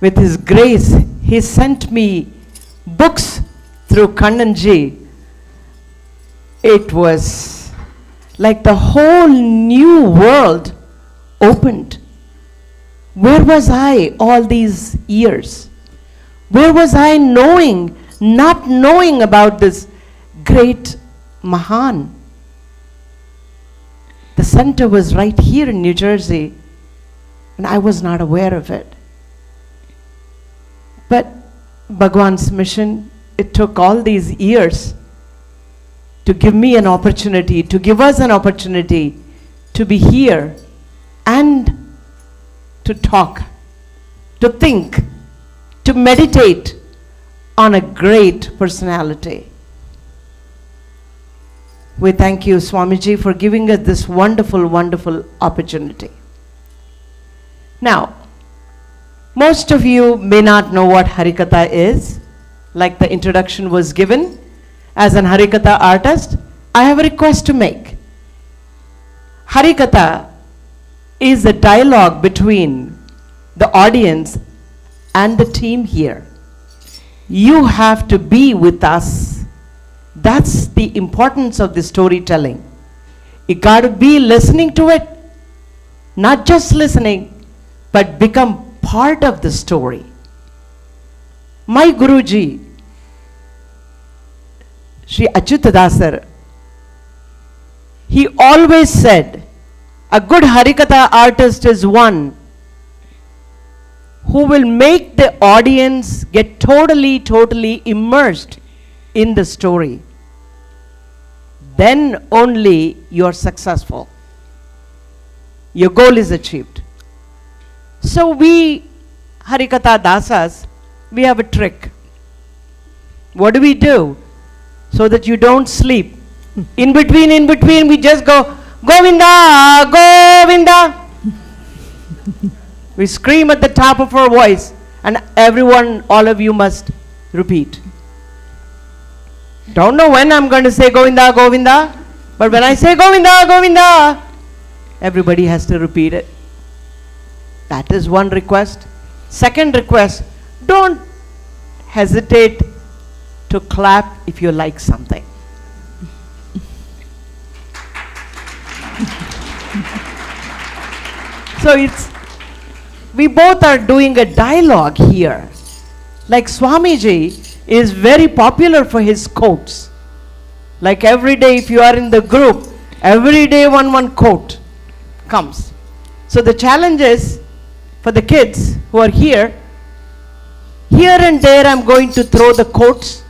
with His grace, He sent me books through Kannan ji. It was like the whole new world opened. Where was I all these years? Where was I not knowing about this great Mohan? The center was right here in New Jersey, and I was not aware of it. But Bhagwan's mission, it took all these years to give me an opportunity, to give us an opportunity to be here and to talk, to think, to meditate on a great personality. We thank you, Swamiji, for giving us this wonderful, wonderful opportunity. Now, most of you may not know what Harikatha is. Like the introduction was given, as an Harikatha artist, I have a request to make. Harikatha is a dialogue between the audience and the team here. You have to be with us. That's the importance of the storytelling. You got to be listening to it, not just listening, but become part of the story. My Guruji, Sri Achyutadasar, he always said, a good Harikatha artist is one who will make the audience get totally immersed in the story. Then only you are successful. Your goal is achieved. So we, Harikatha Dasas, we have a trick. What do we do? So that you don't sleep. In between, we just go, Govinda, Govinda. We scream at the top of our voice, and everyone, all of you must repeat. Don't know when I'm going to say Govinda, Govinda, but when I say Govinda, Govinda, everybody has to repeat it. That is one request. Second request, don't hesitate to clap if you like something. So we both are doing a dialogue here. Like Swamiji is very popular for his quotes. Like every day, if you are in the group, every day one quote comes. So the challenge is for the kids who are here and there I'm going to throw the quotes,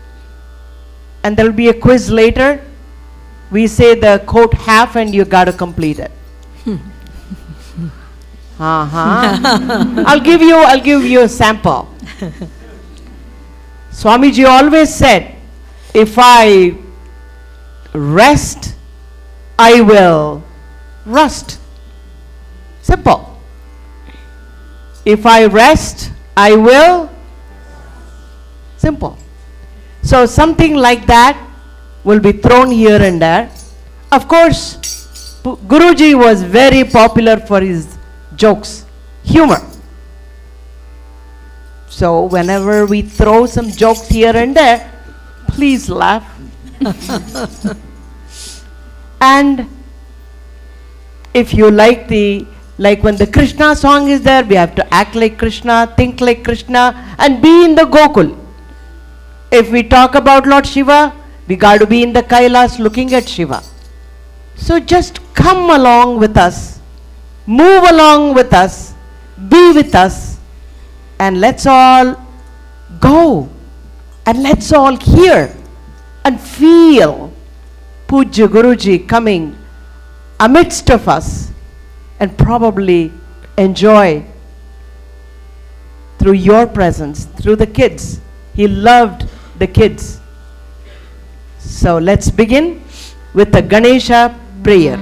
and there will be a quiz later. We say the quote half and you got to complete it. I'll give you a sample. Swamiji always said, if I rest, I will rust. Simple. If I rest, I will. Simple. So something like that will be thrown here and there. Of course, Guruji was very popular for his jokes, humor. So whenever we throw some jokes here and there, please laugh. And if you like when the Krishna song is there, we have to act like Krishna, think like Krishna, and be in the Gokul. If we talk about Lord Shiva, we got to be in the Kailas looking at Shiva. So just come along with us, move along with us, be with us, and let's all go, and let's all hear and feel Pujya Guruji coming amidst of us, and probably enjoy through your presence, through the kids. He loved the kids. So let's begin with the Ganesha prayer.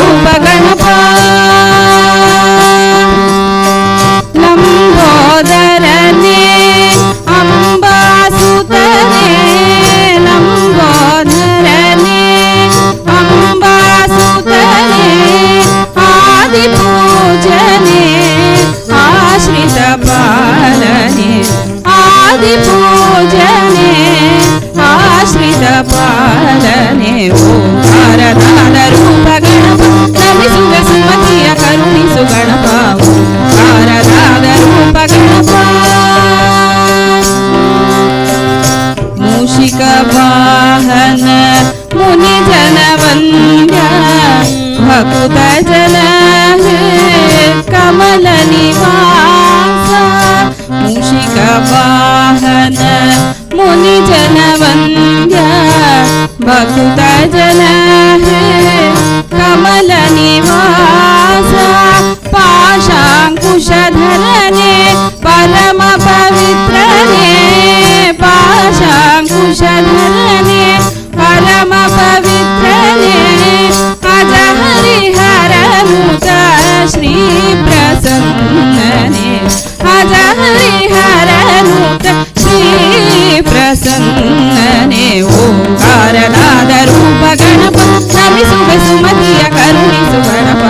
Gyanapam भकुत जन कमल निवास मूषिक वाहन मुनि जन वंद्य भकुत जन कमल निवास पाशांकुशधरने परम पवित्रने पाशांकुशधरने परम पवित्रने अज हरिहरनुत श्री प्रसन्नने अज हरिहरनुत श्री प्रसन्नने ओंकारनाद रूप गणप नमिसुवे सुमतिय करुणिसु गणप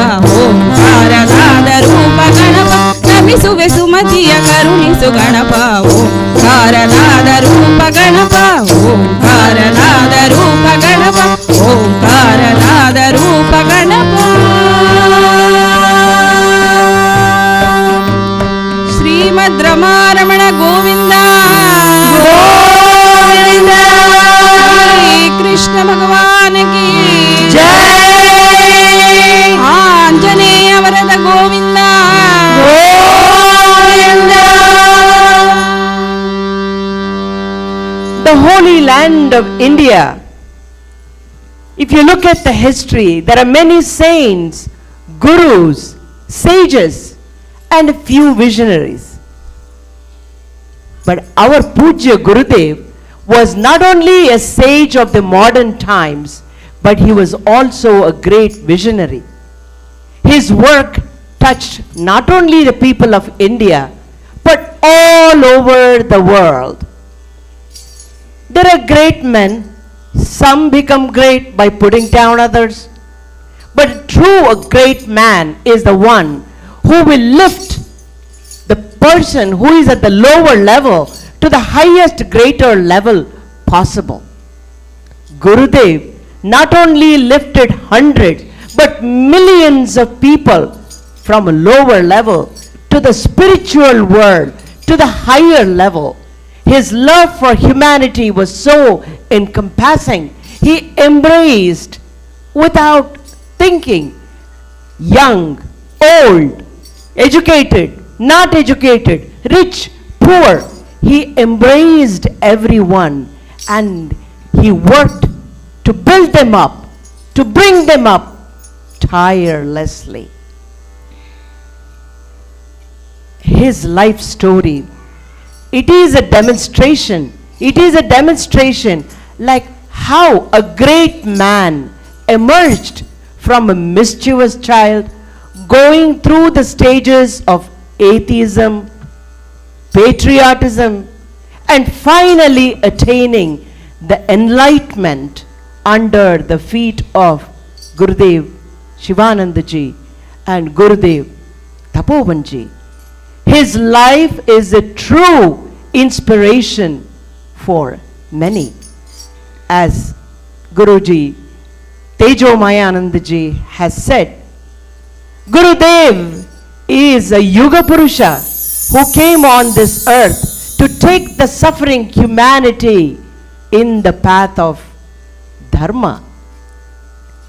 ओंकारनाद रूप गणप नमिसुवे सुमतिय करुणिसु गणप ओंकारनाद रूप गणप ओंकारनाद रूप गणप ओंकारनाद रूप गणप श्रीमद् रमारमण गोविंद गोविंद कृष्ण भगवान की जय आंजनेय वरद Govind Govind The holy land of India. If you look at the history, there are many saints, gurus, sages, and a few visionaries. But our Pujya Gurudev was not only a sage of the modern times, but he was also a great visionary. His work touched not only the people of India, but all over the world. There are great men, some become great by putting down others, but a great man is the one who will lift the person who is at the lower level to the highest, greater level possible. Gurudev not only lifted hundreds, but millions of people from a lower level to the spiritual world, to the higher level. His love for humanity was so encompassing. He embraced without thinking, young, old, educated, not educated, rich, poor. He embraced everyone and he worked to build them up, to bring them up tirelessly. His life story, it is a demonstration like how a great man emerged from a mischievous child, going through the stages of atheism, patriotism, and finally attaining the enlightenment under the feet of Gurudev Sivananda ji and Gurudev Tapovan ji. His life is a true inspiration for many. As Guruji Chainmayananda ji has said, Gurudev is a Yuga Purusha who came on this earth to take the suffering humanity in the path of Dharma.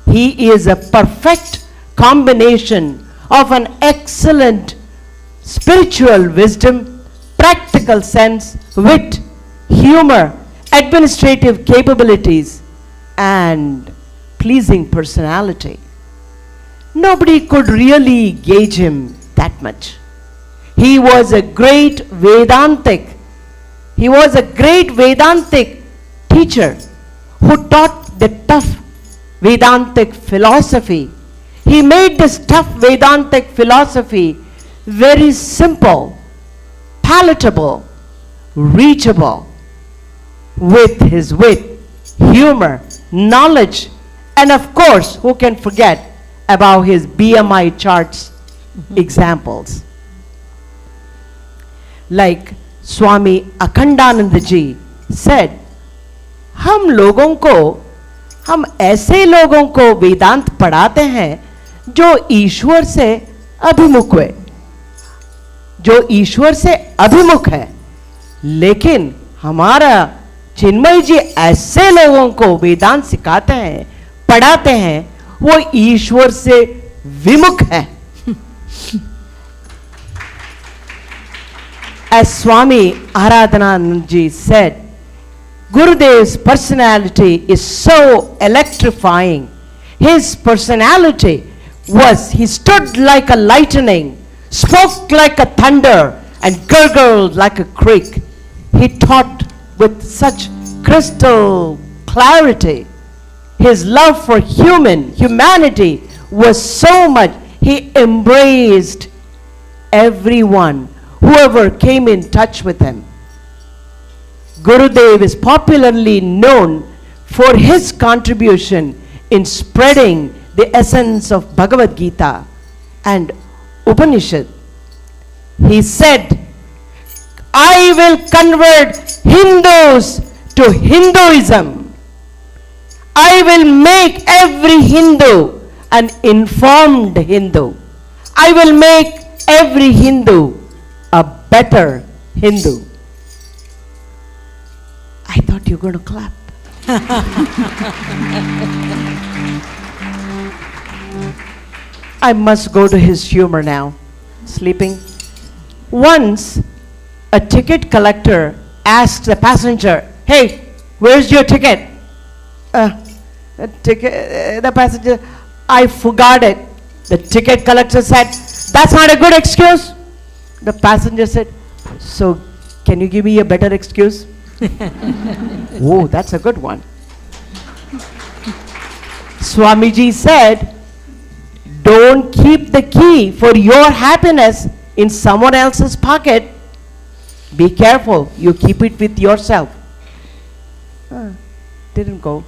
He is a perfect combination of an excellent spiritual wisdom, practical sense, wit, humor, administrative capabilities, and pleasing personality. Nobody could really gauge him that much. He was a great Vedantic. He was a great Vedantic teacher who taught the tough Vedantic philosophy. He made this tough Vedantic philosophy very simple, palatable, reachable, with his wit, humor, knowledge, and of course, who can forget about his BMI charts examples. Like Swami Akhandananda ji said, हम ऐसे लोगों को वेदांत पढ़ाते हैं जो ईश्वर से अभिमुख है, लेकिन हमारा चिन्मय जी ऐसे लोगों को वेदांत सिखाते हैं, पढ़ाते हैं, वो ईश्वर से विमुख है. As Swami Aradhananandji said, Gurudev's personality is so electrifying. His personality was, he stood like a lightning, spoke like a thunder, and gurgled like a creek. He taught with such crystal clarity. His love for humanity was so much. He embraced everyone, whoever came in touch with him. Gurudev is popularly known for his contribution in spreading the essence of Bhagavad Gita and Upanishad. He said, I will convert Hindus to Hinduism. I will make every Hindu an informed Hindu. I will make every Hindu a better Hindu. I thought you were going to clap. I must go to his humor now. Sleeping. Once, a ticket collector asked the passenger, hey, where's your ticket? The passenger, I forgot it. The ticket collector said, that's not a good excuse. The passenger said, so can you give me a better excuse? Oh, that's a good one. Swamiji said, don't keep the key for your happiness in someone else's pocket. Be careful, you keep it with yourself. Didn't go.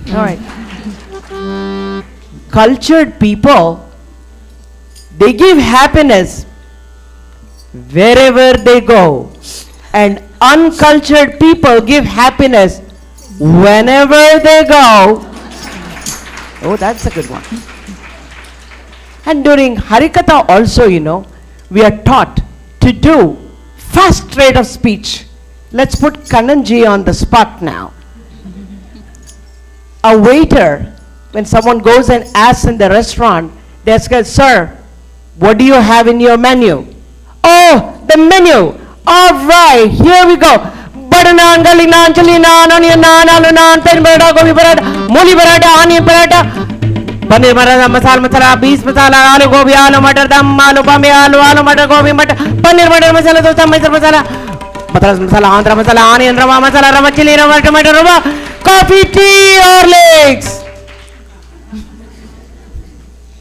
All right. Cultured people, they give happiness wherever they go, and uncultured people give happiness whenever they go. Oh, that's a good one. And during Harikatha also, we are taught to do fast rate of speech. Let's put Kannan ji on the spot now. A waiter, when someone goes and asks in the restaurant, they ask, sir, what do you have in your menu? Oh, the menu. All right, here we go. Butter naan, garlic naan, chili naan, onion naan, aloo naan, pen paratha, gobi paratha, mooli paratha, onion paratha, paneer paratha, masala, beef masala, aloo gobi, aloo matar, dum, aloo bambi, aloo matar, gobi matar, paneer matar masala, dosa, mysore masala, madras masala, andhra masala, onion rava masala, rava chili, rava tomato rava, coffee, tea, Horlicks.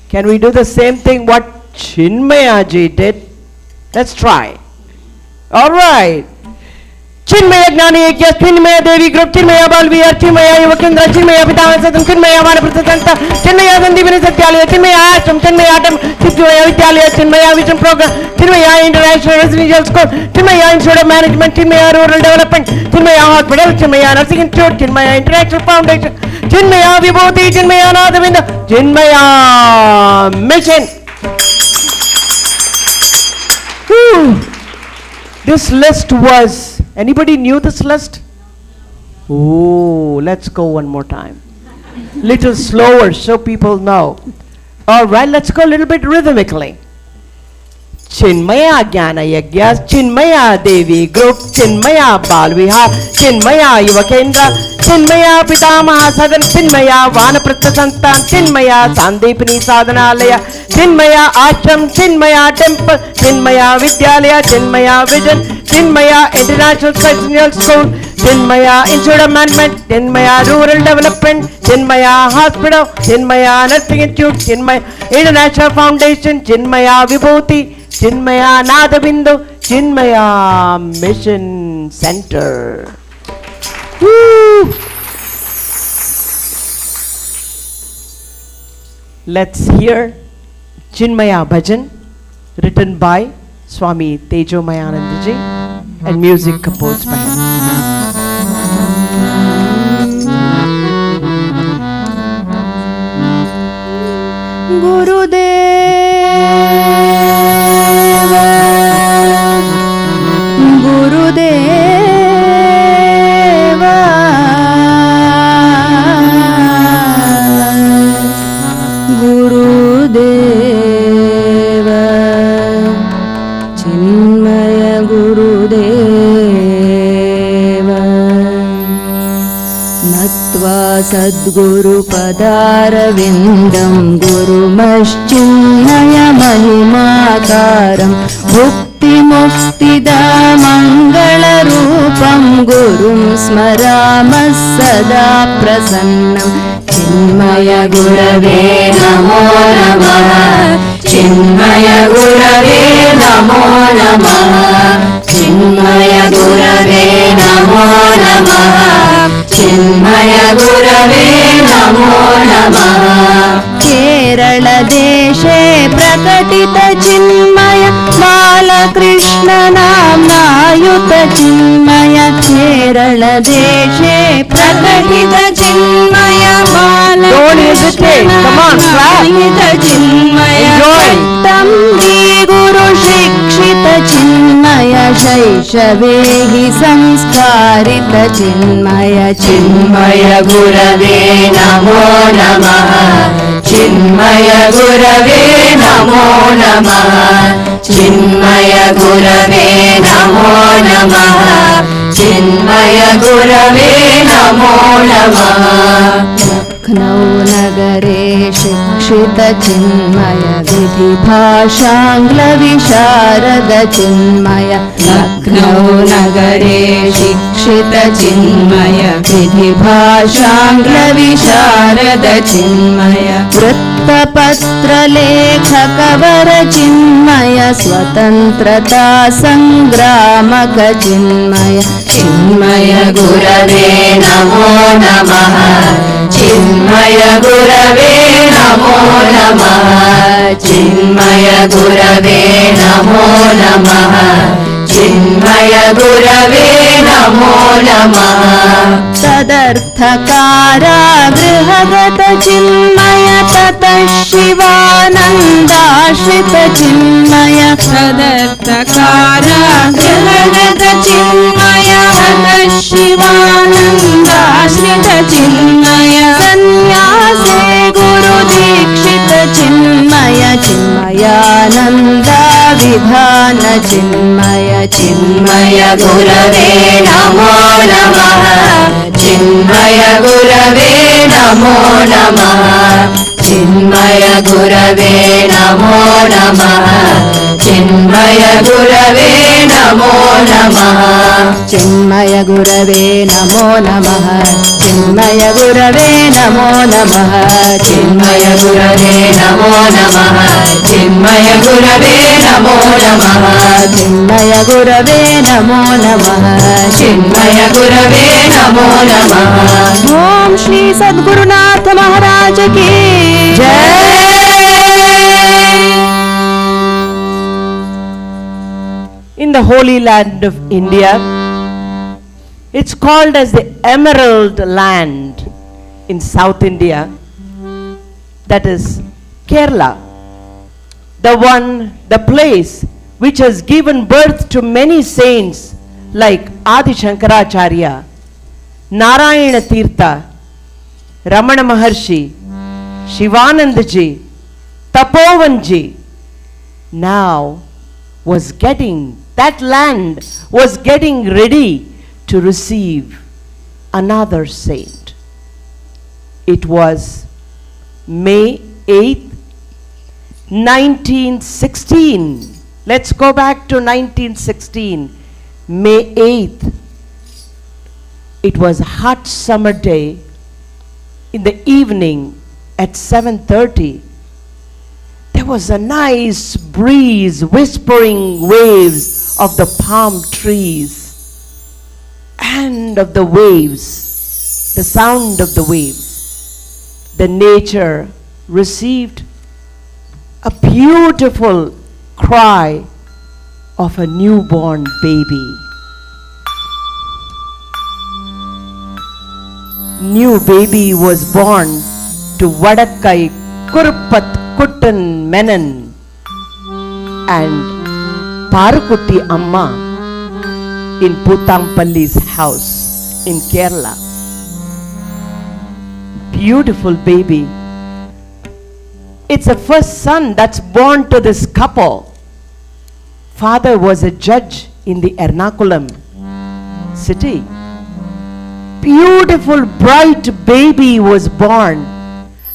Can we do the same thing what Chinmaya ji did? Let's try. All right. Chinmaya Gnani Yagya, Chinmaya Devi Group, Chinmaya Balviyar, Chinmaya Yuvakendra, Chinmaya Pitama Satam, Chinmaya Vanaprasthanta, Chinmaya Sandipani Satyalaya, Chinmaya Ashram, Chinmaya Atam, Chinmaya Vidyalaya, Chinmaya Vision Program, Chinmaya International Residential School, Chinmaya Institute of Management, Chinmaya Rural Development, Chinmaya Hospital, Chinmaya Nursing Institute, Chinmaya International Foundation, Chinmaya Vibhuti, Chinmaya Nadhavinda, Chinmaya Mission. Whew. This list was, anybody knew this list? Oh, let's go one more time. Little slower so people know. All right, let's go a little bit rhythmically. Chinmaya Jnana Yagya, Chinmaya Devi Group, Chinmaya Balvihar, Chinmaya Yuvakendra, Chinmaya Pitamaha Sadan, Chinmaya Vanaprastha Chinmaya Sandipani Sadhanalaya, Chinmaya Ashram, Chinmaya Temple, Chinmaya Vidyalaya, Chinmaya Vision, Chinmaya International Residential School, Chinmaya Institute of Management, Chinmaya Rural Development, Chinmaya Hospital, Chinmaya Nursing Institute, Chinmaya International Foundation, Chinmaya Vibhuti, Chinmaya Nadhabindu, Chinmaya Mission Center. Woo! Let's hear Chinmaya Bhajan, written by Swami Tejomayananda ji and music composed by him. Gurudeva, Gurudeva, ಗುರುದೇವ ಚಿನ್ಮಯ ಗುರುದೇವ ನತ್ವಾ ಸದ್ಗುರುಪದಾರವಿಂದಂ ಗುರುಮಶ್ಚಿನ್ಮಯ ಮಹಿಮಾಕಾರಂ ಮುಕ್ತಿದ ಮಂಗಳರೂಪಂ ಗುರುಂ ಸ್ಮರಾಮಃ ಸದಾ ಪ್ರಸನ್ನಂ ಚಿನ್ಮಯ ಗುರವೇ ನಮೋ ನಮಃ ಚಿನ್ಮಯ ಗುರವೇ ನಮೋ ನಮಃ ಚಿನ್ಮಯ ಗುರವೇ ನಮೋ ನಮಃ ಚಿನ್ಮಯ ಗುರವೇ ನಮೋ ನಮಃ ಕೇರಳ ದೇಶೇ ಪ್ರಕಟಿತ ಚಿನ್ಮಯ ಬಾಲಕೃಷ್ಣ ನಾಮ್ನಾಯುತ ಚಿನ್ಮಯ ಕೇರಳ ದೇಶೇ ಪ್ರಕಟಿತ ಚಿನ್ಮಯ ಬಾಲಕೃಷ್ಣ ನಾಮ್ನಾಯುತ ಚಿನ್ಮಯ ತಂ ಗುರು ಶಿಕ್ಷಿತ ಚಿನ್ಮಯ ಶೈಶವೇ ಹಿ ಸಂಸ್ಕಾರಿತ ಚಿನ್ಮಯ ಚಿನ್ಮಯ ಗುರವೇ ನಮೋ ನಮಃ ಚಿನ್ಮಯ ಗುರವೇ ನಮೋ ನಮಃ ಚಿನ್ಮಯ ಗುರವೇ ನಮೋ ನಮಃ ಚಿನ್ಮಯ ಗುರವೇ ನಮೋ ನಮಃ ಲಕ್ನೌ ನಗರೆ ಶಿಕ್ಷಿತ ಚಿನ್ಮಯ ವಿಧಿ ಭಾಷಾಂಗ್ಲ ವಿಶಾರದ ಚಿನ್ಮಯ ಲಕ್ನೌ ನಗರೆ ಶಿಕ್ಷಿತ ಚಿನ್ಮಯ ವಿಧಿ ಭಾಷಾಂಗ್ಲ ವಿಶಾರದ ಚಿನ್ಮಯ ವೃತ್ತಪತ್ರ ಲೇಖಕವರ ಚಿನ್ಮಯ ಸ್ವತಂತ್ರತಾ ಸಂಗ್ರಾಮಕ ಚಿನ್ಮಯ ಚಿನ್ಮಯ ಗುರವೇ ನಮೋ ನಮಃ ಚಿನ್ಮಯ ಗುರವೇ ನಮೋ ನಮಃ ಚಿನ್ಮಯ ಗುರವೇ ನಮೋ ನಮಃ ಚಿನ್ಮಯ ಗುರವೇ ನಮೋ ನಮಃ ತದರ್ಥಕಾರ ಗೃಹಗತ ಚಿನ್ಮಯ ತತಃ ಶಿವಾನಂದಾಶ್ರಿತ ಚಿನ್ಮಯ ತದರ್ಥಕಾರ ಗೃಹಗತ ಚಿನ್ಮಯ ತತಃ ಶಿವಾನಂದಾಶ್ರಿತ ಚಿನ್ಮಯ ಸನ್ಯಾಸೇ ಗುರು ದೀಕ್ಷಿತ ಚಿನ್ಮಯ ಚಿನ್ಮಯಾನಂದ ವಿಧಾನ ಚಿನ್ಮಯ ಚಿನ್ಮಯ ಗುರವೇ ನಮೋ ನಮಃ ಚಿನ್ಮಯ ಗುರವೇ ನಮೋ ನಮಃ ಚಿನ್ಮಯ ಗುರವೇ ನಮೋ ನಮಃ ಚಿನ್ಮಯ ಗುರವೇ ನಮೋ ನಮಃ ಚಿನ್ಮಯ ಗುರವೇ ನಮೋ ನಮಃ ಚಿನ್ಮಯ ಗುರವೇ ನಮೋ ನಮಃ ಚಿನ್ಮಯ ಗುರವೇ ನಮೋ ನಮಃ ಚಿನ್ಮಯ ಗುರವೇ ನಮೋ ನಮಃ ಚಿನ್ಮಯ ಗುರವೇ ನಮೋ ನಮಃ ಚಿನ್ಮಯ ಗುರವೇ ನಮೋ ನಮಃ ಓಂ ಶ್ರೀ ಸದ್ಗುರುನಾಥ ಮಹಾರಾಜ ಕಿ ಜೈ. In the holy land of India, it's called as the Emerald Land in South India, that is Kerala, the place which has given birth to many saints like Adi Shankaracharya, Narayana Tirtha, Ramana Maharshi, Sivananda ji, Tapovan ji. Now that land was getting ready to receive another saint. It was May 8th, 1916. Let's go back to 1916. May 8th. It was a hot summer day. In the evening at 7:30, there was a nice breeze, whispering waves of the palm trees and of the waves, the sound of the waves. The nature received a beautiful cry of a newborn baby. New baby was born to Vadakkai Kurpat Kuttan Menon and Parukutti Amma in Putampalli's house in Kerala. Beautiful baby. It's the first son that's born to this couple. Father was a judge in the Ernakulam city. Beautiful, bright baby was born,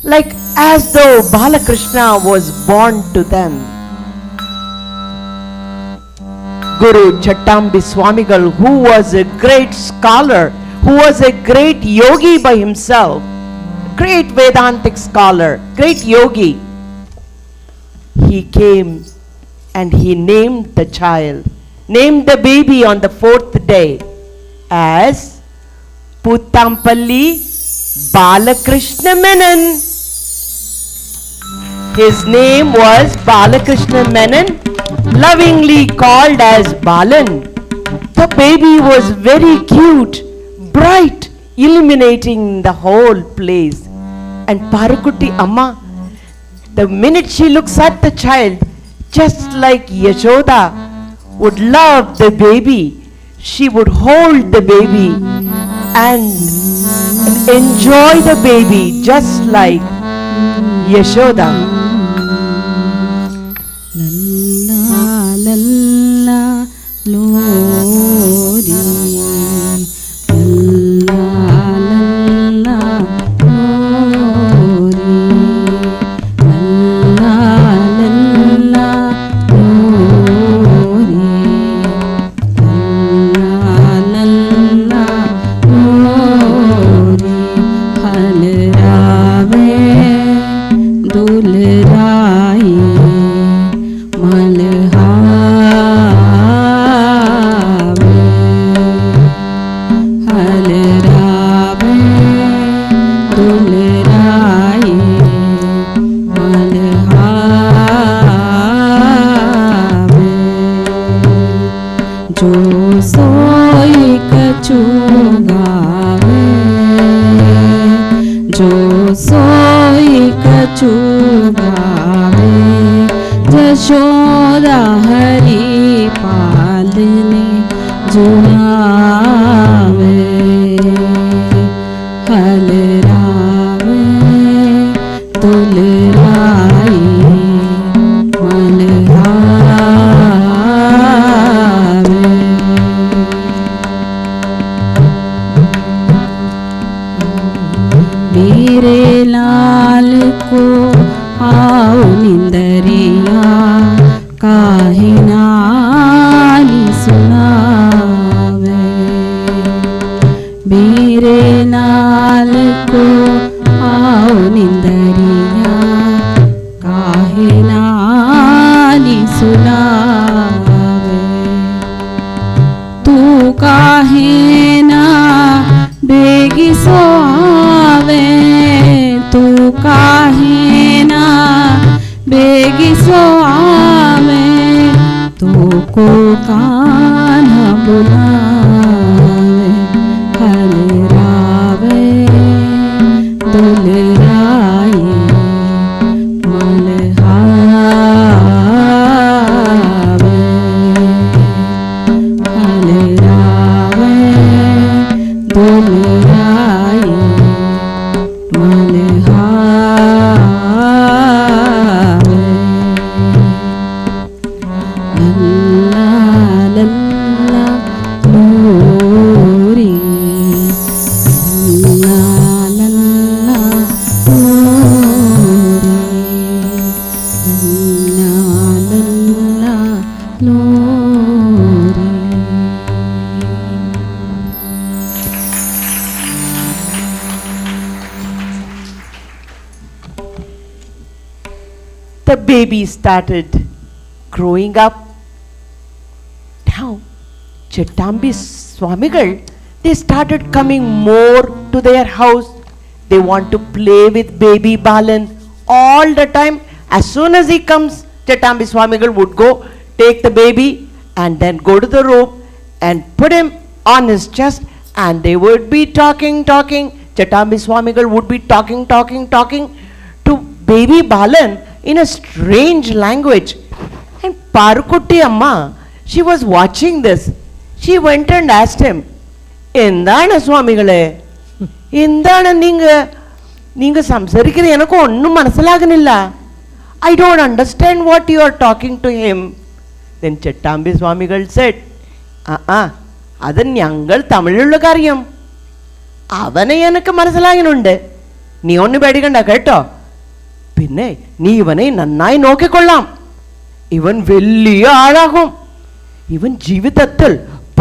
like as though Balakrishna was born to them. Guru Chattambi Swamigal, who was a great scholar, who was a great yogi by himself, great Vedantic scholar, great yogi, he came and he named the child, named the baby on the 4th day as Puttampalli Balakrishna Menon. His name was Balakrishna Menon, lovingly called as Balan. The baby was very cute, bright, illuminating the whole place. And Parukutti Amma, the minute she looks at the child, just like Yashoda would love the baby, she would hold the baby and enjoy the baby just like Yashoda. Lalla lori, lalla lori, lalla lori, lalla lori, halrave dulrai. Yashoda Hari पालने जुड़ावे हलरावे दुलराई मलहावे मेरे लाल को आओ निंदरिया काहे नानी सुनावे मेरे नाल को आओ निंदरिया काहे नानी सुनावे तू काहे ना बेगी सोआवे तू काहे ना बेगी सोआवे तू को कान्हा बुलावे हलरावे दुलराई मलहावे हलरावे दुलराई मलहावे लल्ला लल्ला लोरी लल्ला लल्ला लोरी लल्ला लल्ला लोरी. The baby started growing up. Now, Chattambi Swamigal, they started coming more to their house. They want to play with baby Balan all the time. As soon as he comes, Chattambi Swamigal would go, take the baby and then go to the room and put him on his chest, and they would be talking. Chattambi Swamigal would be talking to baby Balan in a strange language. And Parukutti Amma, she was watching this. She went and asked him, "Endana Swamigale, endana ninga samsarikkiru enakku onnum manasilaaganilla." I don't understand what you are talking to him. Then Chettambi Swamigal said, അത് ഞങ്ങൾ തമിഴിലുള്ള കാര്യം, അവനെ എനിക്ക് മനസ്സിലാകുന്നുണ്ട്, നീ ഒന്ന് പേടിക്കണ്ട കേട്ടോ. പിന്നെ നീ ഇവനെ നന്നായി നോക്കിക്കൊള്ളാം, ഇവൻ വലിയ ആളാകും, ഇവൻ ജീവിതത്തിൽ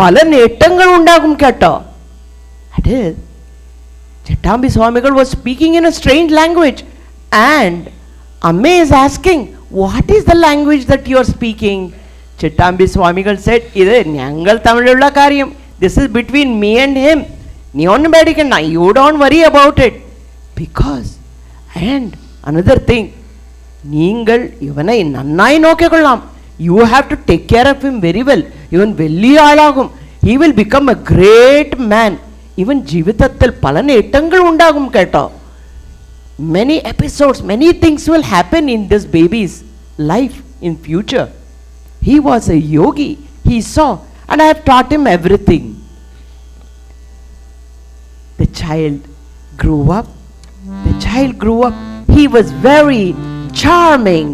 പല നേട്ടങ്ങൾ ഉണ്ടാകും കേട്ടോ. അത് Chettambi Swamigal was speaking in a strange language, and Amme is asking, what is the language that you are speaking? Chettambi Swamigal said, ഇത് ഞങ്ങൾ തമിഴിലുള്ള കാര്യം, this is between me and him, നീ ഒന്നും പേടിക്കണ്ട, you don't worry about it. Because, and another thing, நீங்கள் ഇവനെ നന്നായി നോക്കിക്കൊള്ളാം, you have to take care of him very well, ഇവൻ വലിയ ആളാകും, he will become a great man, ഇവൻ ജീവിതത്തിൽ പല നേട്ടങ്ങൾ ഉണ്ടാകും കേട്ടോ. Many episodes, many things will happen in this baby's life in future. He was a yogi, he saw, and I have taught him everything. The child grew up. He was very charming,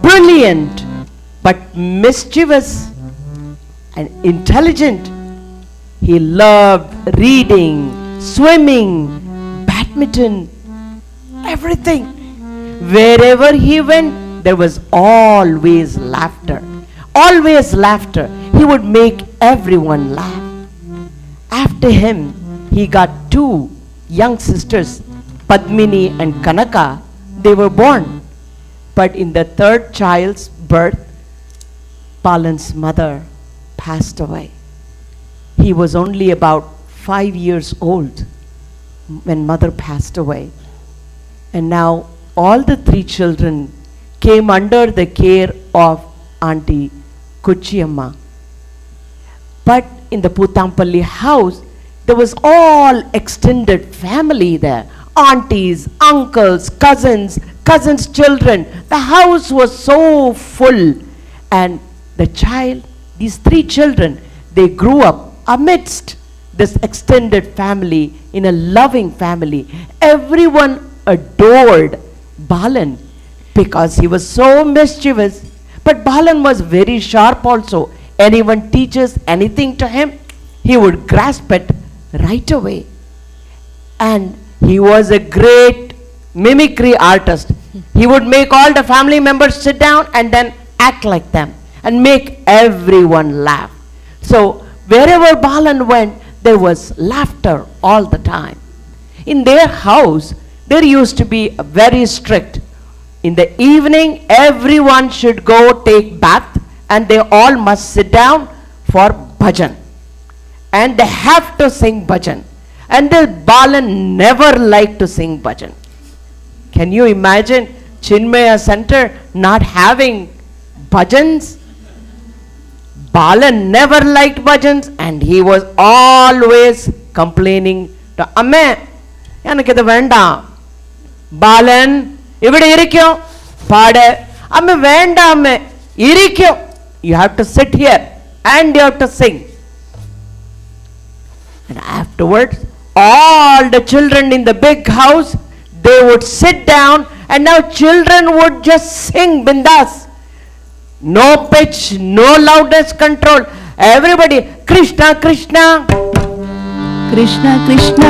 brilliant, but mischievous and intelligent. He loved reading, swimming, badminton, everything. Wherever he went, there was always laughter. He would make everyone laugh. After him, he got two young sisters, Padmini and Kanaka. They were born. But in the third child's birth, Balan's mother passed away. He was only about 5 years old when mother passed away. And now all the three children came under the care of Auntie Kuchiyamma. But in the Puthampalli house, there was all extended family there. Aunties, uncles, cousins' children. The house was so full. And the child, these three children, they grew up amidst this extended family, in a loving family. Everyone adored Balan because he was so mischievous. But Balan was very sharp also. Anyone teaches anything to him, he would grasp it right away. And he was a great mimicry artist. He would make all the family members sit down and then act like them and make everyone laugh. So wherever Balan went, there was laughter all the time. In their house, there used to be very strict. In the evening, everyone should go take bath and they all must sit down for bhajan. And they have to sing bhajan. And the Balan never liked to sing bhajan. Can you imagine Chinmaya Center not having bhajans? Balan never liked bhajans and he was always complaining to Amme, எனக்கு இது வேண்டாம், Balan ഇവിടെ ഇരിക്കും പാട്, അമ്മ വേണ്ട അമ്മ ഇരിക്കും, you have to sit here and you have to sing. And afterwards, all the children in the big house, they would sit down and now children would just sing bindas. No pitch, no loudness control. Everybody, Krishna, Krishna. Krishna Krishna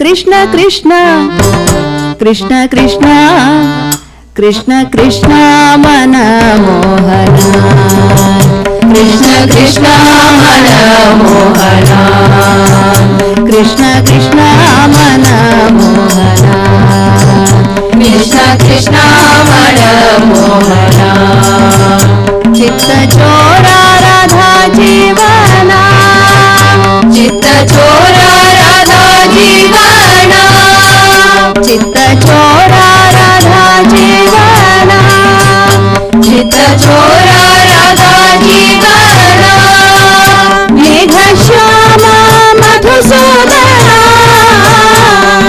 Krishna Krishna Krishna Krishna Krishna Krishna Mana Mohana Krishna Krishna Mana Mohana Krishna Krishna Mana Mohana Krishna Krishna Mana Mohana Chitta Chora Radha Jeevana Chitta Chora Radha Jeevana Chitta Chora Radha Jeevana Chitta Chora Radha Jeevana Megha Shyama Madhusudana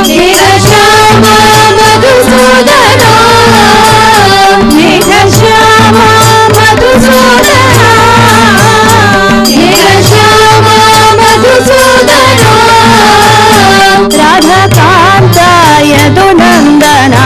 Megha Shyama Madhusudana Megha Shyama Madhusudana Megha Shyama Madhusudana Radha Kanta Yadunandana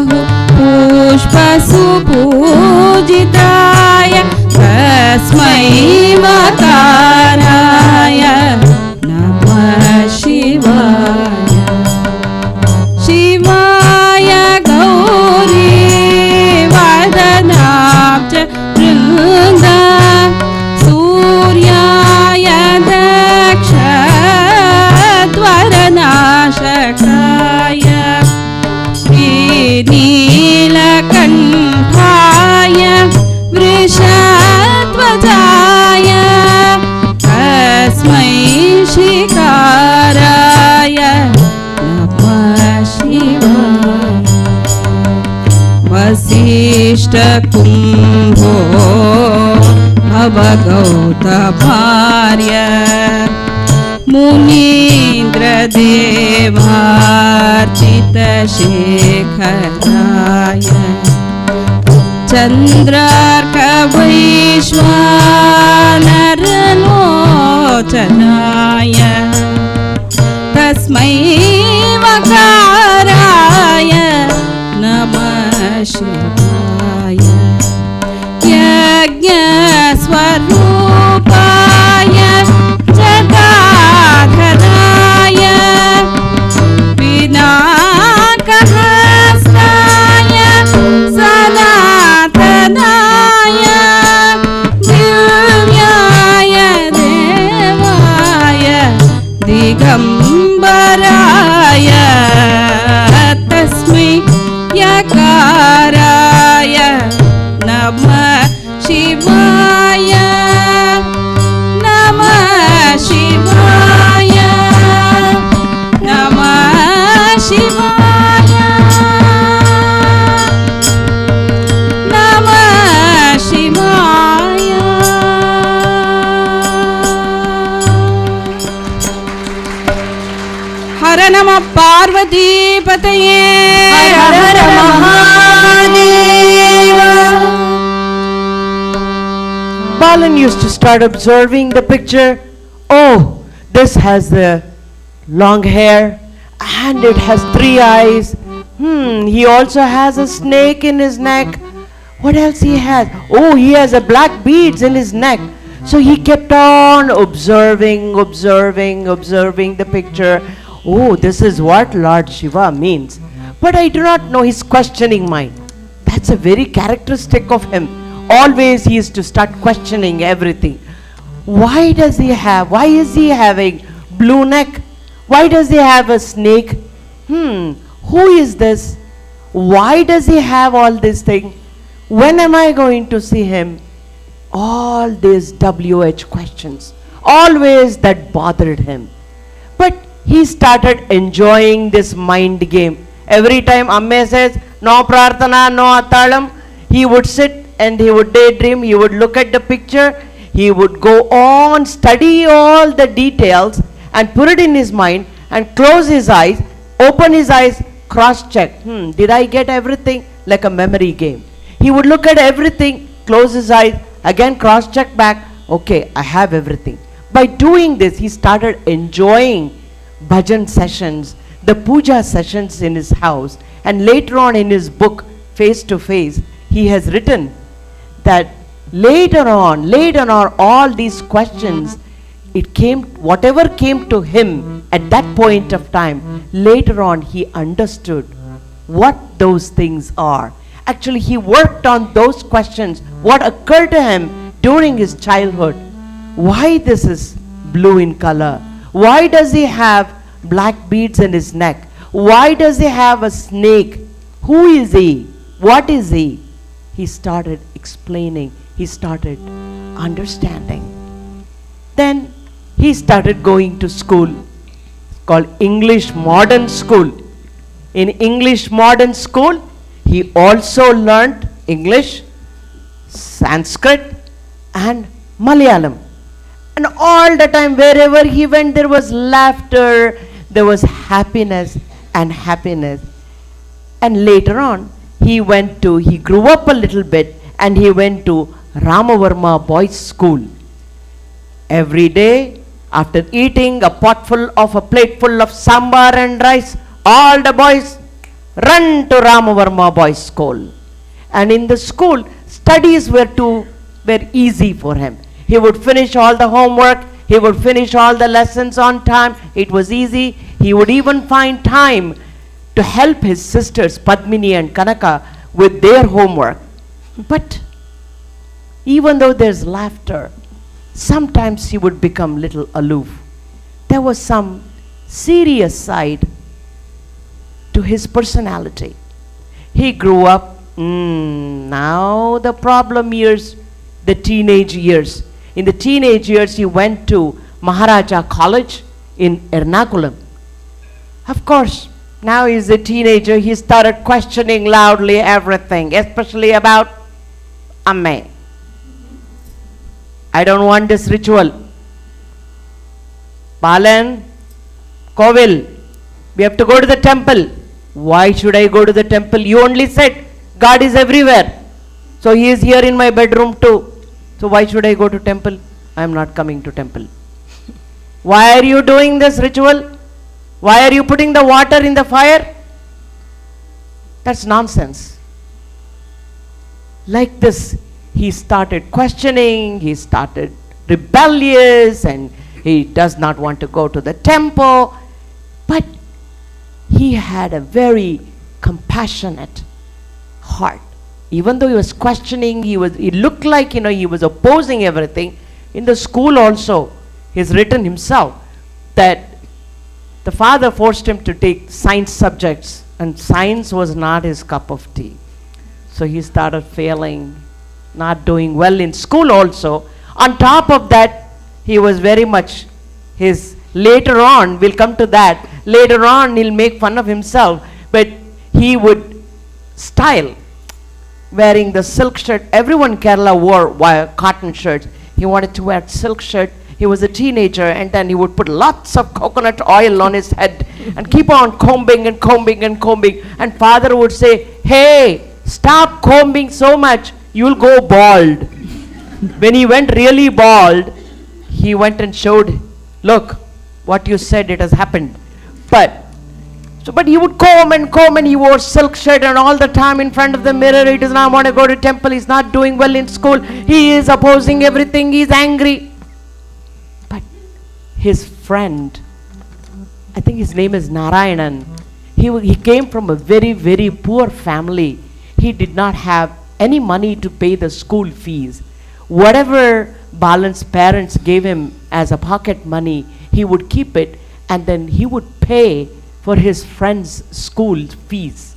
नीलकण्ठाय वृषध्वजाय तस्मै शिकाराय नमः शिवाय। वसिष्ठकुम्भो भवगौतभार्य मुनीन्द्रदेवार्चितशेखराय चन्द्रार्कवैश्वानरलोचनाय तस्मै वकाराय नमः शिवाय। यज्ञस्वरूपाय जटाधराय पिनाकहस्ताय सनातनाय दिव्याय देवाय दिगम्बराय तस्मै यकाराय नमः शिवाय नमः शिवाय नमः शिवाय नमः शिवाय। हर नमः पार्वती पतये हर हर Mahadev. Balan used to start observing the picture. Oh, this has the long hair and it has 3 eyes. He also has a snake in his neck. What else he has? Oh, he has a black beads in his neck. So he kept on observing the picture. Oh, this is what Lord Shiva means. But I do not know his questioning mind. That's a very characteristic of him. Always he is to start questioning everything. Why is he having blue neck? Why does he have a snake? Who is this? Why does he have all this thing? When am I going to see him? All these WH questions. Always that bothered him. But he started enjoying this mind game. Every time Amme says, no prarthana, no atalam, he would sit and he would daydream, he would look at the picture, he would go on, study all the details and put it in his mind and close his eyes, open his eyes, cross-check. Did I get everything? Like a memory game. He would look at everything, close his eyes, again cross-check back. Okay, I have everything. By doing this, he started enjoying bhajan sessions, the puja sessions in his house, and later on in his book, Face to Face, he has written that later on, all these questions, whatever came to him at that point of time, later on he understood what those things are. Actually, he worked on those questions, what occurred to him during his childhood. Why this is blue in color? Why does he have black beads in his neck? Why does he have a snake? Who is he? What is he? He started explaining. He started understanding. Then he started going to school called English Modern School. In English Modern School, he also learnt English, Sanskrit and Malayalam. And all the time, wherever he went, there was laughter, there was happiness and happiness. And later on, he grew up a little bit and he went to Ramavarma Boys School. Every day, after eating a plateful of sambar and rice, all the boys run to Ramavarma Boys School. And in the school, studies were easy for him. He would finish all the homework, he would finish all the lessons on time, it was easy. He would even find time to help his sisters Padmini and Kanaka with their homework. But even though there's laughter, sometimes he would become little aloof. There was some serious side to his personality. He grew up. Now the problem years, the teenage years. In the teenage years, he went to Maharaja College in Ernakulam. Of course, now he's a teenager. He started questioning loudly everything, especially about Amme. I don't want this ritual. Balan, Kovil, we have to go to the temple. Why should I go to the temple? You only said God is everywhere. So he is here in my bedroom too. So why should I go to temple? I am not coming to temple. Why are you doing this ritual? Why are you putting the water in the fire? That's nonsense. Like this, he started questioning, he started rebellious, and he does not want to go to the temple. But he had a very compassionate heart. Even though he was questioning, he looked like, he was opposing everything. In the school also, he's written himself that the father forced him to take science subjects, and science was not his cup of tea. So he started failing, not doing well in school also. On top of that, he was very much later on, we'll come to that, later on he'll make fun of himself, but he would style wearing the silk shirt. Everyone in Kerala wore cotton shirts. He wanted to wear silk shirt. He was a teenager, and then he would put lots of coconut oil on his head and keep on combing and combing and combing. And father would say, "Hey, stop combing so much, you'll go bald." When he went really bald, he went and showed, "Look, what you said, it has happened." But he would comb and he wore silk shirt, and all the time in front of the mirror. He does not want to go to temple. He's not doing well in school. He is opposing everything. He's angry. But his friend, I think his name is Narayanan, he came from a very, very poor family. He did not have any money to pay the school fees. Whatever Balan's parents gave him as a pocket money, he would keep it, and then he would pay for his friend's school fees.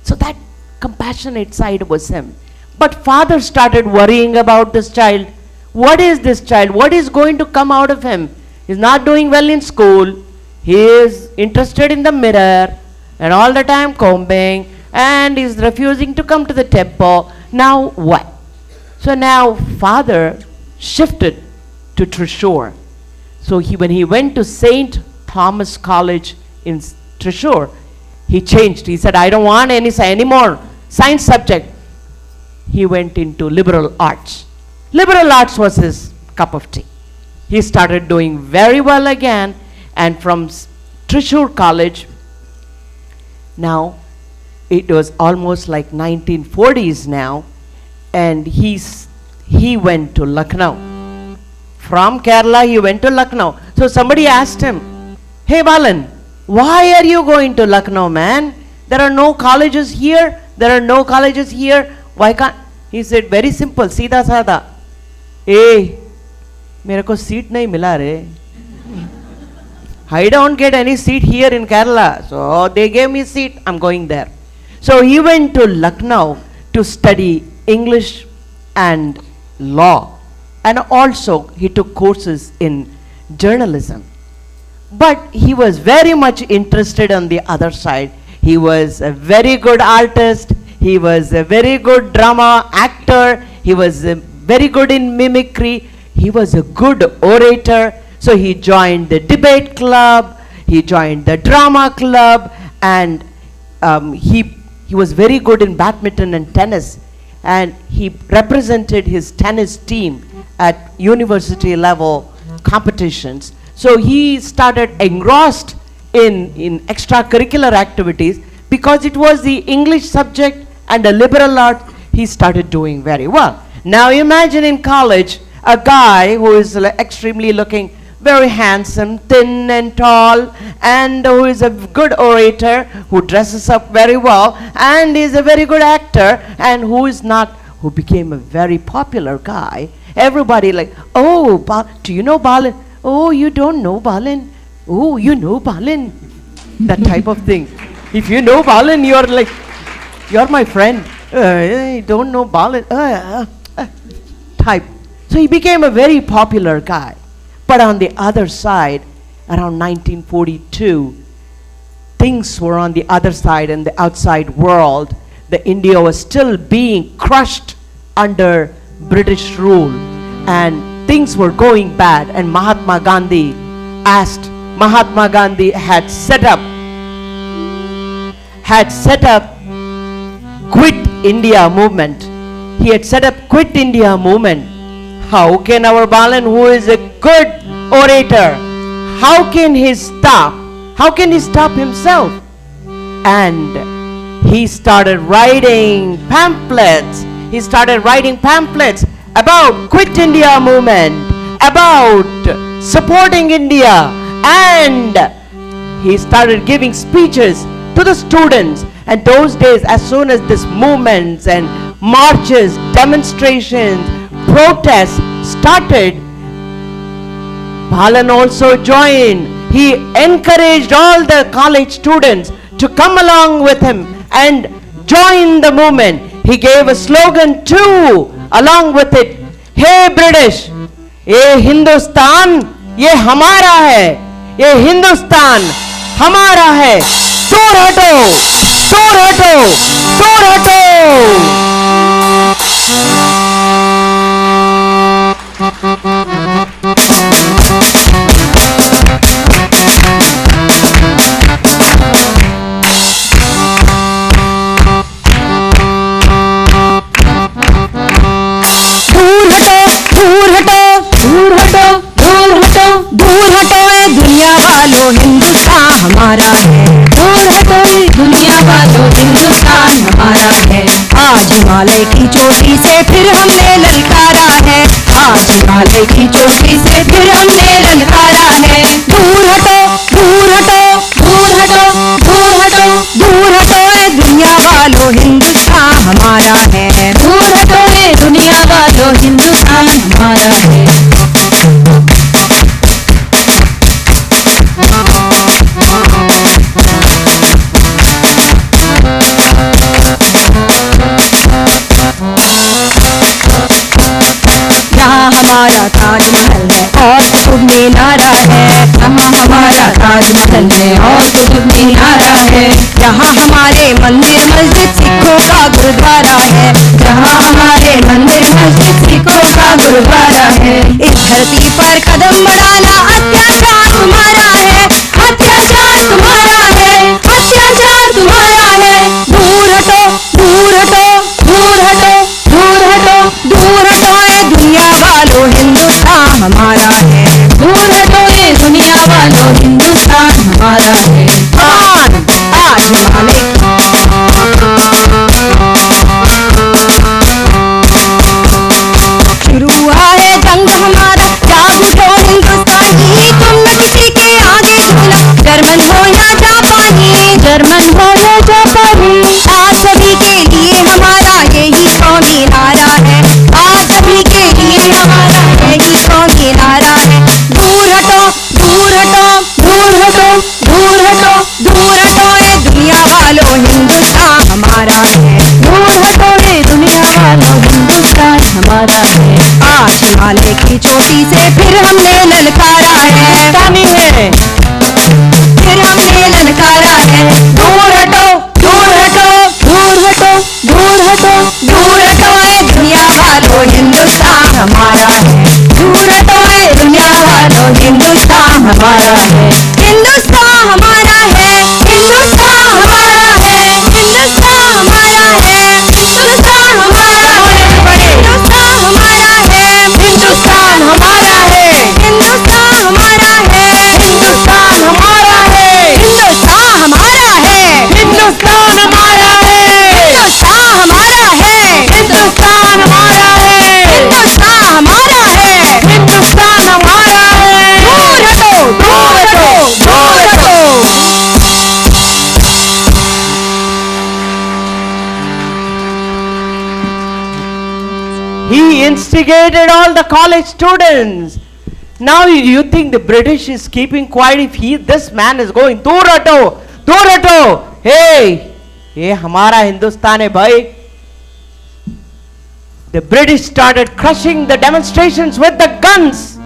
So that compassionate side was him. But father started worrying about this child. What is this child? What is going to come out of him? He's not doing well in school. He is interested in the mirror and all the time combing, and is refusing to come to the temple. Now what? So now father shifted to Thrissur. So when he went to St. Thomas College in Thrissur, he changed. He said, "I don't want any more science subject." He went into liberal arts. Liberal arts was his cup of tea. He started doing very well again, and from Thrissur College, now it was almost like 1940s now, and he went to Lucknow. From Kerala, he went to Lucknow. So somebody asked him, "Hey Balan, why are you going to Lucknow, man? There are no colleges here. There are no colleges here. Why can't?" He said, very simple, सीधा साधा. "Hey, मेरे को seat नहीं मिला रे. I don't get any seat here in Kerala. So they gave me a seat. I'm going there." So he went to Lucknow to study English and law. And also he took courses in journalism. But he was very much interested on the other side. He was a very good artist. He was a very good drama actor. He was very good in mimicry. He was a good orator. So he joined the debate club. He joined the drama club. And he was very good in badminton and tennis. And he represented his tennis team at university level competitions. So he started engrossed in extracurricular activities because it was the English subject and the liberal arts. He started doing very well. Now imagine in college a guy who is extremely looking very handsome, thin and tall, and who is a good orator, who dresses up very well, and is a very good actor, and who became a very popular guy. Everybody like, "Oh, do you know Balan? Oh, you don't know Balan? Oh, you know Balan?" That type of thing. If you know Balan, you're like, You're my friend. You don't know Balan. Type. So he became a very popular guy. But on the other side, around 1942, things were on the other side in the outside world. The India was still being crushed under British rule, and things were going bad. And Mahatma Gandhi had set up Quit India movement. He had set up Quit India movement. How can our Balan, who is a good orator, how can he stop himself? And he started writing pamphlets. About Quit India movement, about supporting India, and he started giving speeches to the students. And those days, as soon as this movements and marches, demonstrations, protests started, Balan also joined. He encouraged all the college students to come along with him and join the movement. He gave a slogan too along with it. Hey British, ये हिंदुस्तान ये हमारा है, ये हिंदुस्तान हमारा है, दूर हटो, दूर हटो, दूर हटो। हिंदुस्तान हमारा है, दूर हटो दुनिया वालों, हिंदुस्तान हमारा है। आज हिमालय की चोटी से फिर हमने ललकारा है, आज हिमालय की चोटी से फिर हमने ललकारा है। दूर हटो, दूर हटो, दूर हटो, दूर हटो, दूर हटो दुनिया वालों, हिंदुस्तान हमारा है। दूर हटो दुनिया वालों, हिंदुस्तान हमारा है। हमारा ताजमहल है और कुतुब मीनारा है, यहाँ हमारा ताजमहल है और कुतुब मीनारा है। यहाँ हमारे मंदिर मस्जिद सिखों का गुरुद्वारा है, यहाँ हमारे मंदिर मस्जिद सिखों का गुरुद्वारा है। इस धरती पर कदम बढ़ाना अत्याचार तुम्हारा है, अत्याचार तुम्हारा है, अत्याचार तुम्हारा है। दूर हटो, दूर हटो, दूर हटो, दूर हटो, दूर हटो दुनिया वालों, हिंदुस्तान हमारा है। दूर हटो दुनिया वालों, हिंदुस्तान हमारा है। आज हिमालय शुरू हुआ है जंग हमारा, जाग उठो हिंदुस्तानी, तुम न किसी के आगे झुकना, जर्मन हो या जापानी, जर्मन हो या जापानी। आज सभी के लिए हमारा यही कौमी नारा है, आज सभी के लिए हमारा यही कौमी नारा है। दूर हटो, दूर हटो, दूर हटो, दूर हटो, दूर हटो दुनिया वालों, हिंदुस्तान हमारा है। दूर हटो दुनिया वालों, हिंदुस्तान हमारा है। आज हिमालय की चोटी से फिर हमने ललकारा है, फिर हमने ललकारा है। दूर हटो, दूर हटो, दूर हटो, दूर हटो, दूर हटो दुनिया वालों, हिंदुस्तान हमारा है। दूर हटो दुनिया वालों, हिंदुस्तान हमारा है। हिंदुस्तान हमारा है, हिंदुस्तान हमारा है, हिंदुस्तान हमारा है, हिंदुस्तान हमारा है, हिंदुस्तान हमारा है, हिंदुस्तान हमारा है, हिंदुस्तान हमारा है, हिंदुस्तान हमारा है, हिंदुस्तान हमारा है, हिंदुस्तान हमारा है, हिंदुस्तान हमारा है, हिंदुस्तान हमारा है, हिंदुस्तान हमारा है, हिंदुस्तान हमारा है। दूर हटो, दूर हटो, दूर हटो। He instigated all the college students. Now you think the British is keeping quiet if this man is going, Dur hato, hey, ये हमारा हिंदुस्तान है भाई. The British started crushing the demonstrations with the guns.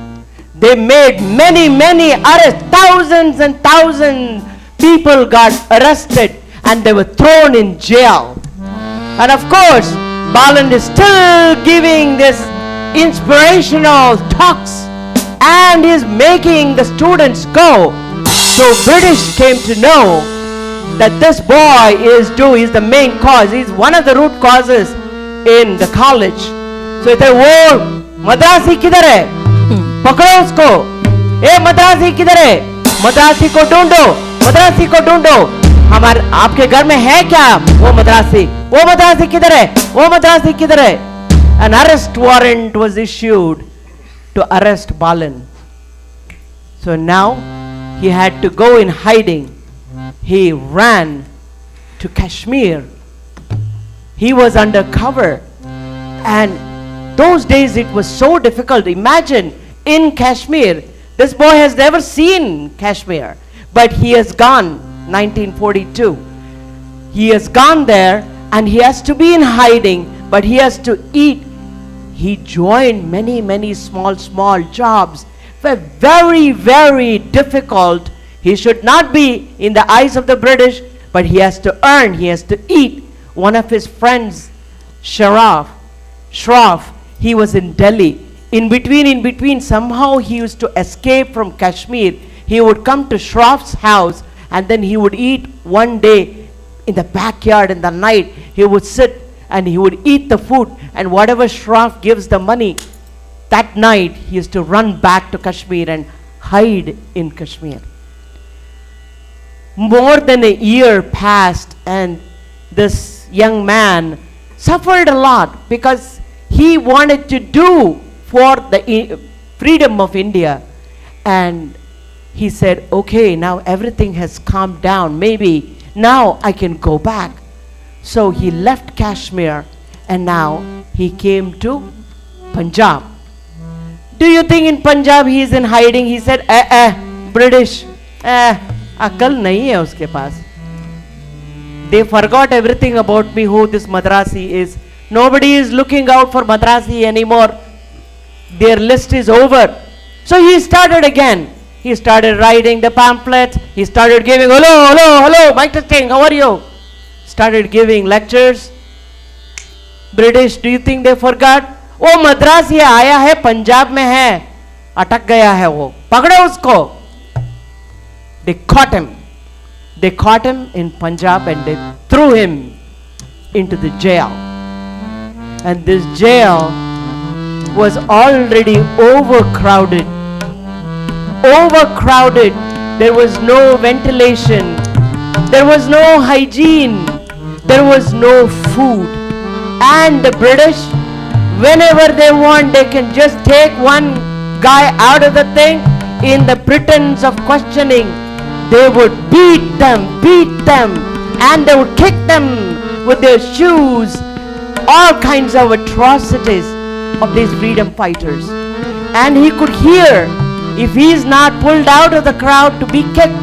They made many arrests. Thousands and thousands people got arrested and they were thrown in jail. And of course, Balan is still giving this inspirational talks and is making the students go. So British came to know that this boy is the main cause. He's one of the root causes in the college. So they वो मद्रासी किधर है? पकड़ो उसको. ए मद्रासी किधर है? मद्रासी को ढूंढो. मद्रासी को ढूंढो. हमारे आपके घर में है क्या वो मद्रासी? वो मद्रासी किधर है? वो मद्रासी किधर है? An arrest warrant was issued to arrest Balan. So now he had to go in hiding. He ran to Kashmir. He was undercover. And those days it was so difficult. Imagine in Kashmir, this boy has never seen Kashmir, but he has gone 1942. He has gone there and he has to be in hiding, but he has to eat. He joined many small jobs. Very difficult. He should not be in the eyes of the British, but he has to earn, he has to eat. One of his friends, Sharaf, he was in Delhi. In between, somehow he used to escape from Kashmir. He would come to Sharaf's house and then he would eat one day in the backyard in the night. He would sit and he would eat the food, and whatever Sharaf gives the money, that night he used to run back to Kashmir and hide in Kashmir. More than a year passed and this young man suffered a lot because he wanted to do for the freedom of India. And he said, okay, now everything has calmed down. Maybe now I can go back. So he left Kashmir and now he came to Punjab. Do you think in Punjab he is in hiding? He said, British, akal nahi hai uske paas. They forgot everything about me, who this Madrasi is. Nobody is looking out for Madrasi anymore. Their list is over. So he started again. He started writing the pamphlets. He started giving, hello, mic testing, how are you? Started giving lectures. British, do you think they forgot? वो मद्रासी आया है, पंजाब में है, अटक गया है वो, पकड़ो उसको. They caught him. They caught him in Punjab and they threw him into the jail. And this jail was already overcrowded. There was no ventilation. There was no hygiene. There was no food. And the British, whenever they want, they can just take one guy out of the thing in the pretense of questioning. They would beat them, and they would kick them with their shoes. All kinds of atrocities of these freedom fighters. And he could hear, if he is not pulled out of the crowd to be kicked,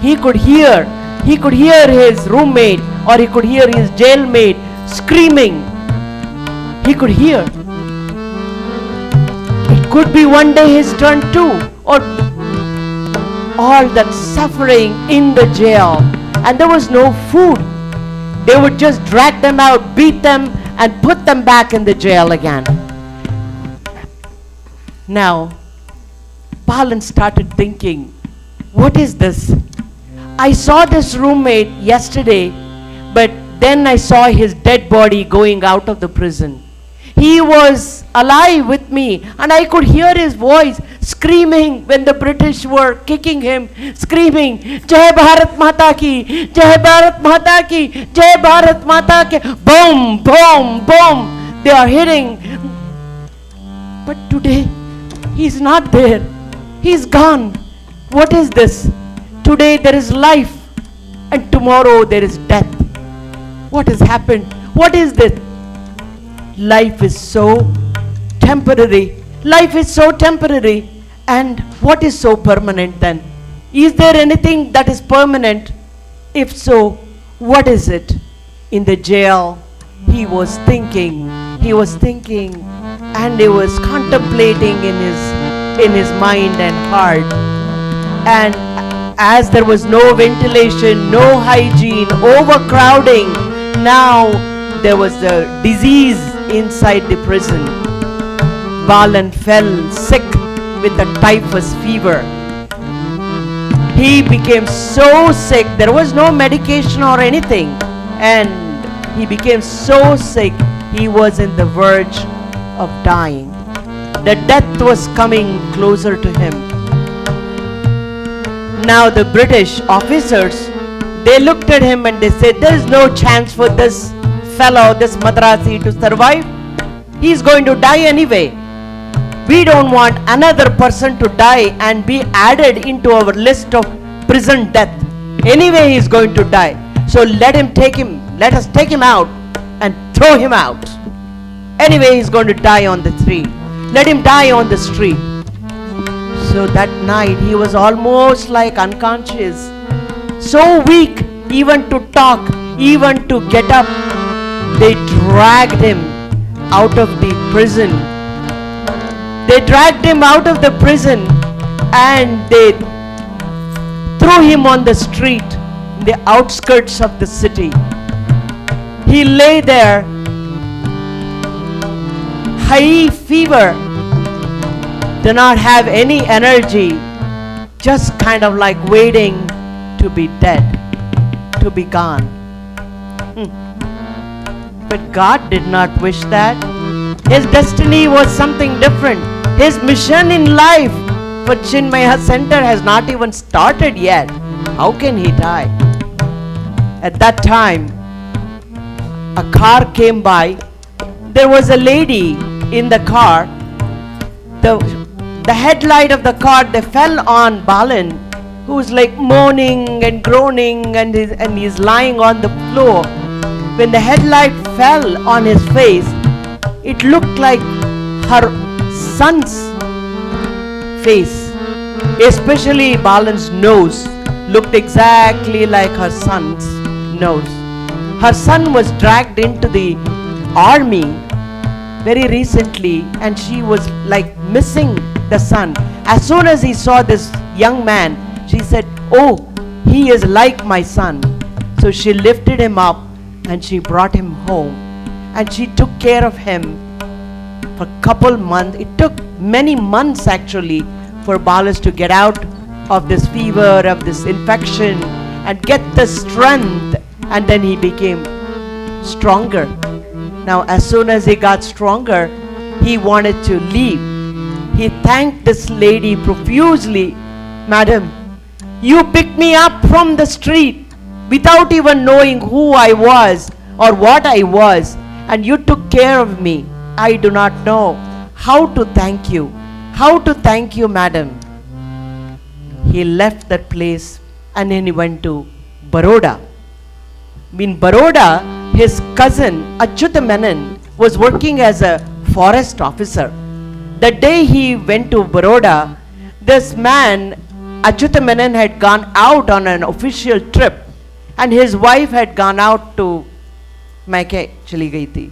he could hear his roommate or he could hear his jailmate screaming. He could hear. It could be one day his turn too, or all that suffering in the jail, and there was no food. They would just drag them out, beat them, and put them back in the jail again. Now, Balan started thinking, what is this? I saw this roommate yesterday, but then I saw his dead body going out of the prison. He was alive with me, and I could hear his voice screaming when the British were kicking him, screaming, Jai Bharat Mata ki, Jai Bharat Mata ki, Jai Bharat Mata ki, boom, boom, boom. They are hitting. But today, he's not there. He's gone. What is this? Today there is life, and tomorrow there is death. What has happened? What is this? Life is so temporary. Life is so temporary. And what is so permanent then? Is there anything that is permanent? If so, what is it? in the jail, he was thinking, and he was contemplating in his mind and heart. And as there was no ventilation, no hygiene, overcrowding, now there was a disease inside the prison. Balan fell sick with a typhus fever. He became so sick, there was no medication or anything, and he became so sick, he was in the verge of dying. The death was coming closer to him. Now the British officers, they looked at him and they said, there is no chance for this fellow, this Madrasi, to survive. He is going to die anyway. We don't want another person to die and be added into our list of prison death. Anyway, he is going to die. So let us take him out and throw him out. Anyway, he is going to die on the tree. Let him die on the street. So that night he was almost like unconscious, so weak even to talk, even to get up. They dragged him out of the prison. They dragged him out of the prison and they threw him on the street in the outskirts of the city. He lay there, high fever, did not have any energy, just kind of like waiting to be dead, to be gone. But God did not wish that. His destiny was something different. His mission in life for Chinmaya Center has not even started yet. How can he die? At that time, a car came by. There was a lady in the car. The headlight of the car, they fell on Balan, who was like moaning and groaning and he's lying on the floor. When the headlight fell on his face, it looked like her son's face. Especially Balan's nose looked exactly like her son's nose. Her son was dragged into the army very recently and she was like missing the son. As soon as he saw this young man, she said, oh, he is like my son. So she lifted him up and she brought him home and she took care of him for a couple months. It took many months actually for Balas to get out of this fever, of this infection and get the strength, and then he became stronger. Now as soon as he got stronger, he wanted to leave. He thanked this lady profusely. Madam, you picked me up from the street without even knowing who I was or what I was, and you took care of me. I do not know how to thank you. How to thank you, madam. He left that place and then he went to Baroda. In Baroda, his cousin Achyutamanan was working as a forest officer. The day he went to Baroda, this man Achyutamanan had gone out on an official trip and his wife had gone out to Maike chali gayi thi.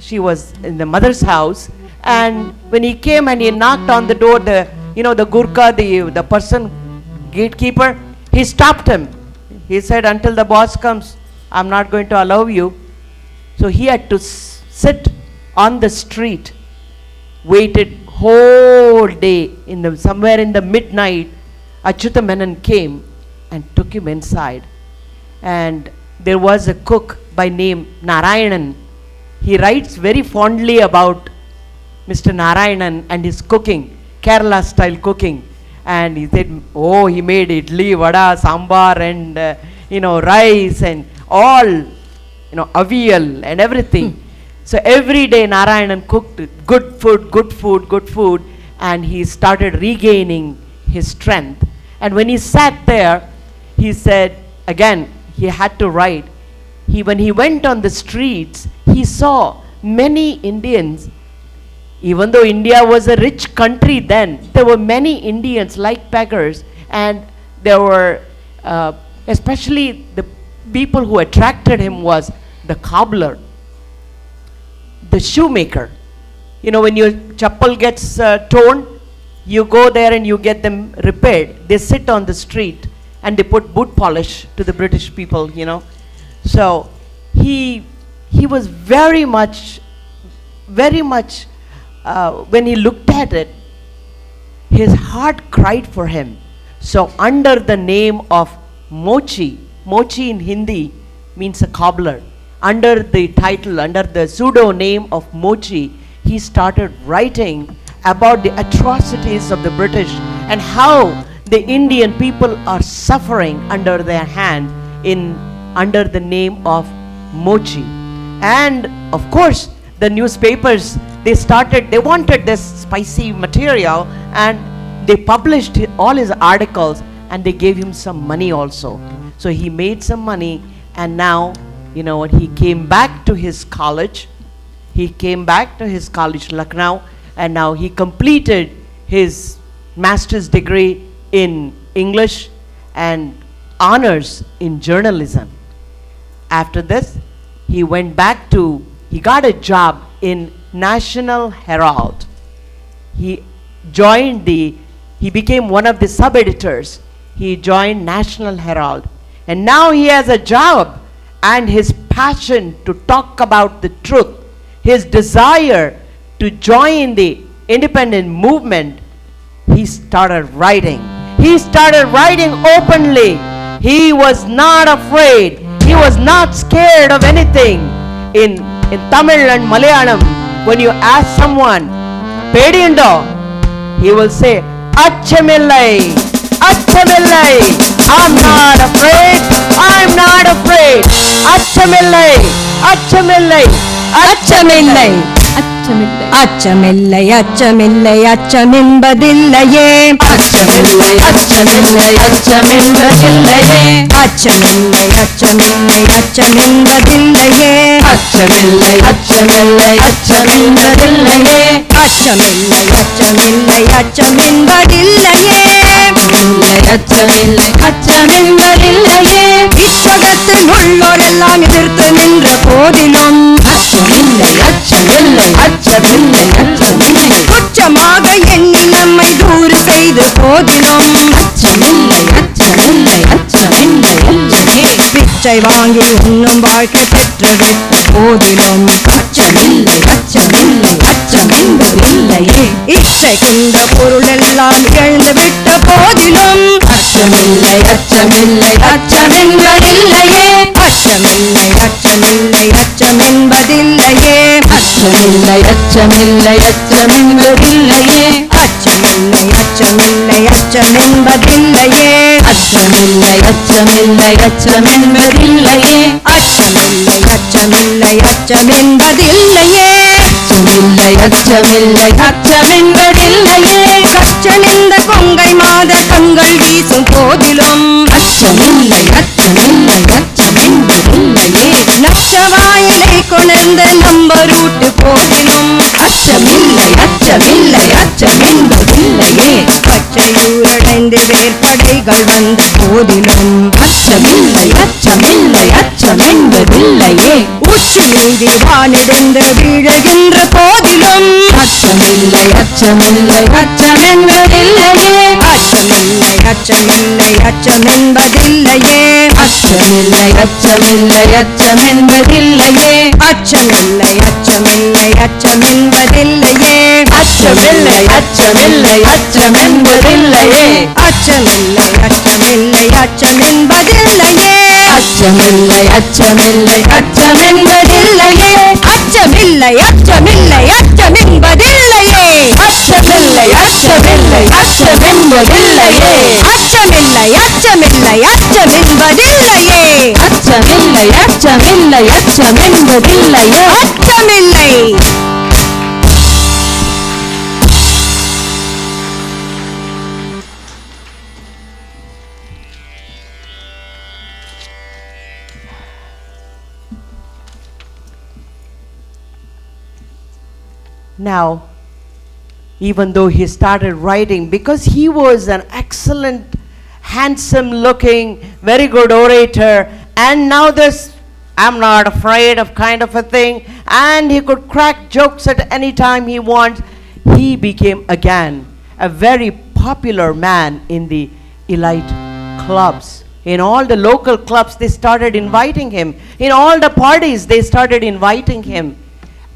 She was in the mother's house, and when he came and he knocked on the door, the Gurkha, the person, gatekeeper, he stopped him. He said, until the boss comes, I'm not going to allow you. So he had to sit on the street, waited whole day, somewhere in the midnight. Achyutamanan came and took him inside. And there was a cook by name Narayanan. He writes very fondly about Mr. Narayanan and his cooking, Kerala style cooking. And he said, oh, he made idli, vada, sambar and rice and all, avial and everything. So every day Narayanan cooked good food, and he started regaining his strength. And when he sat there, he said, again, he had to write. When he went on the streets, he saw many Indians. Even though India was a rich country then, there were many Indians like beggars, and there were especially the people who attracted him was the cobbler, the shoemaker. You know, when your chappal gets torn, you go there and you get them repaired. They sit on the street and they put boot polish to the British people, you know. So he was very much, when he looked at it, his heart cried for him. So under the name of Mochi in Hindi means a cobbler. Under the title, under the pseudo name of Mochi, he started writing about the atrocities of the British and how the Indian people are suffering under their hand under the name of Mochi. And of course, the newspapers, they wanted this spicy material, and they published all his articles, and they gave him some money also. So he made some money, and now, you know, he came back to his college. He came back to his college, Lucknow, and now he completed his master's degree in English and honors in journalism. After this, he got a job in National Herald. He became one of the sub-editors. He joined National Herald. And now he has a job, and his passion to talk about the truth, his desire to join the independent movement, he started writing. He started writing openly. He was not afraid. He was not scared of anything. In Tamil and Malayalam, when you ask someone, Pediundo, he will say, Achamillai, Achamillai, I'm not afraid, I'm not afraid. Achamillai, Achamillai, Achamillai. அச்சமில்லை அச்சமில்லை அச்சமென்பதில்லையே அச்சமில்லை அச்சமில்லை அச்சமென்பதில்லையே அச்சமில்லை அச்சமில்லை அச்சமென்பதில்லையே அச்சமில்லை அச்சமில்லை அச்சமென்பதில்லையே அச்சமில்லை அச்சமில்லை அச்சமென்பதில்லையே அச்சமில்லை அச்சமென்பதில்லையே இச்சகத்தில் உள்ளோரெல்லாம் எதிர்த்து நின்ற போதிலும் அச்சமில்லை அச்சமில்லை அச்சமில்லை அச்சமில்லை குற்றமாக எண்ணி நம்மை தூறு செய்த போதிலும் அச்சமில்லை அச்சமில்லை அச்சமில்லை அச்சமில்லை பிச்சை வாங்கி உண்ணும் வாழ்க்கை பெற்றுவிட்ட போதிலும் அச்சமில்லை அச்சமில்லை அச்சமென்பதில்லையே இச்சை கொண்ட பொருள் எல்லாம் இழந்து விட்ட போதிலும் அச்சமில்லை அச்சமில்லை அச்சமென்பதில்லையே அச்சமில்லை அச்சமில்லை அச்சமென்பதில்லையே அச்சமில்லை அச்சமில்லை அச்சமென்பதில்லையே அச்சமில்லை அச்சமில்லை அச்சமென்பதில்லையே அச்சமில்லை அச்சமில்லை அச்சமென்பதில்லையே அச்சமில்லை அச்சமில்லை அச்சமென்பதில்லையே அச்சமில்லை அச்சமில்லை அச்சமென்பதில்லையே அச்சமெந்த கொங்கை மாத கண்கள் வீசும் போதிலும் அச்சமில்லை அச்சமில்லை அச்சமென்பதில்லையே நச்சவாயிலை கொணர்ந்த நம்பரூட்டு போதிலும் அச்சமில்லை அச்சமில்லை அச்சமென்பதில்லையே பச்சையூரடைந்து வேற்படைகள் வந்த போதிலும் அச்சமில்லை அச்சமில்லை அச்சமென்பதில்லையே உச்சி மீது வானிடந்து வீழுகின்ற போதிலும் அச்சமில்லை அச்சமில்லை அச்சமென்பதில்லையே அச்சமில்லை அச்சமில்லை அச்சமென்பதில்லையே அச்சமில்லை அச்சமில்லை அச்சமென்பதில்லையே அச்சமில்லை அச்சமில்லை அச்சமென்பதில்லையே அச்சமில்லை அச்சமில்லை அச்சமென்பதில்லையே அச்சமில்லை அச்சமில்லை அச்சமென்பதில்லையே அச்சமில்லை அச்சமில்லை அச்சமென்பதில்லையே அச்சமில்லை அச்சமில்லை அச்சமென்பதில்லையே அச்சமில்லை அச்சமில்லை அச்சமென்பதில்லையே அச்சமில்லை அச்சமில்லை அச்சமென்பதில்லையே அச்சமில்லை அச்சமில்லை அச்சமென்பதில்லையே அச்சமில்லை. Now, even though he started writing, because he was an excellent, handsome looking, very good orator, And now this I'm not afraid of kind of a thing, and he could crack jokes at any time he wants. He became again a very popular man in the elite clubs. In all the local clubs, they started inviting him. In all the parties, they started inviting him.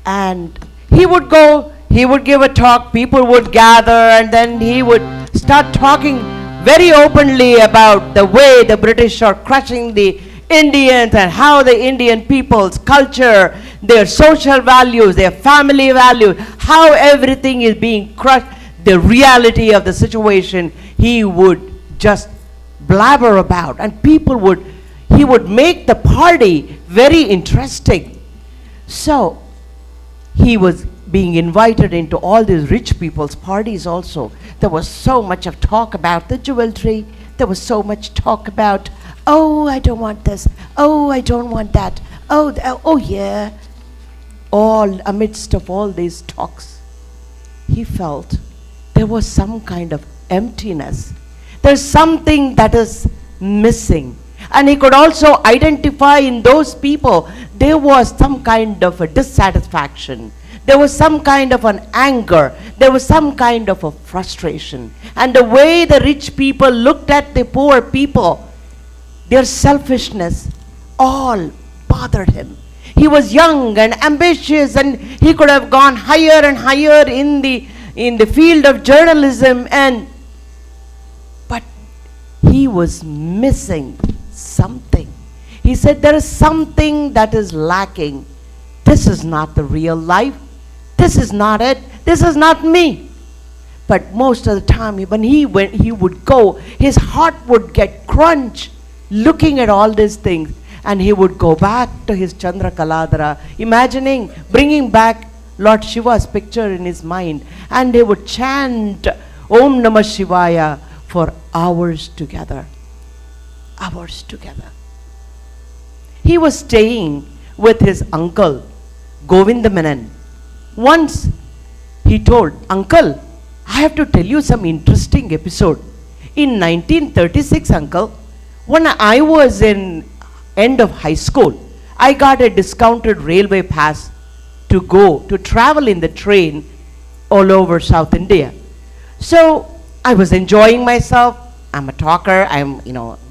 And he would go, he would give a talk, people would gather, and then he would start talking very openly about the way the British are crushing the Indians and how the Indian people's culture, their social values, their family values, how everything is being crushed, the reality of the situation, he would just blabber about, and he would make the party very interesting. So he was being invited into all these rich people's parties also. There was so much of talk about the jewelry. There was so much talk about, oh, I don't want this. Oh, I don't want that. Oh yeah. All amidst of all these talks, he felt there was some kind of emptiness. There's something that is missing. And he could also identify in those people, there was some kind of a dissatisfaction. There was some kind of an anger. There was some kind of a frustration. And the way the rich people looked at the poor people, their selfishness, all bothered him. He was young and ambitious, and he could have gone higher and higher in the field of journalism, but he was missing something. He said, there is something that is lacking. This is not the real life. This is not it. This is not me. But most of the time, when he would go, his heart would get crunched looking at all these things, and he would go back to his Chandra Kaladara, imagining, bringing back Lord Shiva's picture in his mind, and he would chant Om Namah Shivaya for hours together. Hours together. He was staying with his uncle, Govinda Menon. Once he told, Uncle, I have to tell you some interesting episode. In 1936, Uncle, when I was in end of high school, I got a discounted railway pass to travel in the train all over South India. So I was enjoying myself. I'm a talker. I'm,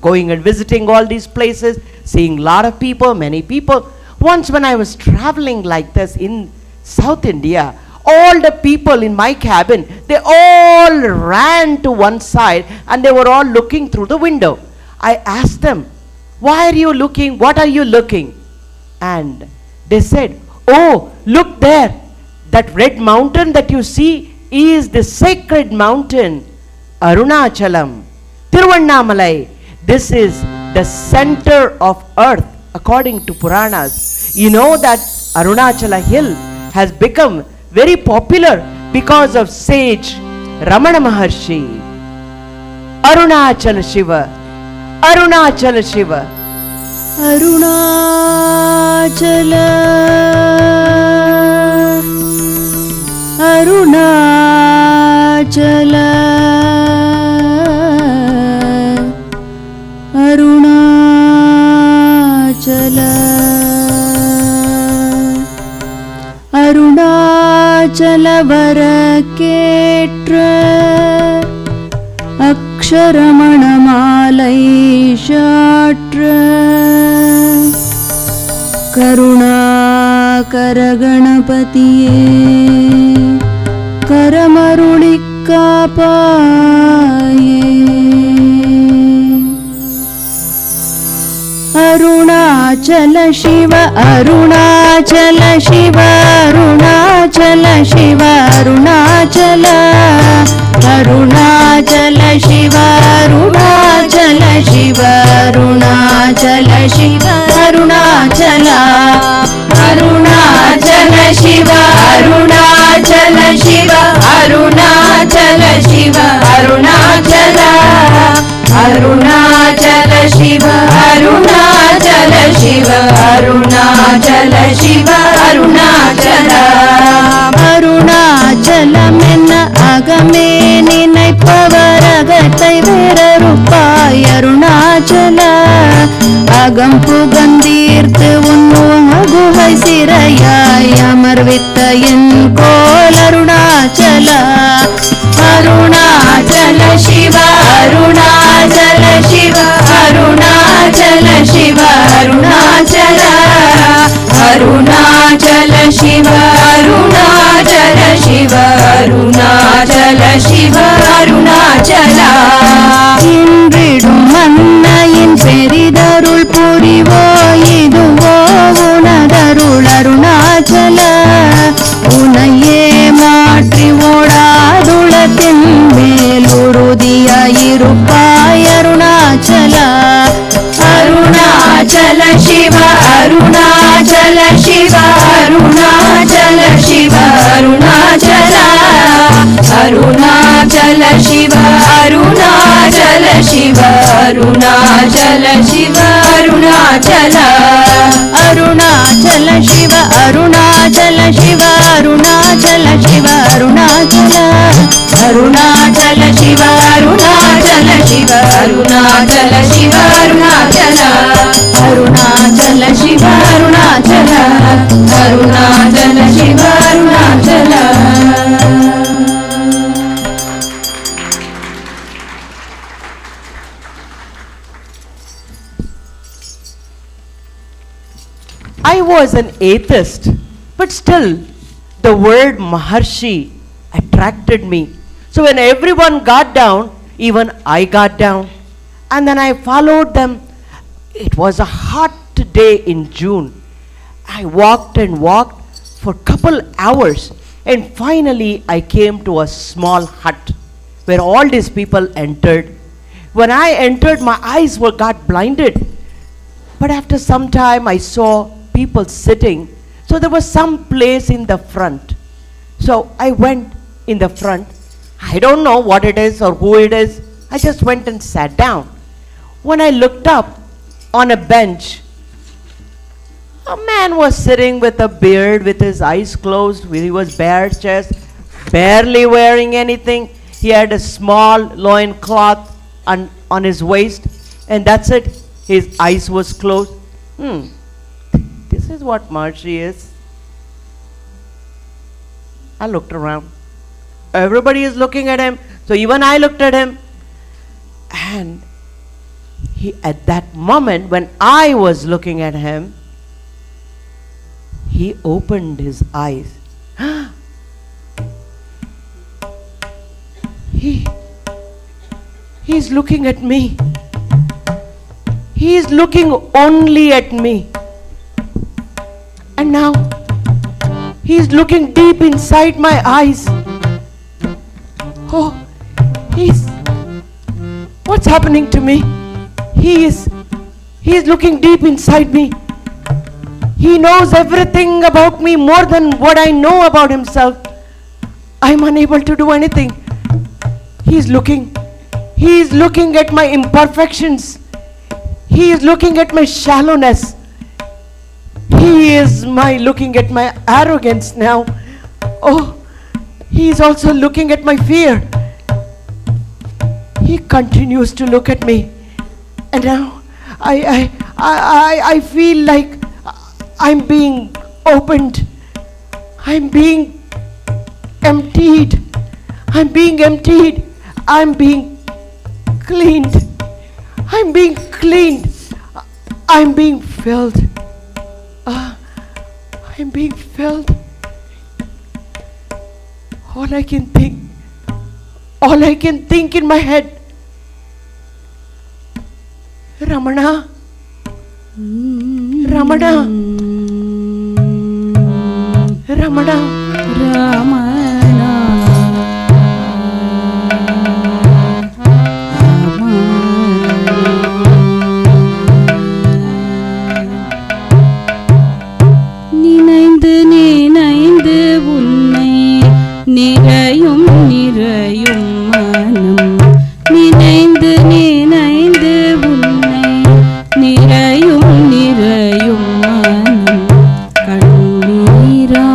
going and visiting all these places, seeing a lot of people, many people. Once when I was traveling like this in South India, all the people in my cabin, they all ran to one side and they were all looking through the window. I asked them, why are you looking? What are you looking? And they said, oh, look there. That red mountain that you see is the sacred mountain, Arunachalam, Tiruvannamalai. This is the center of earth according to Puranas. You know that Arunachala hill has become very popular because of sage Ramana Maharshi. Arunachala Shiva, Arunachala Shiva. Arunachala, Arunachala, Arunachala, Arunachala Varaketra Aksharamanamaalai Shatra Karunakaraganapatiye Karamarulikkapaye Arunachala Shiva, Arunachala Shiva, Arunachala Shiva, Arunachala, Arunachala Shiva, Arunachala Shiva, Arunachala Shiva, Arunachala, Arunachala Shiva, Arunachala Shiva, Arunachala Shiva, Arunachala, Arunachala Shiva, Arunachala Shiva, Arunachala Shiva, Arunachala, Arunachala menna agame ninaippavaragattai vera rupai Arunachala, அகம் புகந்தீர்த்து உன்னும் குகை சிறையாய் அமர்வித்த என் கோல் அருணாச்சலா. அருணாச்சல சிவ அருணாச்சல சிவ அருணாச்சல சிவ அருணாச்சல அருணாச்சல சிவ அருணாச்சல சிவ அருணாச்சல சிவ அருணாச்சலா. இன்றிடும் மன்னையின் பெரிதருள் புரிவோ இதுவோ உனதருள் அருணாச்சல. உனையே மாற்றி ஓடாதுளத்தின் மேல் உறுதியாயிருப்பாய் அருணாச்சலா. அருணாச்சல சிவ அருணாச்சல சிவ அருணாச்சல சிவ அருணாச்சலா. அருணாச்சல சிவ அருணாச்சல சிவ அருணாச்சல சிவ அருணாச்சலா. அருணாச்சல சிவ அருணாச்சல சிவ அருணாச்சல சிவ அருணாச்சலா. அருணாச்சல சிவ அருணாச்சல சிவ அருணாச்சல சிவ அருணாச்சலா. அருணாச்சல சிவ அருணாச்சலா. அருணாச்சல சிவ Arunachala. I was an atheist, but still the word Maharshi attracted me. So when everyone got down, even I got down. And then I followed them. It was a hot day in June. I walked and walked for a couple hours. And finally I came to a small hut where all these people entered. When I entered, my eyes got blinded. But after some time I saw people sitting. So there was some place in the front. So I went in the front. I don't know what it is or who it is. I just went and sat down. When I looked up on a bench, a man was sitting with a beard, with his eyes closed. He was bare chest, barely wearing anything. He had a small loin cloth on his waist, and that's it. His eyes was closed. This is what Maharshi is. I looked around. Everybody is looking at him. So even I looked at him. And he, at that moment when I was looking at him, he opened his eyes. He's looking at me. He is looking only at me. And now he's looking deep inside my eyes. Oh, what's happening to me? He is looking deep inside me. He knows everything about me more than what I know about himself. I'm unable to do anything. He is looking at my imperfections. He is looking at my shallowness. He is looking at my arrogance now. Oh, he is also looking at my fear. He continues to look at me. And now I feel like I'm being opened. I'm being emptied. I'm being emptied. I'm being cleaned. I'm being cleaned. I'm being filled. I'm being filled. All I can think in my head, Ramana, Ramana, Ramana, Ramana, நினைந்து நினைந்து உன்னை நிறையும் நிறையும் மனம், நினைந்து நினைந்து உன்னை நிறையும் நிறையும் மனம், கண்ணீராய்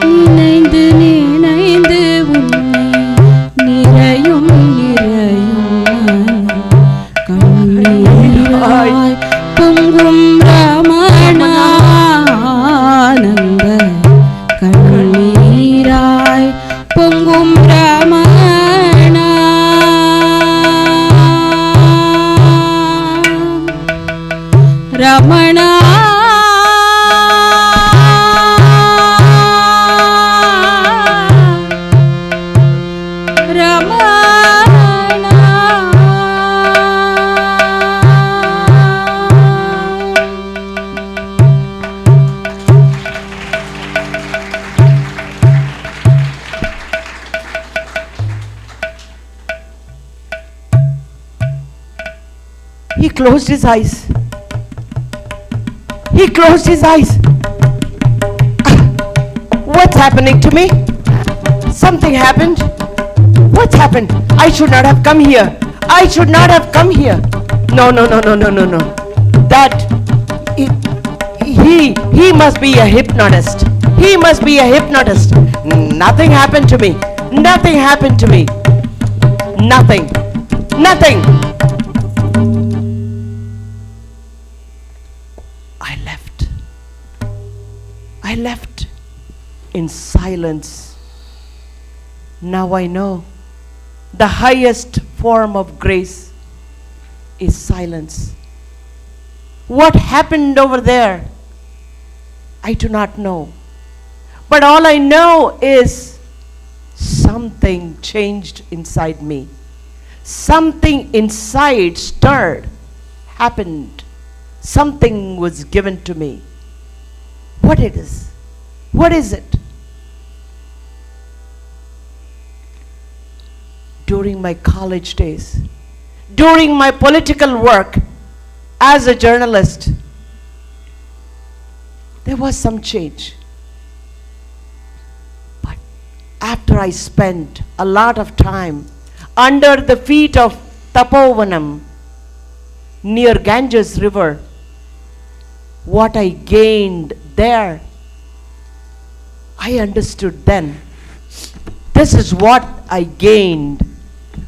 நினைந்து நினைந்து உன்னை நிறையும் நிறையும் கண்ணீராய் பொங்கும் ரமணானந்த கண்ணீராய் பொங்கும் Ramana Ramana He closed his eyes. He closed his eyes. What's happening to me? Something happened. What's happened? I should not have come here. I should not have come here. No, no, no, no, no, no, no. That, he must be a hypnotist. He must be a hypnotist. Nothing happened to me. Nothing happened to me. Nothing. Nothing. I left in silence. Now I know the highest form of grace is silence. What happened over there, I do not know. But all I know is something changed inside me. Something inside stirred, happened. Something was given to me. What it is? What is it? During my college days, during my political work as a journalist, there was some change. But after I spent a lot of time under the feet of Tapovanam near Ganges River, what I gained there, I understood then. This is what I gained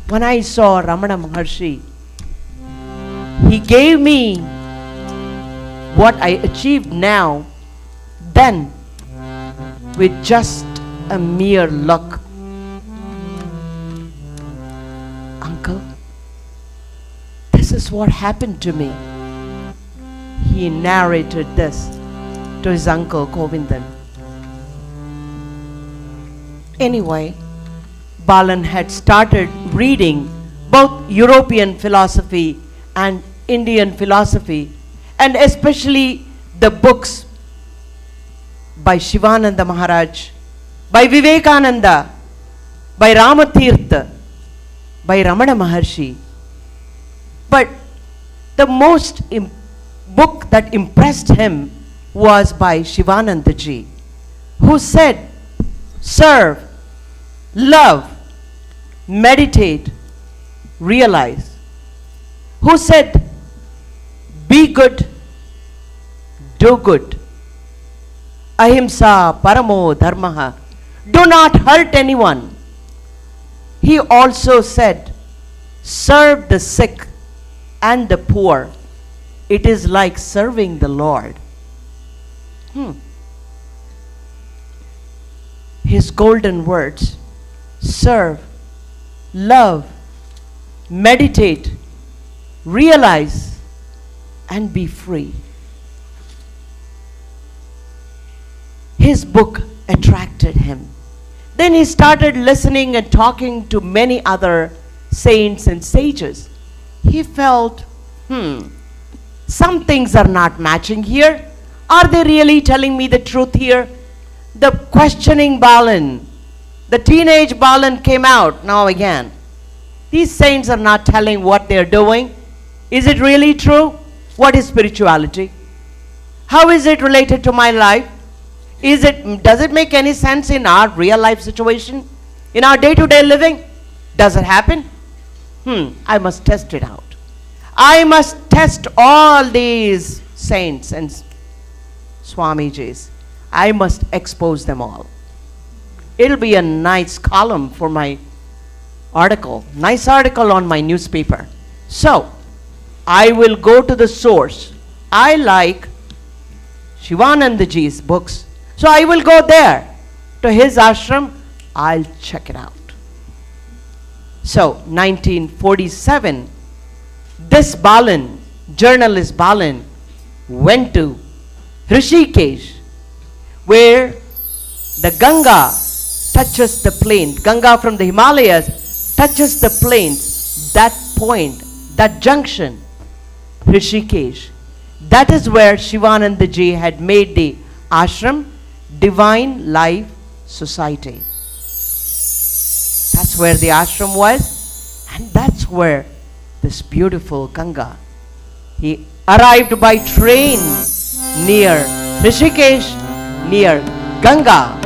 when I saw Ramana Maharshi. He gave me what I achieved now, then, with just a mere look. Uncle, this is what happened to me. He narrated this to his uncle Govindan. Anyway, Balan had started reading both European philosophy and Indian philosophy, and especially the books by Sivananda Maharaj, by Vivekananda, by Ramatirtha, by Ramana Maharshi. But the most book that impressed him was by Sivananda ji, who said, serve, love, meditate, realize. Who said, be good, do good. Ahimsa paramo dharmaha. Do not hurt anyone. He also said, serve the sick and the poor. It is like serving the Lord. His golden words: serve, love, meditate, realize, and be free. His book attracted him. Then he started listening and talking to many other saints and sages. He felt, some things are not matching here. Are they really telling me the truth here? The questioning Balan, the teenage Balan came out now again. These saints are not telling what they're doing. Is it really true? What is spirituality? How is it related to my life? Does it make any sense in our real life situation? In our day-to-day living? Does it happen? I must test it out. I must test all these saints and Swamijis. I must expose them all. It'll be a nice column for my article, nice article on my newspaper. So, I will go to the source. I like Sivanandaji's books. So I will go there to his ashram. I'll check it out. So, 1947, this Balan, journalist Balan, went to Rishikesh, where the Ganga touches the plain. Ganga from the Himalayas touches the plains. That point, that junction, Rishikesh, that is where Sivanandaji had made the ashram, Divine Life Society. That's where the ashram was, and that's where this beautiful Ganga. He arrived by train near Rishikesh, near Ganga.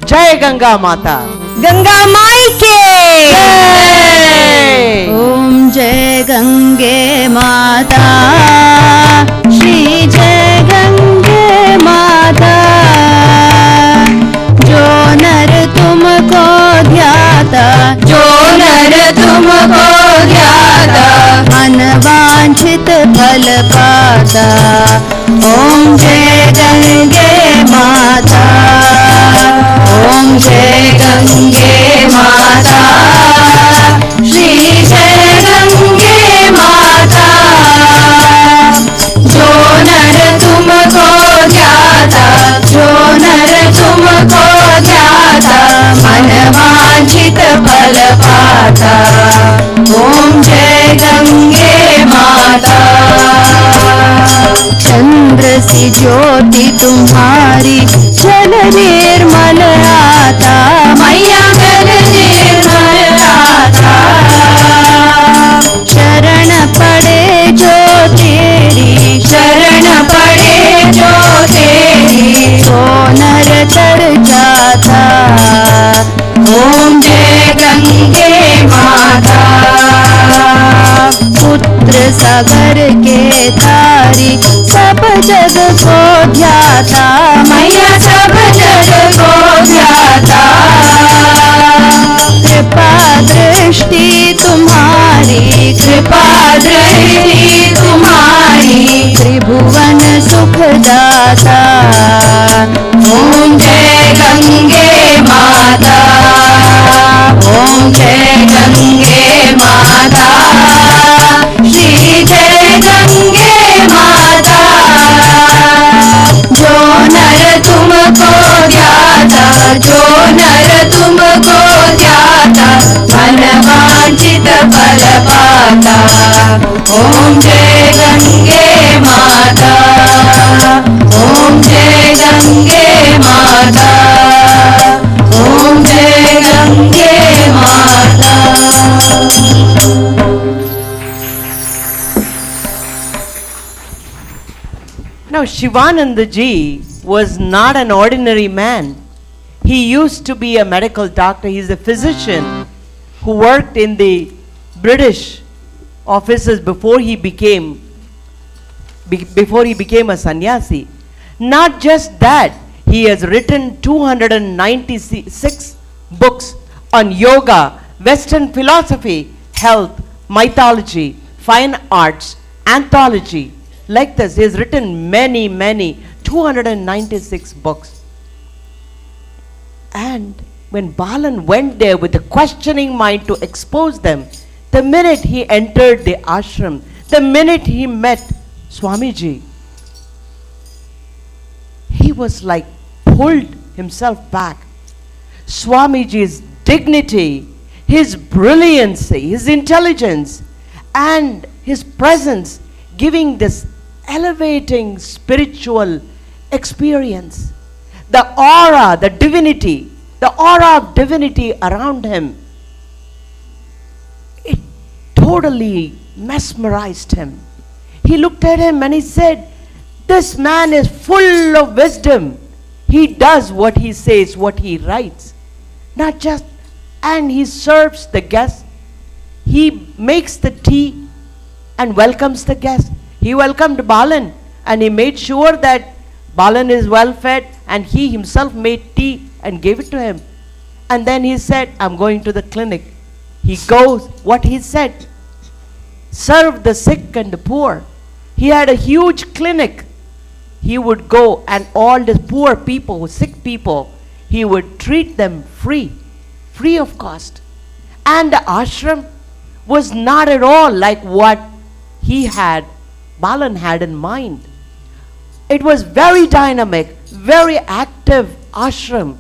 Jai Ganga Mata. Ganga Mai ke Jai. Om Jai Gange Mata, Shri Jai Gange Mata, Jo nar tumko dhyata, Jo nar tumko dhyata, अनवांछित फल पाता. ओम जय गंगे माता, ओम जय गंगे माता, श्री जय गंगे माता. जो नर तुमको ध्याता, जो नर तुमको ध्याता, मनवांछित फल पाता. ओम जय गंगे माता. चंद्र सी ज्योति तुम्हारी जल निर्मल आता, मैया जल निर्मल आता. शरण पड़े जो तेरी, शरण पड़े जो तेरी, तो नर तर जाता. ओम जय गंगे माता. पुत्र सागर के तारी सब जग को ध्याता, मैया सब जग को ध्याता. कृपा दृष्टि तुम्हारी, कृपा दृष्टि तुम्हारी, त्रिभुवन सुखदाता. ओम जय गंगे माता, ओम जय गंगे माता, श्री जय गंगे माता. जो नर तुमको ध्याता, जो नर तुमको ध्याता, मनवांछित फल पाता. ओम जय गंगे माता, ओम जय गंगे माता, ओम जय गंगे माता. Now, Sivanandaji was not an ordinary man. He used to be a medical doctor. He's a physician who worked in the British offices before he became a sannyasi. Not just that, he has written 296 books on yoga, Western philosophy, health, mythology, fine arts, anthology. Like this, he has written many, 296 books. And when Balan went there with a questioning mind to expose them, the minute he entered the ashram, the minute he met Swamiji, he was like pulled himself back. Swamiji's dignity, his brilliancy, his intelligence, and his presence giving this elevating spiritual experience. The aura, the aura of divinity around him, it totally mesmerized him. He looked at him and he said, this man is full of wisdom. He does what he says, what he writes. Not just, and he serves the guests. He makes the tea and welcomes the guests. He welcomed Balan and he made sure that Balan is well fed, and he himself made tea and gave it to him. And then he said, I'm going to the clinic. He goes, what he said, serve the sick and the poor. He had a huge clinic. He would go, and all the poor people, sick people, he would treat them free of cost. And the ashram was not at all like what Balan had in mind. It was very dynamic, very active ashram.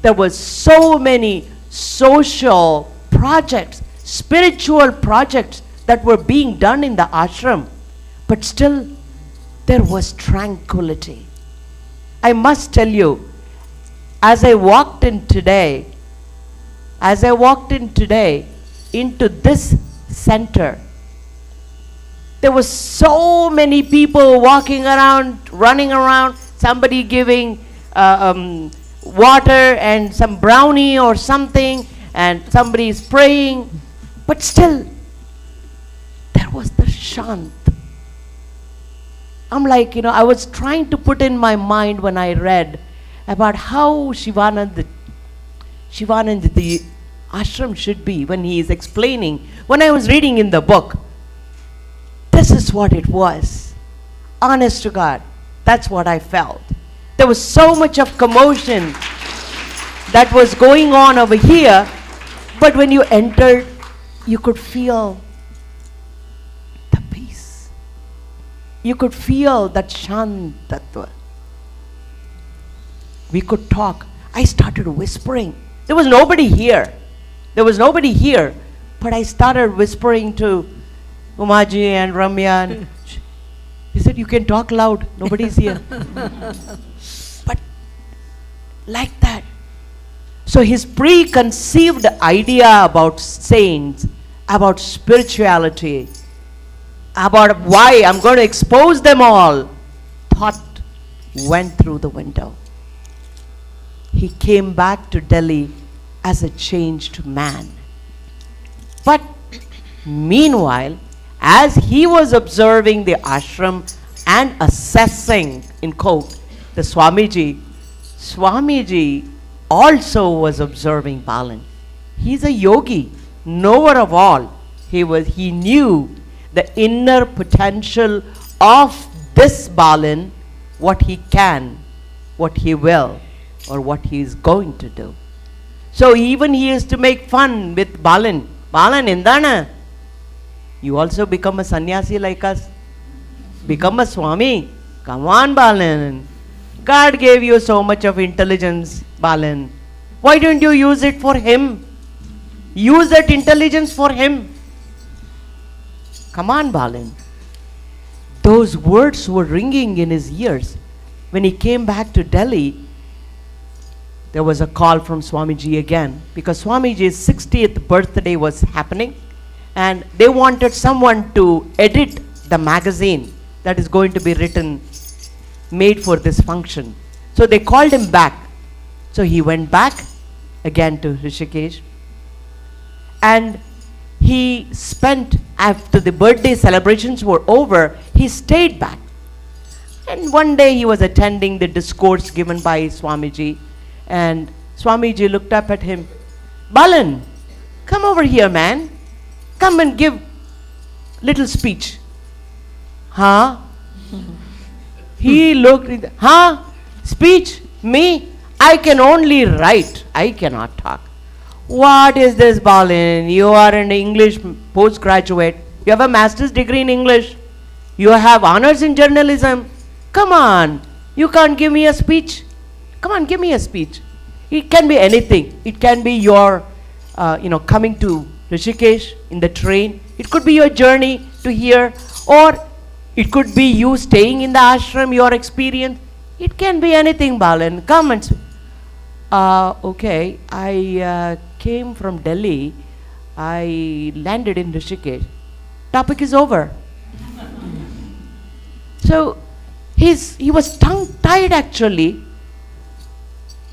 There was so many social projects, spiritual projects that were being done in the ashram. But still, there was tranquility. I must tell you, as I walked in today into this center, there was so many people walking around, running around, somebody giving water and some brownie or something, and somebody is praying. But still, there was the shant. I'm like, I was trying to put in my mind when I read about how Sivananda, the ashram should be when he is explaining. When I was reading in the book, this is what it was. Honest to God, that's what I felt. There was so much of commotion that was going on over here, but when you entered, you could feel the peace. You could feel that shantatva. We could talk. I started whispering. There was nobody here, but I started whispering to Umaji and Ramya. And he said, you can talk loud, nobody's here. But like that. So his preconceived idea about saints, about spirituality, about why I'm going to expose them all, thought went through the window. He came back to Delhi as a changed man. But meanwhile, as he was observing the ashram and assessing, in quote, the Swamiji also was observing Balan. He's a yogi, knower of all. He knew the inner potential of this Balan, what he can, what he will, or what he is going to do. So even he used to make fun with Balan. Balan, endana? You also become a sannyasi like us. Become a Swami. Come on, Balan. God gave you so much of intelligence, Balan. Why don't you use it for him? Use that intelligence for him. Come on, Balan. Those words were ringing in his ears. When he came back to Delhi, there was a call from Swamiji again, because Swamiji's 60th birthday was happening, and they wanted someone to edit the magazine that is going to be written, made for this function. So they called him back. So he went back again to Rishikesh, and he spent, after the birthday celebrations were over, he stayed back. And one day he was attending the discourse given by Swamiji, and Swamiji looked up at him. Balan, come over here, man. Come and give little speech. Huh? He looked, huh? Speech? Me? I can only write. I cannot talk. What is this, Balan? You are an English postgraduate. You have a master's degree in English. You have honors in journalism. Come on. You can't give me a speech. Come on, give me a speech. It can be anything. It can be your, coming to Rishikesh in the train. It could be your journey to here, or it could be you staying in the ashram, your experience. It can be anything, Balan. Come and speak. Okay, I came from Delhi. I landed in Rishikesh. Topic is over. So he was tongue-tied actually.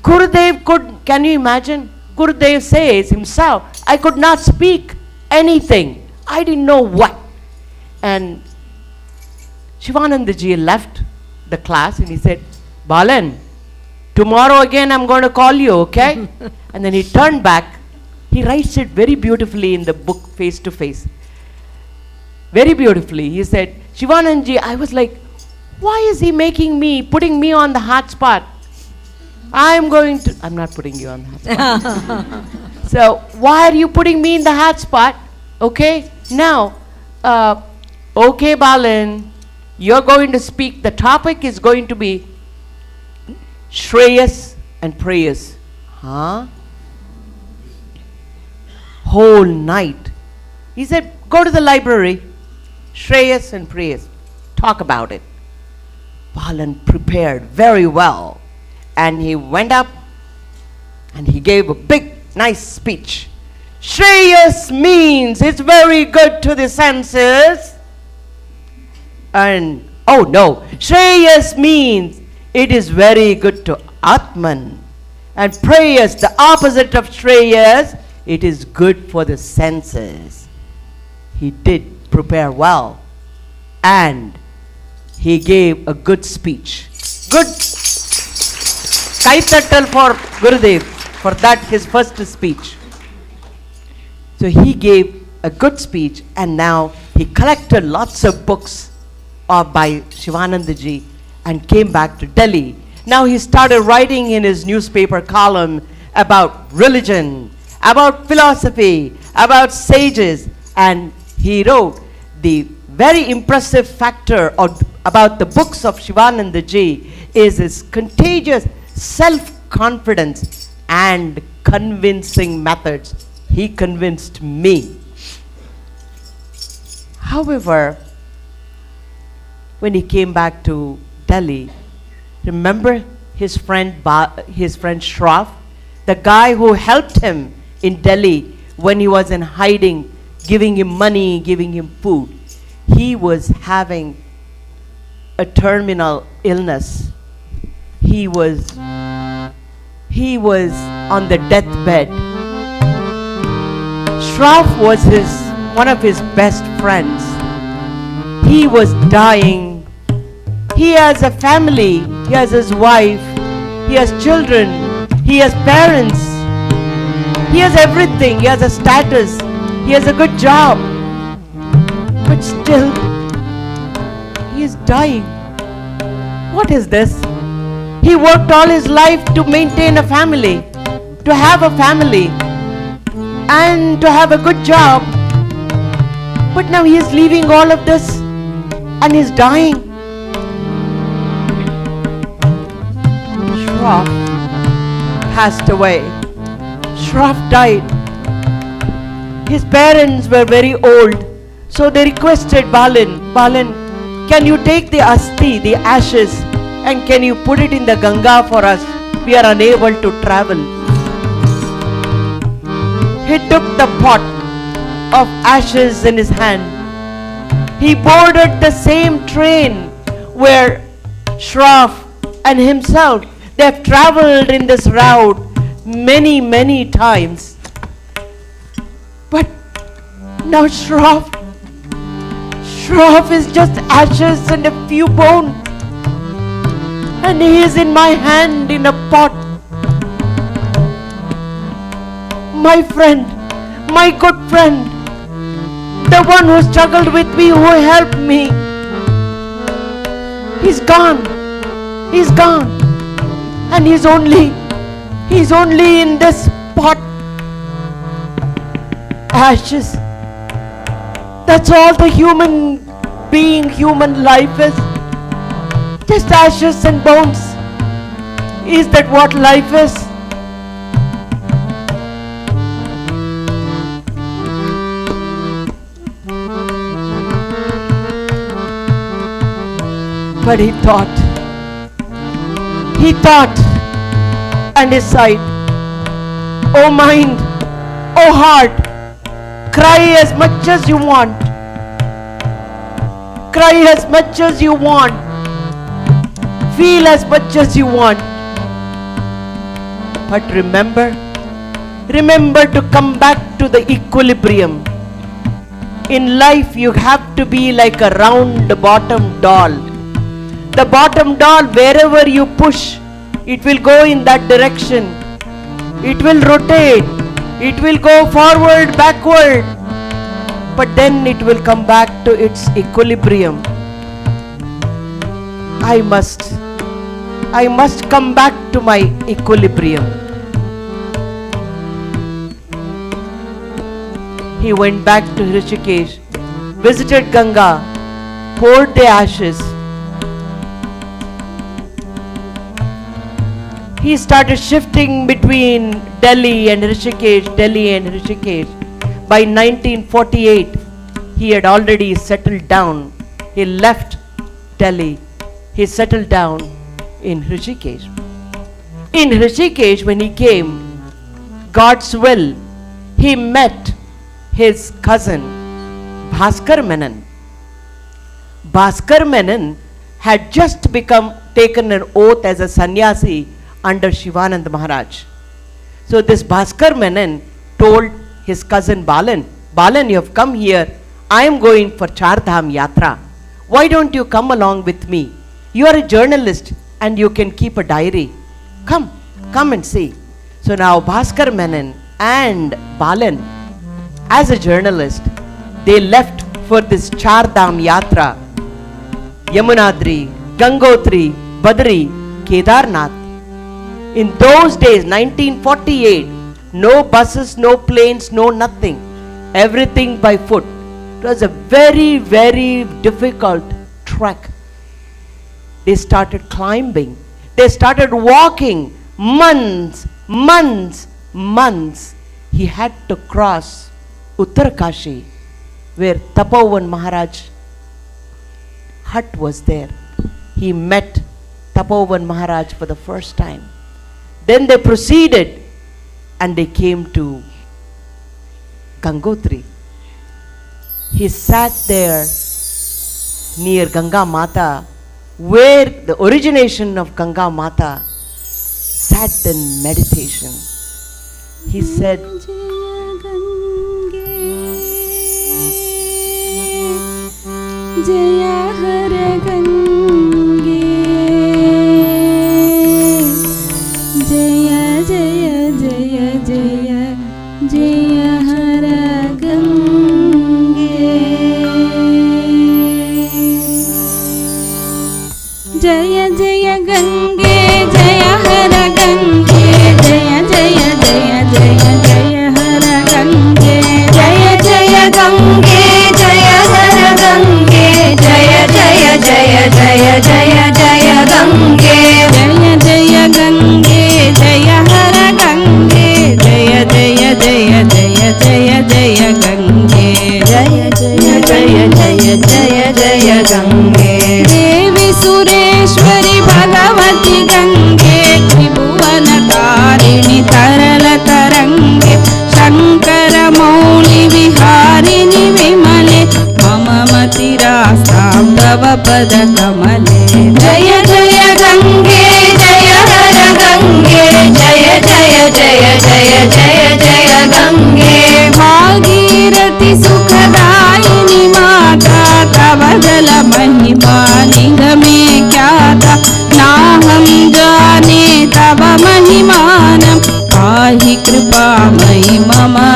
Gurudev can you imagine? Gurudev says himself, I could not speak anything. I didn't know what. And Sivananda ji left the class and he said, Balan, tomorrow again I'm going to call you, okay? And then he turned back. He writes it very beautifully in the book, Face to Face. Very beautifully. He said, Sivananji, I was like, why is he putting me on the hot spot? I'm not putting you on the hot spot. So, why are you putting me in the hot spot? Okay, now, okay, Balan, you're going to speak. The topic is going to be Shreyas and prayers. Huh? Whole night. He said, go to the library. Shreyas and prayers. Talk about it. Balan prepared very well. And he went up and he gave a big, nice speech. Shreyas means it's very good to the senses. And, oh no, Shreyas means it is very good to Atman. And prayers, the opposite of Shreyas, it is good for the senses. He did prepare well. And he gave a good speech. Good Kaitattal for Gurudev for that, his first speech. So he gave a good speech, and now he collected lots of books by Sivananda and came back to Delhi. Now he started writing in his newspaper column about religion, about philosophy, about sages, and he wrote the very impressive factor about the books of Sivananda is his contagious self-confidence and convincing methods. He convinced me. However, when he came back to Delhi, remember his friend Shroff, the guy who helped him in Delhi when he was in hiding, giving him money, giving him food. He was having a terminal illness. He was on the deathbed. Shroff was one of his best friends. He was dying. He has a family. He has his wife. He has children. He has parents. He has everything. He has a status. He has a good job. But still, he is dying. What is this? He worked all his life to maintain a family, to have a family, and to have a good job. But now he is leaving all of this and is dying. Shroff passed away. Shroff died. His parents were very old, so they requested Balan, can you take the asti, the ashes, and can you put it in the Ganga for us? We are unable to travel. He took the pot of ashes in his hand. He boarded the same train where Shroff and himself, they have traveled in this route many, many times. But now Shroff is just ashes and a few bones. And he is in my hand in a pot. My friend, my good friend, the one who struggled with me, who helped me, he's gone. He's gone. And he's only in this pot. Ashes. That's all the human life is. Just ashes and bones. Is that what life is? But he thought and he sighed, oh mind, oh heart, cry as much as you want. Cry as much as you want. Feel as much as you want. But remember to come back to the equilibrium. In life you have to be like a round bottom doll. The bottom doll, wherever you push, it will go in that direction. It will rotate. It will go forward, backward. But then it will come back to its equilibrium. I must come back to my equilibrium. He went back to Rishikesh, visited Ganga, poured the ashes. He started shifting between Delhi and Rishikesh, Delhi and Rishikesh. By 1948, he had already settled down. He left Delhi. He settled down in Rishikesh. In Rishikesh, when he came, God's will, he met his cousin, Bhaskar Menon. Bhaskar Menon had just taken an oath as a sannyasi under Sivananda Maharaj. So this Bhaskar Menon told his cousin Balan, Balan, you have come here. I am going for Char Dham Yatra. Why don't you come along with me? You are a journalist and you can keep a diary. Come and see. So now Bhaskar Menon and Balan, as a journalist, they left for this Char Dham Yatra. Yamunadri, Gangotri, Badri, Kedarnath. In those days, 1948, no buses, no planes, no nothing. Everything by foot. It was a very, very difficult trek. They started climbing. They started walking. Months. He had to cross Uttarkashi, where Tapovan Maharaj hut was there. He met Tapovan Maharaj for the first time. Then they proceeded and they came to Gangotri. He sat there near Ganga Mata, where the origination of Ganga Mata, sat in meditation. He said, Jaya Haragange, Jaya Jaya Jaya Jaya Jaya Haragange, Jaya Jaya Gange, Jaya Haragange, Jaya Jaya Jaya Jaya Jaya Haragange, Jaya Jaya Gange, Jaya Haragange, Jaya Jaya Jaya Jaya Jaya Jaya Gange, Jaya Jaya Gange, Jaya Haragange, Jaya Jaya Jaya Jaya Jaya Jaya Gange, Jaya Jaya Jaya Jaya Jaya Jaya Gange, Devi Sureshwari Bhagavati Gange, Tribhuvana Tarini Tarala Tarange, Shankara Mauli Viharini Vimale, Mama Matirastam Tava Pada Kamale, Jaya Jaya Gange, Jaya Hara Gange, Jaya Jaya Jaya Jaya Jaya Jaya Gange, Bhagirati Sukhadayini Mata, Tava Jala Mahima Nigame Kyata, Naham Jane Tava Mahimanam, Pahi Kripamai Mama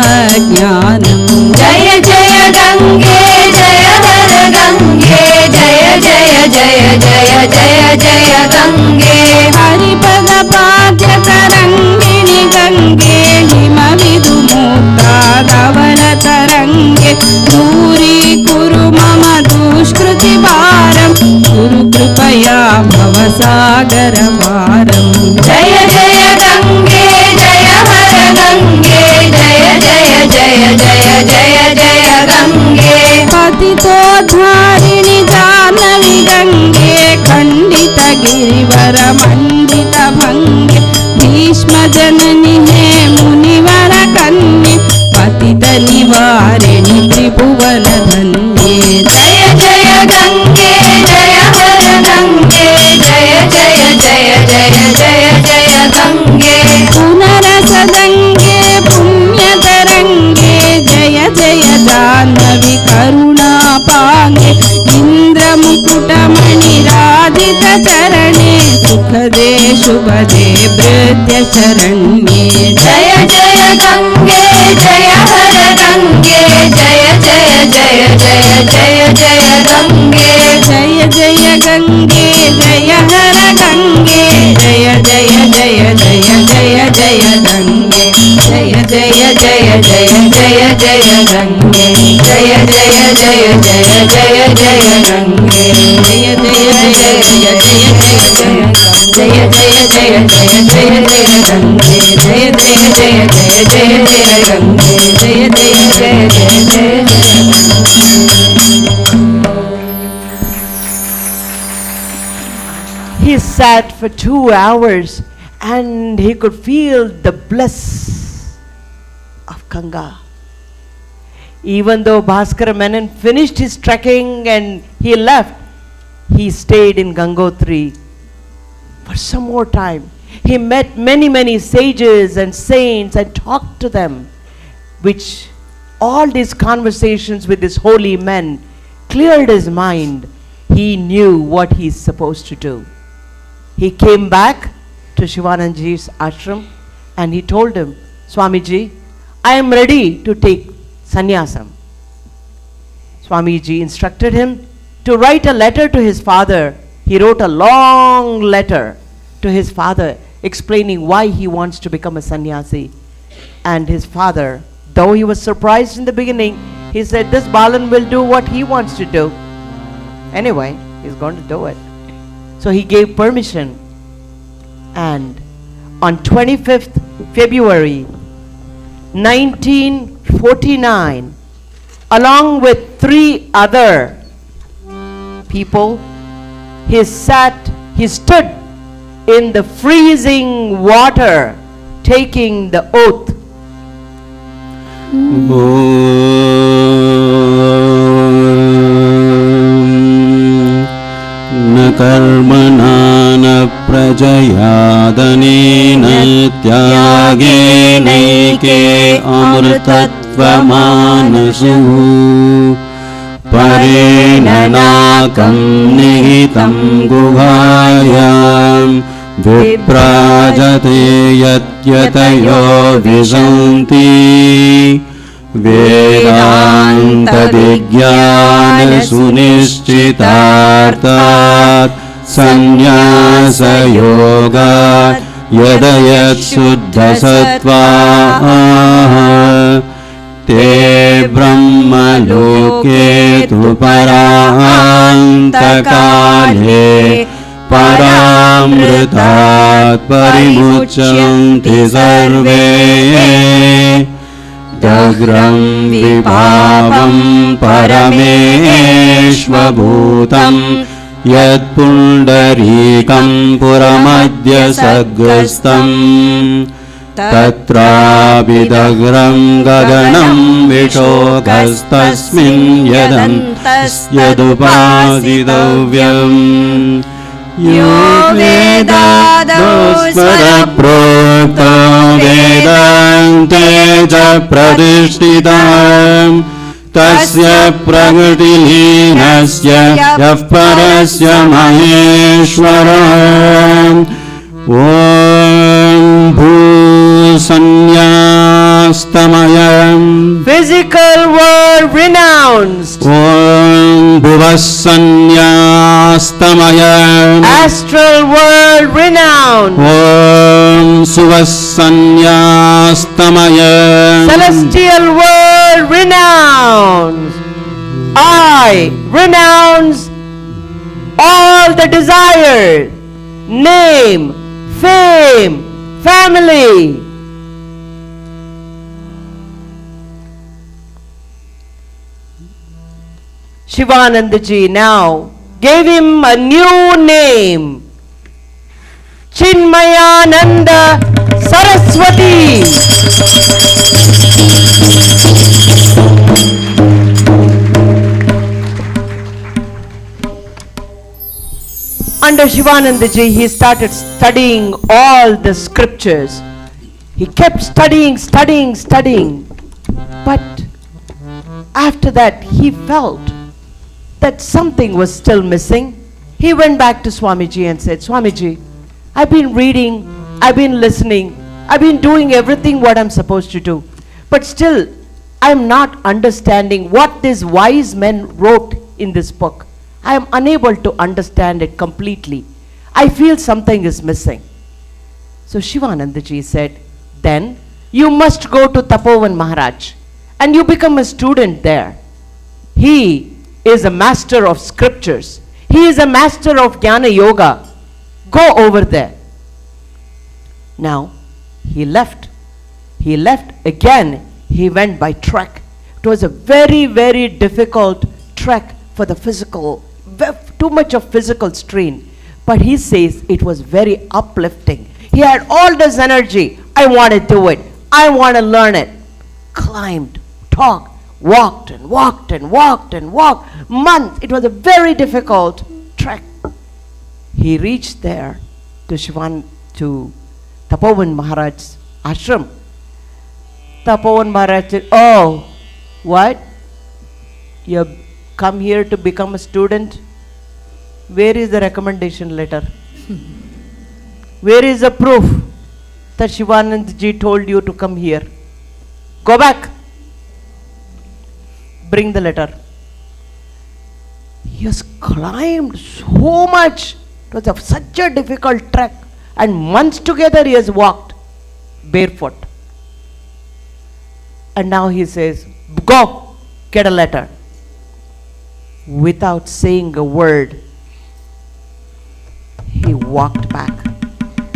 Jnanam, Jaya Jaya Gange, Jaya Hara Gange, Jaya Jaya Jaya Jaya Jaya Jaya Gange, Haripada Padya Tarangini Gange, Hima Vidu Mukta Davana Tarange, Duri Kuru Mama Dushkruti Varam, Guru Kripaya Bhavasagara Varam, Jaya Jaya Gange, Jaya Hara Gange, Jaya Jaya Jaya Jaya Jaya Jaya Gange, Patito Dharini Janavi Gange, Khandita Girivara Mandita Bhange, Bhishma Janani He Munivara Kanye, Patita Nivarini Tribhuvana Dhanye, Jaya Jaya Gange, Jaya Hara Gange, Jaya Jaya Jaya Jaya Jaya Jaya Gange, Punarasa Gange, Punya Tarange, Jaya Jaya Janavi Karuna Pange, Indra Mukuta Mani Radhi चरणे सुखदे शुभदे भृत्य शरण्ये जय जय गंगे जय हर गंगे जय जय जय जय जय जय गंगे जय जय गंगे जय हर गंगे जय जय जय जय जय जय गंगे जय जय जय जय जय जय गंगे जय जय जय जय जय जय गंगे जय जय जय जय जय जय जय जय जय जय जय गंगे जय जय जय जय जय जय गंगे जय जय जय जय जय He sat for 2 hours and he could feel the bliss of Ganga. Even though Bhaskara Menon finished his trekking and he left, he stayed in Gangotri for some more time. He met many sages and saints and talked to them, which all these conversations with these holy men cleared his mind. He knew what he's supposed to do. He came back to Shivanandaji's ashram and he told him, Swamiji, I am ready to take sannyasam. Swamiji instructed him to write a letter to his father. He wrote a long letter to his father explaining why he wants to become a sannyasi. And his father, though he was surprised in the beginning, he said, this Balan will do what he wants to do. Anyway, he's going to do it. So he gave permission. And on 25th February 1949, along with 3 other people, he stood in the freezing water taking the oath. न कर्मणा न प्रजयादनेन त्यागेनैके अमृतत्वमानसु परेण नाकं निहितं गुहायां विभ्राजते यत्यतयो विशन्ति वेदान्तविज्ञानसुनिश्चितार्थात् संन्यासयोगात् यदयत्शुद्धसत्त्वाः ते ब्रह्मलोके तु परान्तकाले परामृतात् परिमुच्यन्ते सर्वे दग्रं विभावं परमेश्वभूतं यत्पुण्डरीकं पुरमद्य सग्रस्तम् तत्राभिदग्रं गगनं विशोकस्तस्मिन् यदुपासितव्यम् यो वेदादोस्मरप्रोक्तो वेदान्ते च प्रतिष्ठिताम् तस्य प्रकृतिलीनस्य यः परस्य महेश्वरः ॐ भूसंन्यास्तमयम् Physical world renounced. ॐ भुवः संन्यास्तमयम् Astral world renounced. Om सुवः संन्यास्तमयम् Celestial world renounced. I renounce all the desires, name, fame, family. Shivanandaji now gave him a new name, Chinmayananda Saraswati. Under Shivanandaji, he started studying all the scriptures. He kept studying. But after that, he felt that something was still missing. He went back to Swamiji and said, Swamiji, I've been reading, I've been listening, I've been doing everything what I'm supposed to do. But still, I'm not understanding what these wise men wrote in this book. I am unable to understand it completely. I feel something is missing. So Sivanandaji said, then you must go to Tapovan Maharaj and you become a student there. He is a master of scriptures. He is a master of Jnana Yoga. Go over there. Now, he left. He left again. He went by trek. It was a very, very difficult trek for the physical, too much of physical strain. But he says it was very uplifting. He had all this energy. I want to do it. I want to learn it. Climbed, talked, walked and walked and walked and walked. Months. It was a very difficult trek. He reached there to Tapovan Maharaj's ashram. Tapovan Maharaj said, oh, what? You come here to become a student? Where is the recommendation letter? Where is the proof that Sivanandaji told you to come here? Go back. Bring the letter. He has climbed so much. It was such a difficult trek. And months together he has walked barefoot. And now he says, go, get a letter. Without saying a word, he walked back.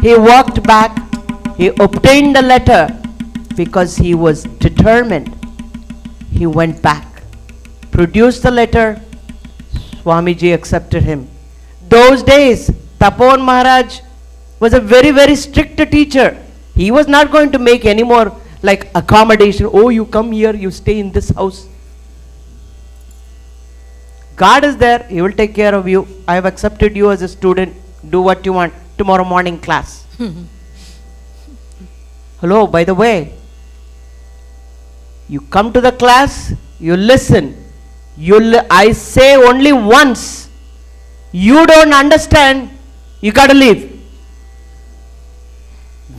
He walked back. He obtained the letter because he was determined. He went back, produced the letter. Swamiji accepted him. Those days, Tapovan Maharaj was a very, very strict teacher. He was not going to make any more like accommodation. Oh, you come here, you stay in this house. God is there. He will take care of you. I have accepted you as a student. Do what you want. Tomorrow morning class. Hello, by the way, you come to the class, you listen. I say only once. You don't understand, you got to leave.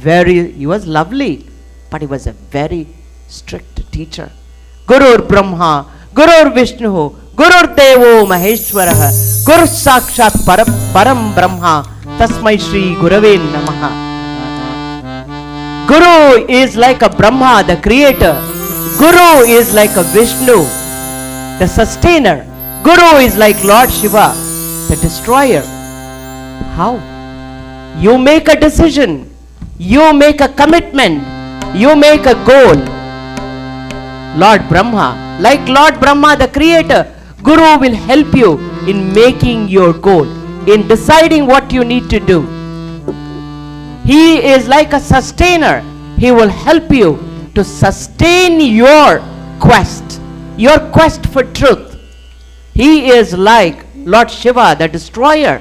He was lovely, but he was a very strict teacher. Gurur Brahma, Gurur Vishnu, Gurur Devo Maheshwaraha, Guru Sakshat Param Brahma, Tasmai Shri Gurave Namaha. Guru is like a Brahma, the creator. Guru is like a Vishnu, the sustainer. Guru is like Lord Shiva, the destroyer. How? You make a decision. You make a commitment. You make a goal. Lord Brahma, like Lord Brahma, the creator, Guru will help you in making your goal, in deciding what you need to do. He is like a sustainer. He will help you to sustain your quest for truth. He is like Lord Shiva, the destroyer.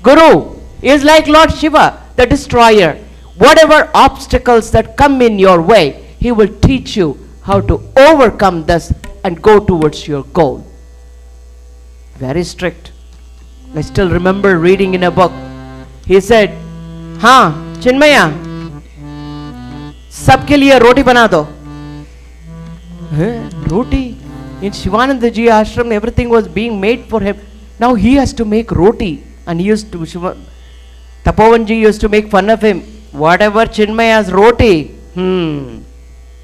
Guru is like Lord Shiva, the destroyer. Whatever obstacles that come in your way, he will teach you how to overcome this and go towards your goal. Very strict. I still remember reading in a book. He said, हाँ चिन्मया सबके लिए रोटी बना दो. Roti. In Sivananda ji ashram, everything was being made for him. Now he has to make roti. And he used to, Tapovan ji used to make fun of him. Whatever Chinmaya's roti,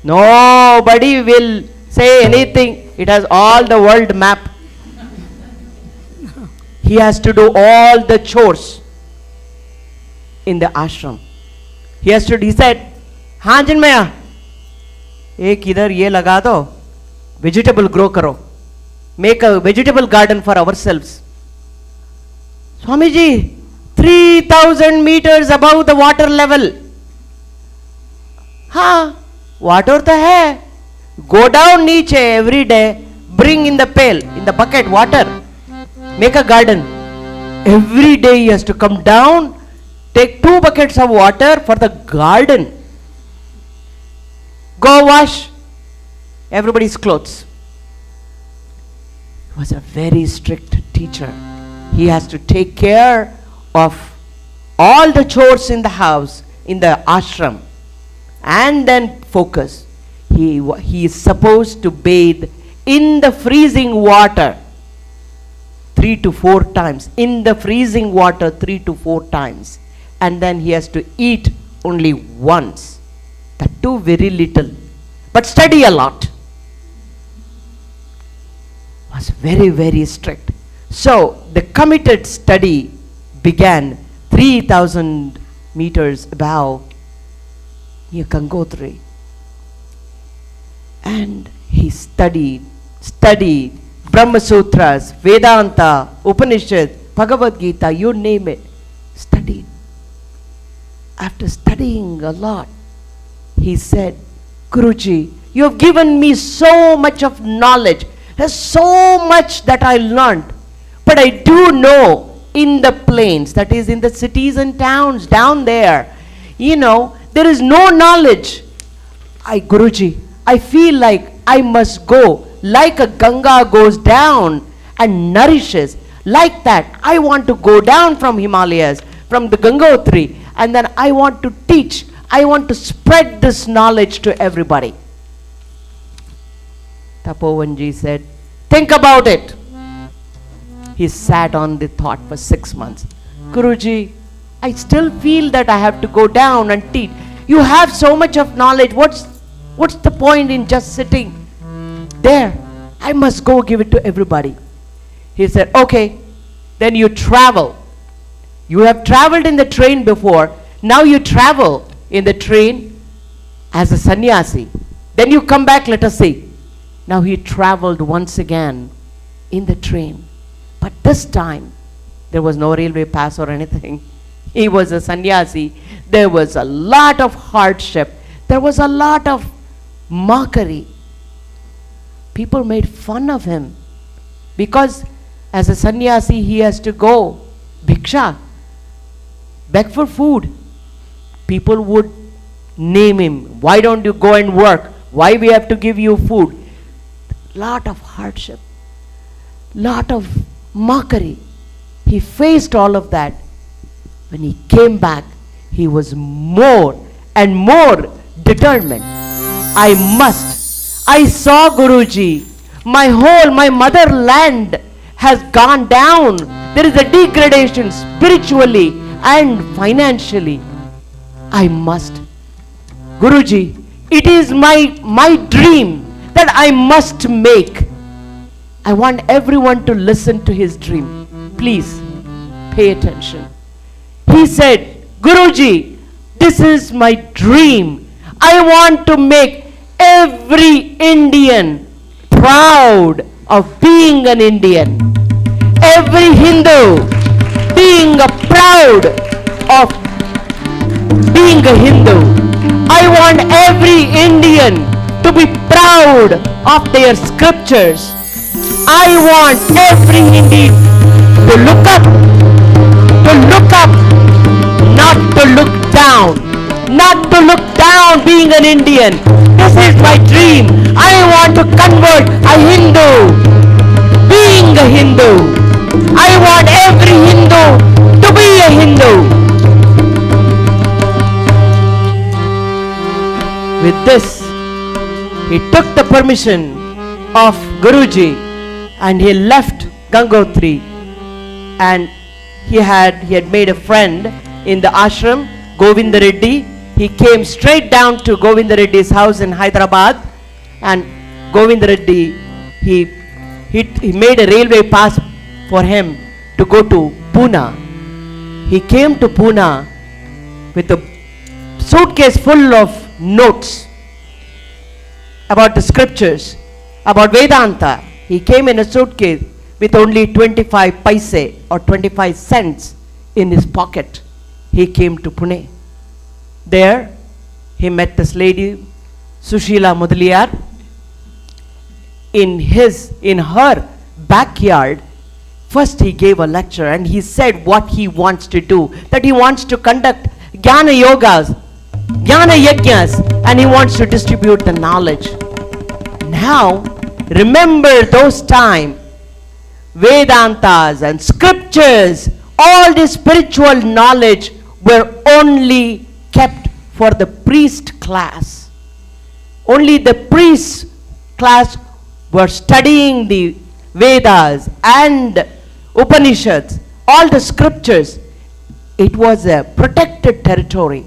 nobody will say anything. It has all the world map. He has to do all the chores in the ashram. He said, हाँ चिन्मया, एक इधर ये लगा दो, vegetable grow करो, make a vegetable garden for ourselves. Swamiji, 3,000 meters above the water level. हाँ, water तो है. Go down नीचे every day, bring in the pail, in the bucket water, make a garden. Every day he has to come down, take 2 buckets of water for the garden. Go wash everybody's clothes. He was a very strict teacher. He has to take care of all the chores in the house, in the ashram, and then focus. He is supposed to bathe in the freezing water 3 to 4 times. In the freezing water 3 to 4 times. And then he has to eat only once. That too very little. But study a lot. Was very, very strict. So the committed study began 3,000 meters above near Gangotri. And he studied Brahma Sutras, Vedanta, Upanishad, Bhagavad Gita, you name it. Studied. After studying a lot, he said, Guruji, you have given me so much of knowledge. There's so much that I learned. But I do know in the plains, that is in the cities and towns down there, there is no knowledge. Guruji, I feel like I must go like a Ganga goes down and nourishes. Like that, I want to go down from Himalayas, from the Gangotri, and then I want to teach. I want to spread this knowledge to everybody. Tapovanji said, think about it. He sat on the thought for 6 months. Guruji, I still feel that I have to go down and teach. You have so much of knowledge. What's the point in just sitting there? I must go give it to everybody. He said, okay, then you travel. You have traveled in the train before. Now you travel in the train as a sannyasi. Then you come back, let us see. Now he traveled once again in the train. But this time, there was no railway pass or anything. He was a sannyasi. There was a lot of hardship. There was a lot of mockery. People made fun of him. Because as a sannyasi, he has to go bhiksha, beg for food. People would name him. Why don't you go and work? Why we have to give you food? Lot of hardship. Lot of mockery. He faced all of that. When he came back, he was more and more determined. I saw Guruji. My motherland has gone down. There is a degradation spiritually and financially. I must. Guruji, it is my dream that I must make. I want everyone to listen to his dream. Please pay attention. He said, Guruji, this is my dream. I want to make every Indian proud of being an Indian. Every Hindu being proud of being a Hindu. I want every Indian to be proud of their scriptures. I want every Indian to look up, not to look down. Not to look down being an Indian. This is my dream. I want to convert a Hindu being a Hindu. I want every Hindu to be a Hindu. With this, he took the permission of Guruji and he left Gangotri, and he had made a friend in the ashram, Govinda Reddy. He came straight down to Govinda Reddy's house in Hyderabad, and Govinda Reddy, he made a railway pass for him to go to Pune. He came to Pune with a suitcase full of notes about the scriptures, about Vedanta. He came in a suitcase with only 25 paise or 25 cents in his pocket. He came to Pune. There, he met this lady, Sushila Mudaliar. In her backyard, first he gave a lecture and he said what he wants to do, that he wants to conduct Jnana Yogas, Jnana Yagnas, and he wants to distribute the knowledge. Now, remember those times Vedantas and scriptures, all the spiritual knowledge were only kept for the priest class. Only the priest class were studying the Vedas and Upanishads, all the scriptures. It was a protected territory.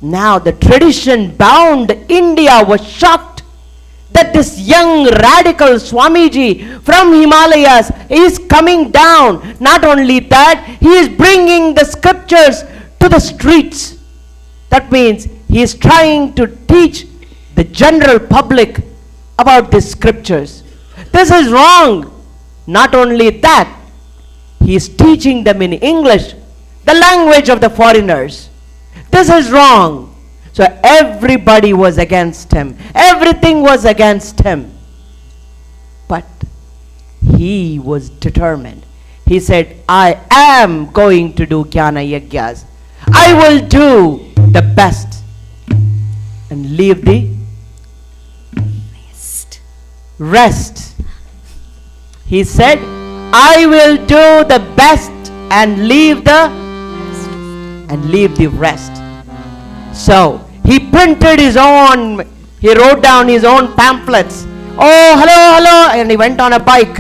Now the tradition bound India was shocked that this young radical Swamiji from Himalayas is coming down. Not only that, he is bringing the scriptures to the streets. That means he is trying to teach the general public about these scriptures. This is wrong. Not only that, he is teaching them in English, the language of the foreigners. This is wrong. So everybody was against him. Everything was against him. But he was determined. He said, I am going to do Jnana Yagyas. I will do the best and leave the rest. He said, I will do the best and leave the rest. So he printed his own, he wrote down his own pamphlets. Oh, hello, hello. And he went on a bike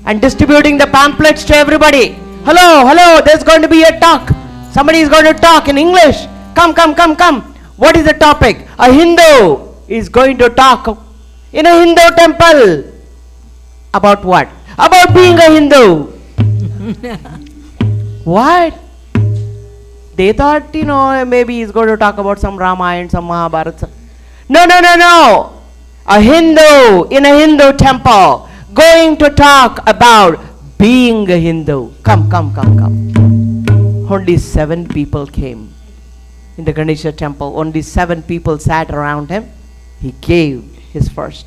and distributing the pamphlets to everybody. Hello, hello, there's going to be a talk. Somebody is going to talk in English. Come, come, come, come. What is the topic? A Hindu is going to talk in a Hindu temple. About what? About being a Hindu. What? They thought, maybe he's going to talk about some Ramayana, some Mahabharata. No, no, no, no. A Hindu in a Hindu temple going to talk about being a Hindu. Come, come, come, come. Only 7 people came in the Ganesha temple. Only 7 people sat around him. He gave his first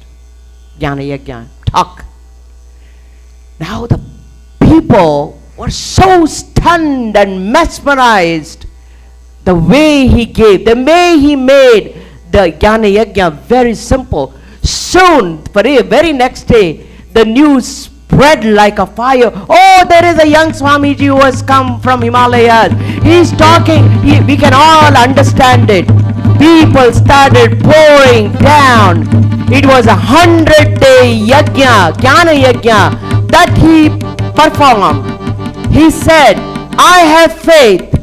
Jnana Yagna talk. Now the people were so stunned and mesmerized the way he gave, the way he made the Jnana Yagna very simple. Soon, for the very next day, the news spread like a fire. Oh, there is a young Swamiji who has come from Himalayas. He's talking. We can all understand it. People started pouring down. It was 100-day yajna, Jnana Yagna, that he performed. He said, I have faith.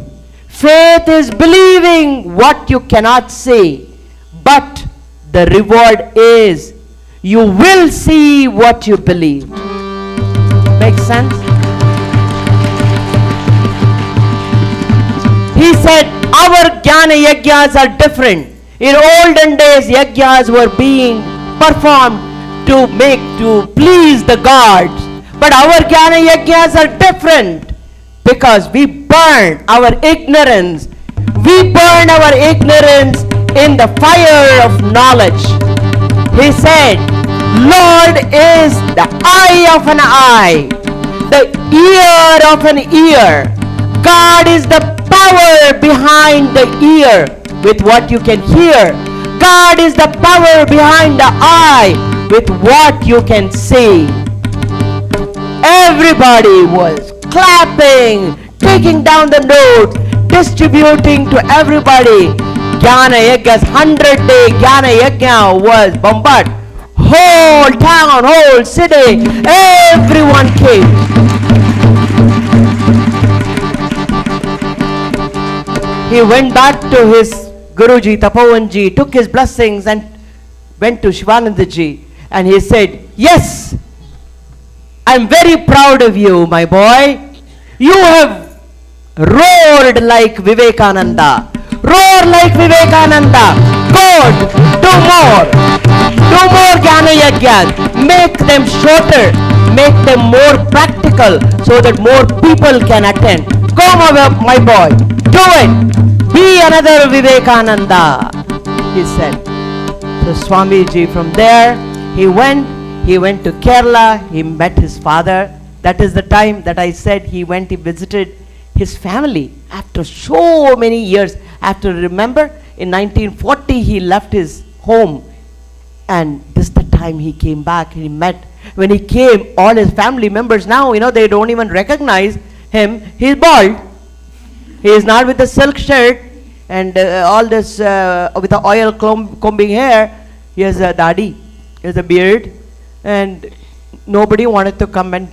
Faith is believing what you cannot see. But the reward is you will see what you believe. Makes sense? He said, our Jnana Yagnas are different. In olden days, Yagnas were being performed to please the gods. But our Jnana Yagnas are different because we burn our ignorance. We burn our ignorance in the fire of knowledge. He said, Lord is the eye of an eye, the ear of an ear. God is the power behind the ear with what you can hear. God is the power behind the eye with what you can see. Everybody was clapping, taking down the notes, distributing to everybody. Jnana Yagna's 100-day Jnana Yagna was bombarded. Whole town, whole city, everyone came. He went back to his Guruji, Tapovanji, took his blessings and went to Sivanandaji. And he said, yes, I'm very proud of you, my boy. You have roared like Vivekananda. Roar like Vivekananda. Good. Do more. Do more Jnana Yagnas. Make them shorter. Make them more practical so that more people can attend. Go, my boy. Do it. Be another Vivekananda, he said. So Swamiji from there, he went to Kerala, he met his father. That is the time that I said he visited his family after so many years. After, remember, in 1940 he left his home, and this is the time he came back. He met When he came, all his family members, now, they don't even recognize him. He's bald. He is not with the silk shirt and all this with the oil combing hair. He has a dadi. He has a beard. And nobody wanted to come and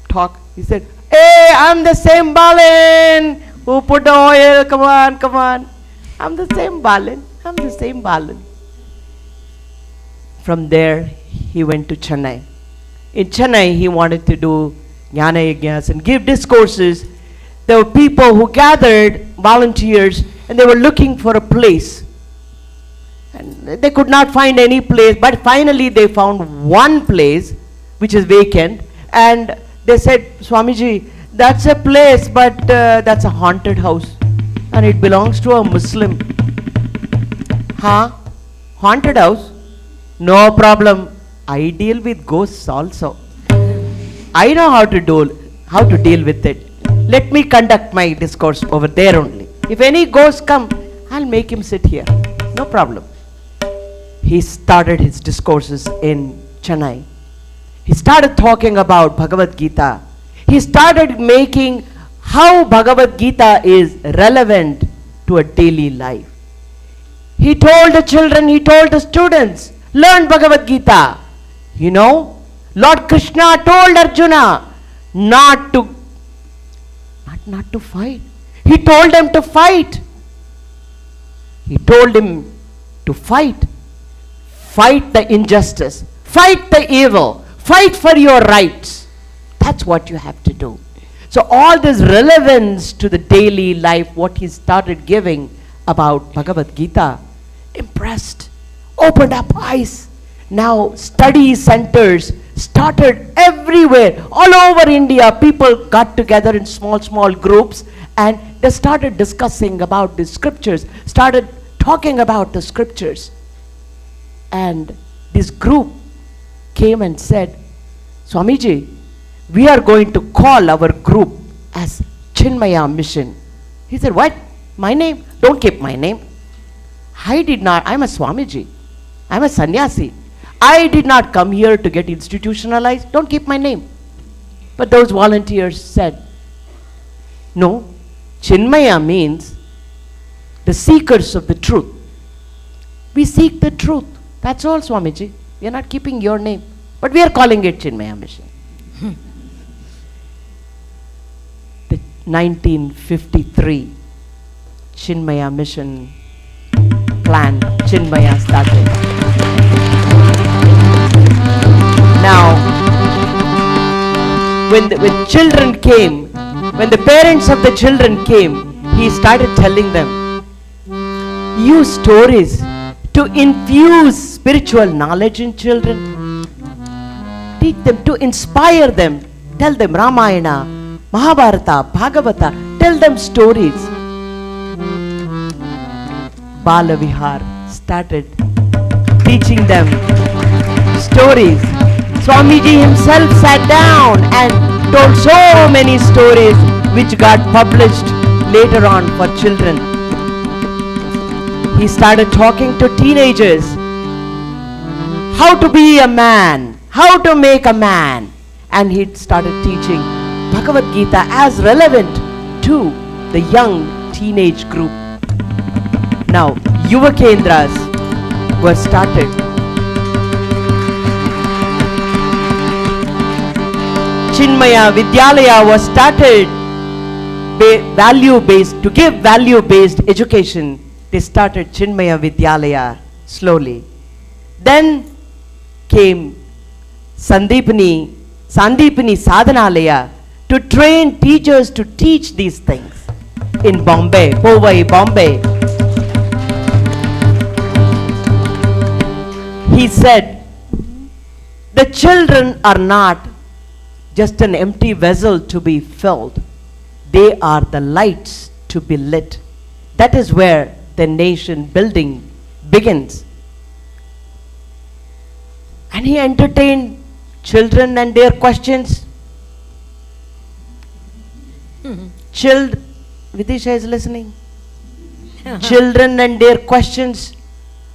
talk. He said, "Hey, I'm the same Balan who put the oil. Come on, come on. I'm the same Balan. I'm the same Balan." From there, he went to Chennai. In Chennai, he wanted to do Jnana Yagnas and give discourses. There were people who gathered, volunteers, and they were looking for a place. And they could not find any place, but finally they found one place which is vacant. And they said, "Swamiji, that's a place, but that's a haunted house. And it belongs to a Muslim." Huh? Haunted house? No problem. I deal with ghosts also. I know how to deal with it. Let me conduct my discourse over there only. If any ghosts come, I'll make him sit here. No problem. He started his discourses in Chennai. He started talking about Bhagavad Gita. He started making how Bhagavad Gita is relevant to a daily life. He told the children, he told the students, learn Bhagavad Gita. Lord Krishna told Arjuna not to fight. He told them to fight. He told him to fight. Fight the injustice. Fight the evil. Fight for your rights. That's what you have to do. So all this relevance to the daily life, what he started giving about Bhagavad Gita, impressed, opened up eyes. Now study centers started everywhere, all over India. People got together in small groups and they started discussing about the scriptures, started talking about the scriptures. And this group came and said, "Swamiji, we are going to call our group as Chinmaya Mission." He said, "What? My name? Don't keep my name. I'm a Swamiji. I'm a Sannyasi. I did not come here to get institutionalized. Don't keep my name." But those volunteers said, "No, Chinmaya means the seekers of the truth. We seek the truth. That's all, Swamiji. We are not keeping your name. But we are calling it Chinmaya Mission." The 1953 Chinmaya Mission plan, Chinmaya started. Now, when children came, when the parents of the children came, he started telling them, use stories to infuse spiritual knowledge in children. Teach them, to inspire them. Tell them Ramayana, Mahabharata, Bhagavata. Tell them stories. Bala Vihar started teaching them stories. Swamiji himself sat down and told so many stories which got published later on for children. He started talking to teenagers how to be a man, how to make a man, and he started teaching Bhagavad Gita as relevant to the young teenage group. Now, Yuva Kendras were started. Chinmaya Vidyalaya was started, value-based, to give value-based education. They started Chinmaya Vidyalaya slowly. Then came Sandipani Sadhanalaya to train teachers to teach these things in Bombay, Powai, Bombay. He said, the children are not just an empty vessel to be filled. They are the lights to be lit. That is where the nation building begins. And he entertained children and their questions. Vidisha is listening. Children and their questions.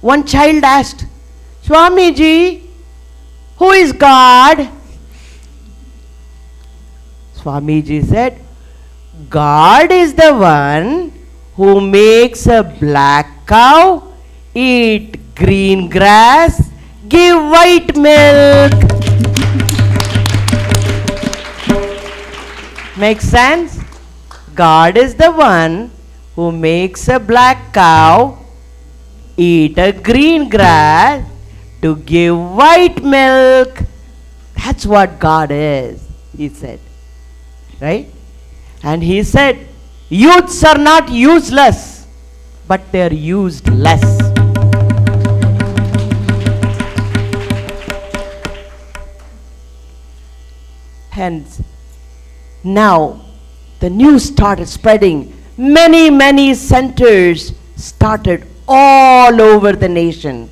One child asked, Swamiji, who is God? Swamiji said, God is the one who makes a black cow eat green grass, give white milk. Makes sense? God is the one who makes a black cow eat a green grass to give white milk. That's what God is, he said. Right? And he said, youths are not useless, but they are used less. Hence, now the news started spreading. Many centers started all over the nation.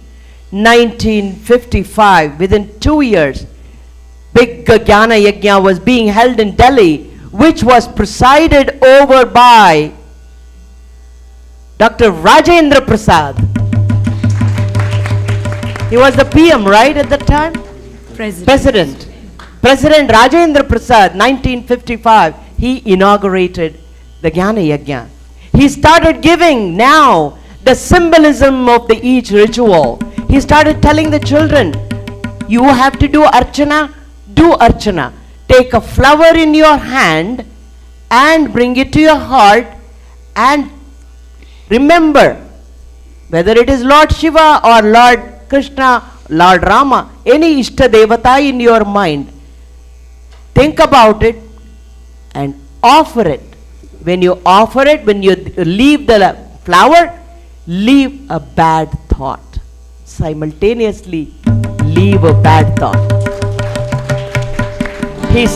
1955, within 2 years, big Gyan Yagna was being held in Delhi, which was presided over by Dr. Rajendra Prasad. He was the PM, right, at that time? President Rajendra Prasad, 1955, he inaugurated the Gyan Yagna. He started giving now the symbolism of the each ritual. He started telling the children, you have to do archana, do archana. Take a flower in your hand and bring it to your heart and remember, whether it is Lord Shiva or Lord Krishna, Lord Rama, any Ishta Devata in your mind, think about it and offer it. When you offer it, when you leave the flower, leave a bad thought. Simultaneously, leave a bad thought. He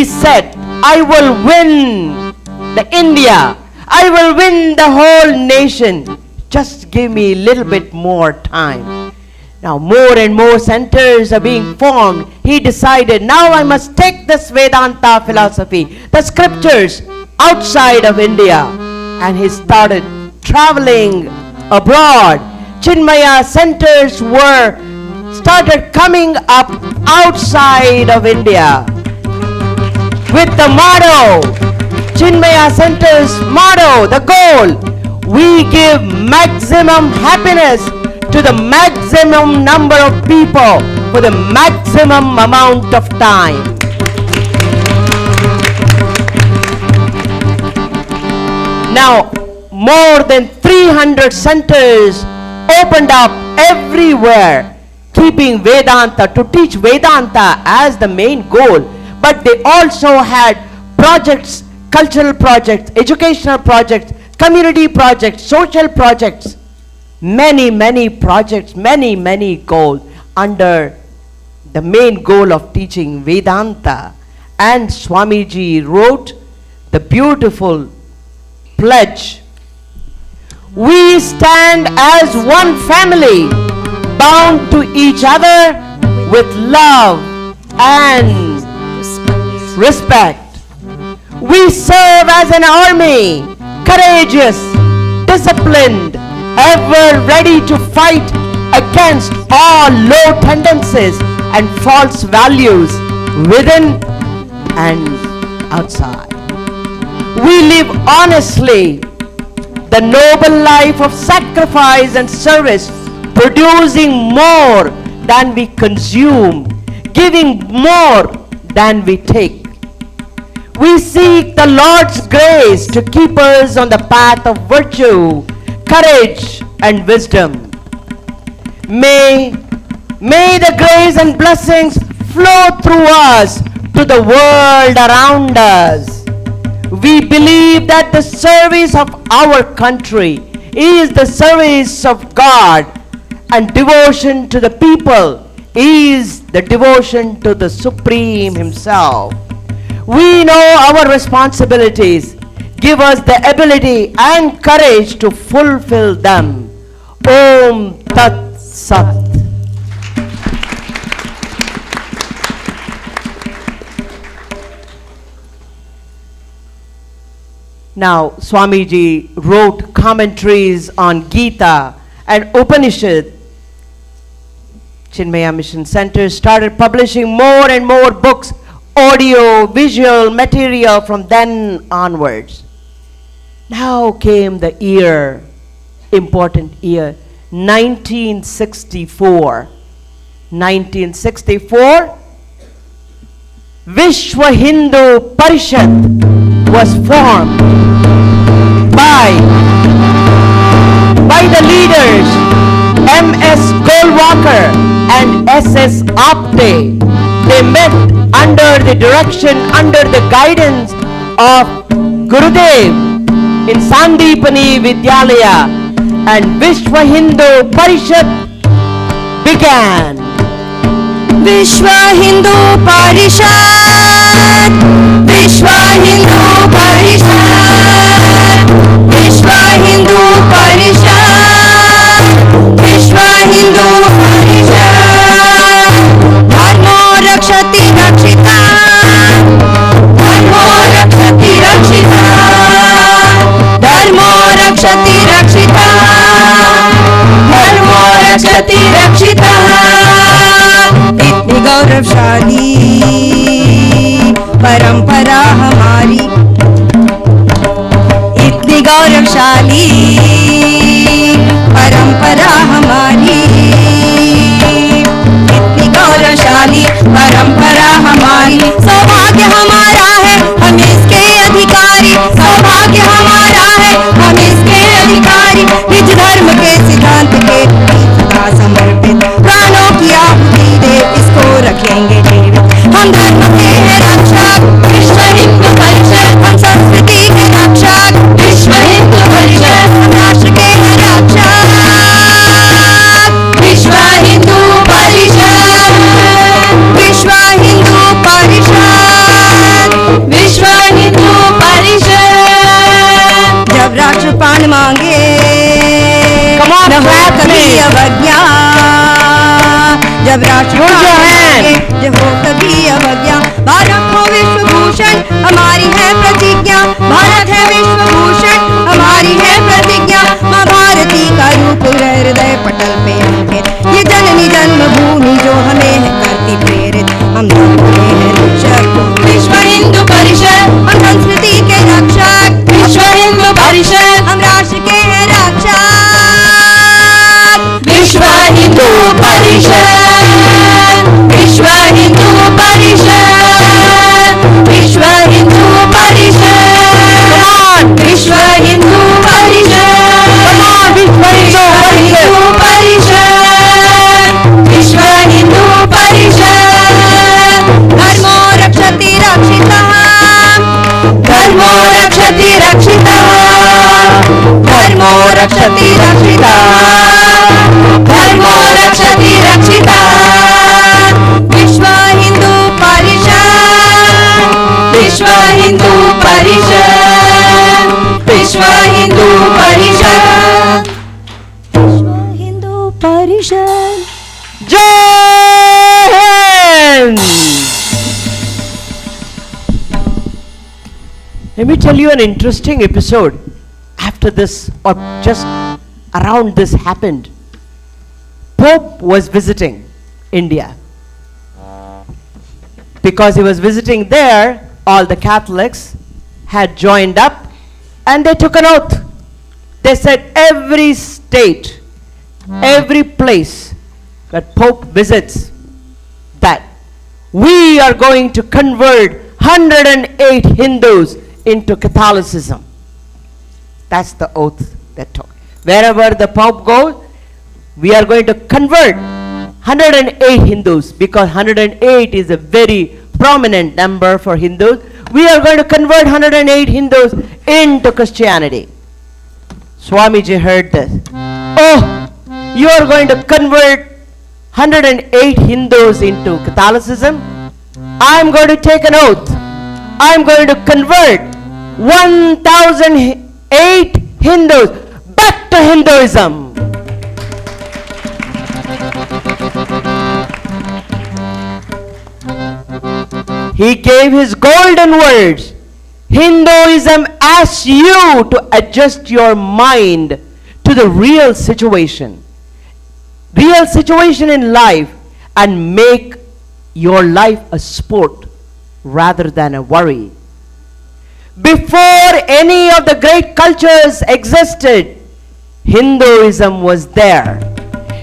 said, I will win the India. I will win the whole nation. Just give me a little bit more time. Now more and more centers are being formed. He decided, now I must take this Vedanta philosophy, the scriptures outside of India. And he started traveling abroad. Chinmaya centers started coming up outside of India with the motto, Chinmaya Center's motto, the goal, we give maximum happiness to the maximum number of people for the maximum amount of time. Now, more than 300 centers opened up everywhere, keeping Vedanta, to teach Vedanta as the main goal. But they also had projects, cultural projects, educational projects, community projects, social projects, many projects, many goals under the main goal of teaching Vedanta. And Swamiji wrote the beautiful pledge, we stand as one family, bound to each other with love and respect. We serve as an army, courageous, disciplined, ever ready to fight against all low tendencies and false values within and outside. We live honestly the noble life of sacrifice and service, producing more than we consume, giving more than we take. We seek the Lord's grace to keep us on the path of virtue, courage, and wisdom. May the grace and blessings flow through us to the world around us. We believe that the service of our country is the service of God, and devotion to the people is the devotion to the Supreme Himself. We know our responsibilities. Give us the ability and courage to fulfill them. Om Tat Sat. Now, Swamiji wrote commentaries on Gita and Upanishad. Chinmaya Mission Center started publishing more and more books audio, visual material from then onwards. Now came the year, important year, 1964. 1964, Vishwa Hindu Parishad was formed by the leaders M.S. Golwalkar and S.S. Apte. They met under the direction, under the guidance of Gurudev in Sandipani Vidyalaya, and Vishwa Hindu Parishad began. Vishwa Hindu Parishad, Vishwa Hindu Parishad, Vishwa Hindu Parishad, Vishwa Hindu Parishad, Dharmo Rakshati Rakshita, Dharmo Rakshati Rakshita, Dharmo Rakshati Rakshita, Dharmo Rakshati Rakshita. इतनी गौरवशाली परंपरा हमारी, इतनी गौरवशाली परंपरा हमारी, इतनी गौरवशाली परंपरा हमारी। सौभाग्य हमारा है हम इसके अधिकारी, सौभाग्य हमारा है हम इसके अधिकारी। निज धर्म के सिद्धांत के सदा समर्पित प्राणों की आहुति दे इसको रखेंगे जीवित। हम धर्म के हैं रक्षक विश्व हिंदू परिषद, हम संस्कृति के रक्षक विश्व हिंदू परिषद, हम राष्ट्र के हैं रक्षक विश्व हिंदू परिषद, विश्व हिंदू परिषद, विश्व हिंदू परिषद। जब राष्ट्रपाल मांगे न हो कभी अवज्ञा, जब राष्ट्रपाल मांगे न हो कभी अवज्ञा। भारत हो विश्वभूषण हमारी है प्रतिज्ञा, भारत है विश्वभूषण हमारी है प्रतिज्ञा। माँ भारती का रूप हृदय पटल पे अंकित, ये जननी जन्मभूमि जो हमें है करती प्रेरित। हम धर्म के हैं रक्षक विश्व हिंदू परिषद, हम संस्कृति के रक्षक विश्व हिंदू परिषद, हम राष्ट्र के हैं रक्षक विश्व हिंदू परिषद, विश्व हिंदू परिषद, विश्व हिंदू परिषद, विश्व हिंदू परिषद, विश्व हिंदू परिषद, विश्व हिंदू परिषद। धर्मो रक्षति रक्षितः, धर्मो रक्षति रक्षितः, धर्मो रक्षति रक्षितः, धर्मो रक्षति रक्षितः। विश्व हिंदू परिषद, विश्व हिंदू परिषद, विश्व हिंदू परिषद, विश्व Hindu Parishad. Jai Hind! Let me tell you an interesting episode. After this, or just around this happened, Pope was visiting India. Because he was visiting there, all the Catholics had joined up and they took an oath. They said every state, every place that Pope visits, that we are going to convert 108 Hindus into Catholicism. That's the oath they took. Wherever the Pope goes, we are going to convert 108 Hindus, because 108 is a very prominent number for Hindus. We are going to convert 108 Hindus into Christianity. Swamiji heard this. Oh, you are going to convert 108 Hindus into Catholicism? I am going to take an oath. I am going to convert 1008 Hindus back to Hinduism. He gave his golden words. Hinduism asks you to adjust your mind to the real situation in life, and make your life a sport rather than a worry. Before any of the great cultures existed, Hinduism was there.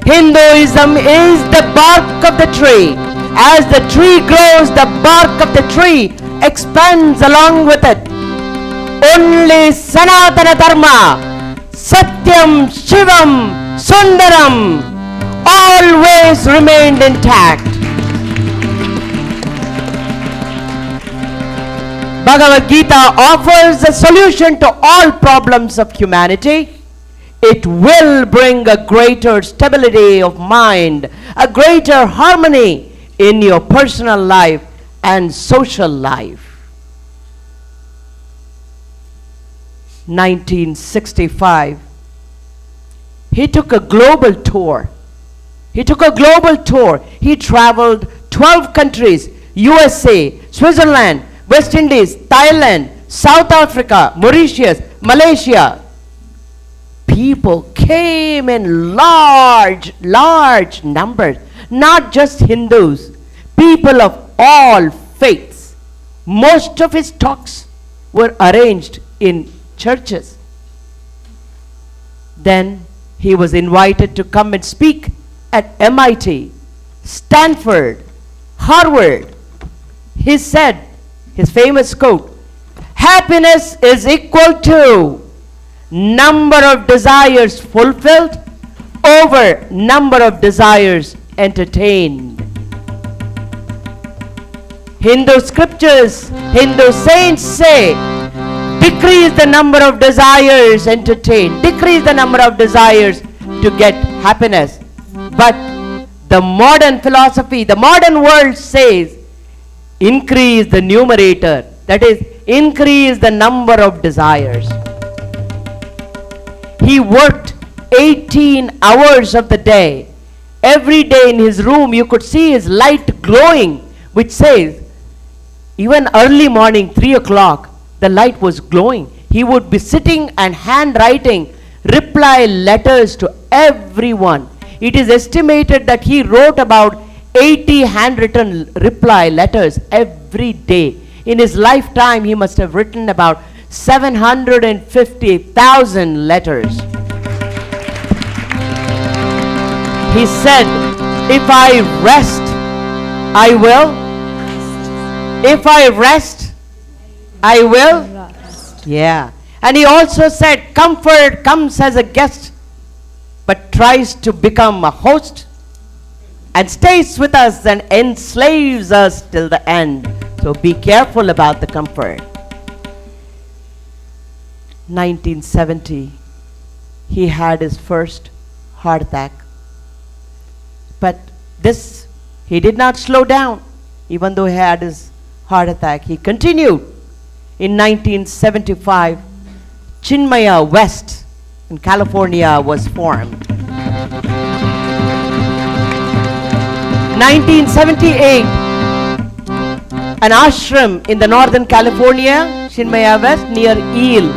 Hinduism is the bark of the tree. As the tree grows, the bark of the tree expands along with it. Only Sanatana Dharma, Satyam, Shivam, Sundaram, always remained intact. Bhagavad Gita offers a solution to all problems of humanity. It will bring a greater stability of mind, a greater harmony in your personal life and social life. 1965, he took a global tour. He traveled 12 countries, USA, Switzerland, West Indies, Thailand, South Africa, Mauritius, Malaysia. People came in large numbers, not just Hindus, people of all faiths. Most of his talks were arranged in churches. Then he was invited to come and speak at MIT, Stanford, Harvard. He said, his famous quote, "Happiness is equal to number of desires fulfilled over number of desires entertained." Hindu scriptures, Hindu saints say, decrease the number of desires entertained, decrease the number of desires to get happiness. But the modern philosophy, the modern world says, increase the numerator, that is, increase the number of desires. He worked 18 hours of the day. Every day in his room you could see his light glowing, which says, even early morning, 3 o'clock, the light was glowing. He would be sitting and handwriting reply letters to everyone. It is estimated that he wrote about 80 handwritten reply letters every day. In his lifetime, he must have written about 750,000 letters. He said, if I rest, I will. If I rest, I will. Yeah. And he also said, comfort comes as a guest, but tries to become a host, and stays with us and enslaves us till the end. So be careful about the comfort. 1970, he had his first heart attack. But this, he did not slow down. Even though he had his heart attack, he continued. In 1975, Chinmaya West in California was formed. 1978, an ashram in the northern California, Chinmaya West, near Eel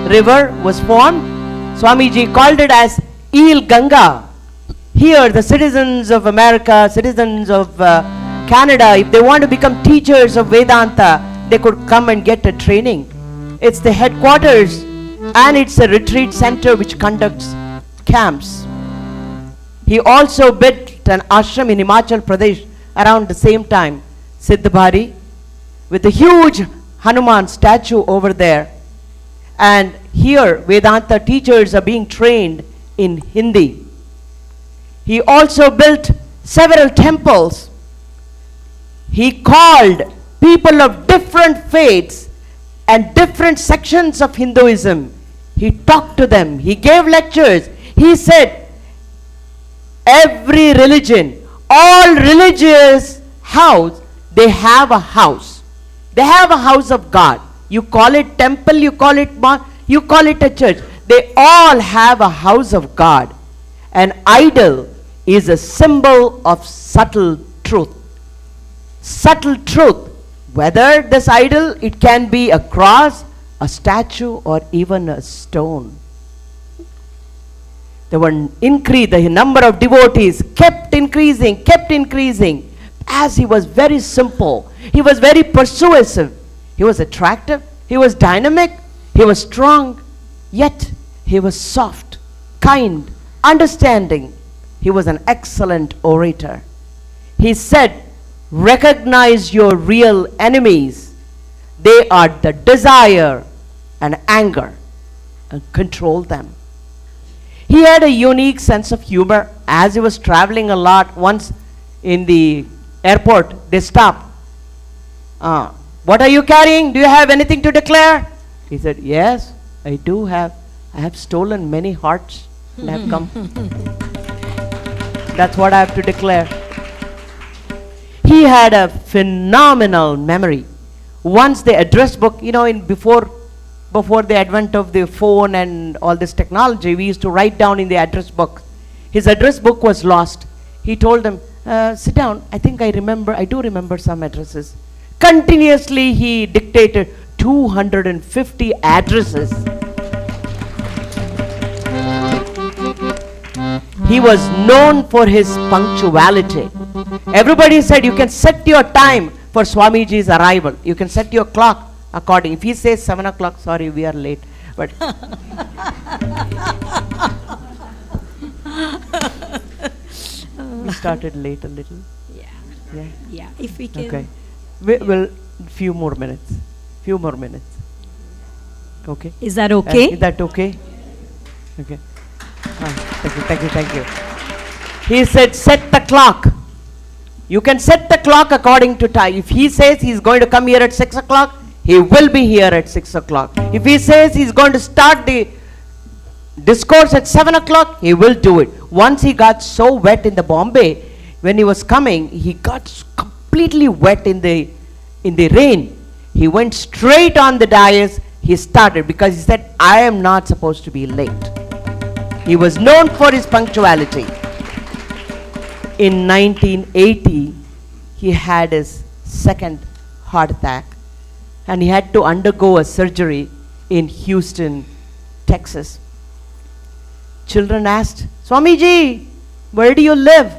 River was formed. Swamiji called it as Eel Ganga. Here, the citizens of America, citizens of Canada, if they want to become teachers of Vedanta, they could come and get a training. It's the headquarters and it's a retreat center which conducts camps. He also built an ashram in Himachal Pradesh around the same time, Siddhabari, with a huge Hanuman statue over there. And here Vedanta teachers are being trained in Hindi. He also built several temples. He called people of different faiths and different sections of Hinduism. He talked to them. He gave lectures. He said, every religion, all religious house, they have a house. They have a house of God. You call it temple, you call it mosque, you call it a church. They all have a house of God. An idol is a symbol of subtle truth. Subtle truth. Whether this idol, it can be a cross, a statue, or even a stone. The number of devotees kept increasing. As he was very simple, He was very persuasive. He was attractive. He was dynamic. He was strong. Yet he was soft, kind, understanding. He was an excellent orator. He said, recognize your real enemies. They are the desire and anger, and control them. He had a unique sense of humor. As he was traveling a lot, once in the airport, they stopped. What are you carrying? Do you have anything to declare? He said, yes, I do have. I have stolen many hearts and have come. That's what I have to declare. He had a phenomenal memory. Once the address book, before the advent of the phone and all this technology, we used to write down in the address book. His address book was lost. He told them, sit down, I do remember some addresses. Continuously he dictated 250 addresses. He was known for his punctuality. Everybody said you can set your time for Swamiji's arrival. You can set your clock according. If he says 7 o'clock, sorry, we are late. But we started late a little. Yeah, if we can. Okay. We'll few more minutes. Okay. Is that okay? Is that okay? Okay. Thank you. He said, set the clock. You can set the clock according to time. If he says he's going to come here at 6 o'clock, he will be here at 6 o'clock. If he says he's going to start the discourse at 7 o'clock, he will do it. Once he got so wet in the Bombay, when he was coming, he got completely wet in the rain. He went straight on the dais. He started because he said, I am not supposed to be late. He was known for his punctuality. In 1980, he had his second heart attack and he had to undergo a surgery in Houston, Texas. Children asked, Swamiji, where do you live?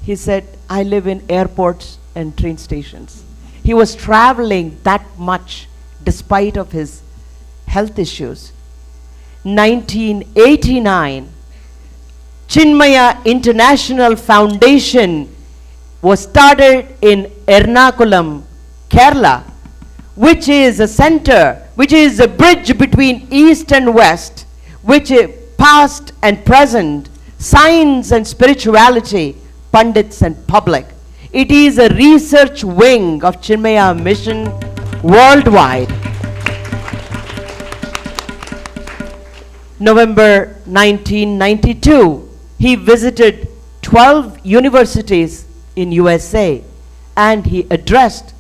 He said, I live in airports and train stations. He was traveling that much despite of his health issues. 1989, Chinmaya International Foundation was started in Ernakulam, Kerala, which is a center, which is a bridge between East and West, which is past and present, science and spirituality, pundits and public. It is a research wing of Chinmaya mission worldwide. November 1992, he visited 12 universities in USA and he addressed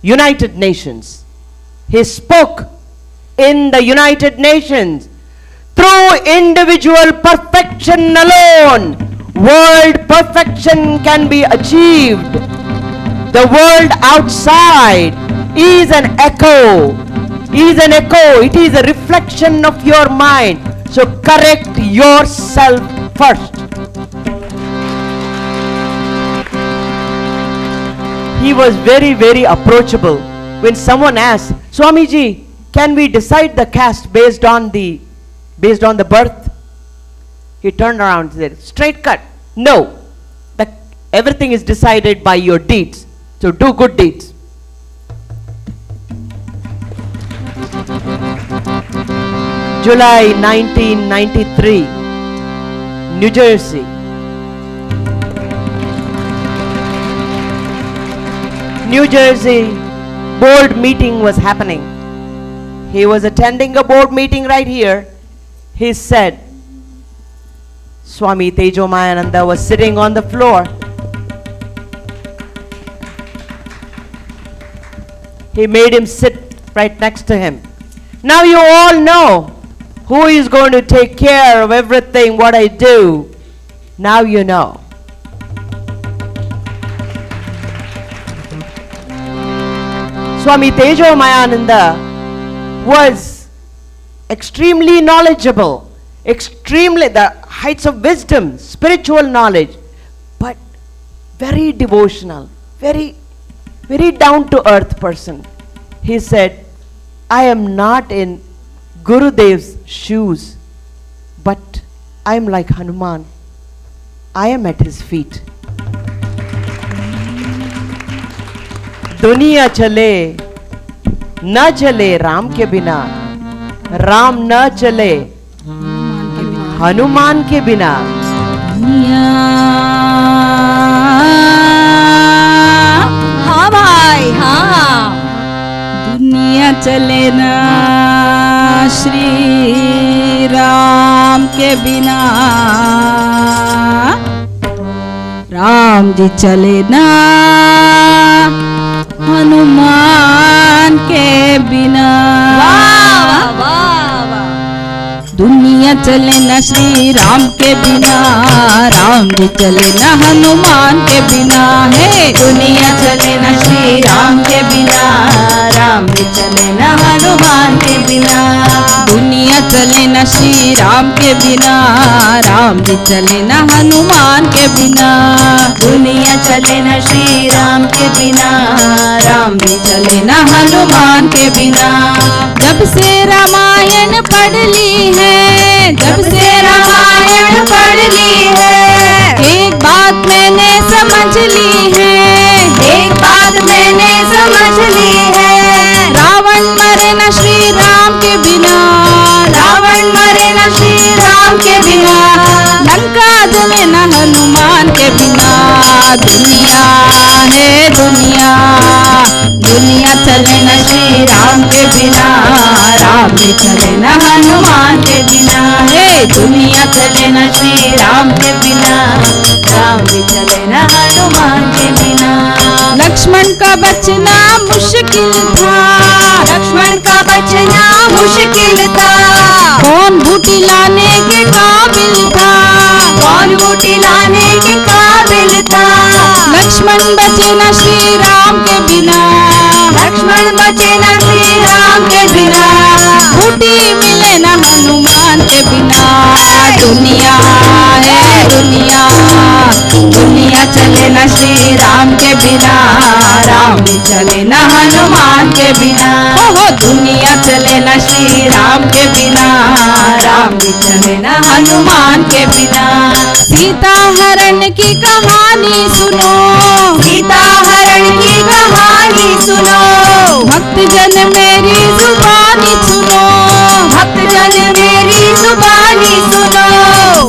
United Nations. He spoke in the United Nations. Through individual perfection alone, world perfection can be achieved. The world outside is an echo. It is a reflection of your mind. So correct yourself first. He was very, very approachable. When someone asked, Swamiji, can we decide the caste based on the birth? He turned around and said, straight cut. No. Everything is decided by your deeds. So do good deeds. July 1993, New Jersey. New Jersey board meeting was happening. He was attending a board meeting right here. He said, Swami Chinmayananda was sitting on the floor. He made him sit right next to him. Now you all know who is going to take care of everything what I do. Now you know. Swami Chinmayananda was extremely knowledgeable, extremely the heights of wisdom, spiritual knowledge, but very devotional, very very down to earth person. He said, I am not in Gurudev's shoes, but I am like Hanuman. I am at his feet. दुनिया चले न चले राम के बिना, राम न चले हनुमान के बिना. हाँ भाई हाँ. दुनिया चले ना श्री राम के बिना, राम जी चले ना हनुमान के बिना. वाह वाह वाह. दुनिया चले न श्री राम के बिना, राम जी चले न हनुमान के बिना. है दुनिया चले न श्री राम के बिना, राम जी चले न हनुमान के बिना. दुनिया चले न श्री राम के बिना, राम जी चले न हनुमान के बिना. दुनिया चले न श्री राम के बिना, राम जी चले न हनुमान के बिना. जब से रामायण पढ़ ली है, जब से रामायण पढ़ ली है, एक बात मैंने समझ ली है, एक बात मैंने समझ ली है. रावण मरे न श्री राम के बिना, रावण मरे न श्री राम के बिना. लंका जले न हनुमान के बिना. दुनिया है दुनिया, दुनिया चले न श्री राम के बिना, राम भी चले न हनुमान के बिना. हे दुनिया चले न श्री राम के बिना, राम भी चले न हनुमान के बिना. लक्ष्मण का बचना मुश्किल था, लक्ष्मण का बचना मुश्किल था. कौन बूटी लाने के काबिल था, कौन बूटी लाने के काबिल था. लक्ष्मण बचे न श्री राम के बिना, लक्ष्मण बचे न श्री राम के बिना. बूटी मिले न हनुमान के बिना. दुनिया है दुनिया, दुनिया चले न श्री राम के बिना, राम भी चले न हनुमान के बिना. ओहो दुनिया चले न श्री राम के बिना, राम भी चले न हनुमान के बिना. सीता हरण की कहानी सुनो, सीता हरण की कहानी सुनो. भक्त जन मेरी जुबानी सुनो, भक्त जन मेरी जुबानी सुनो.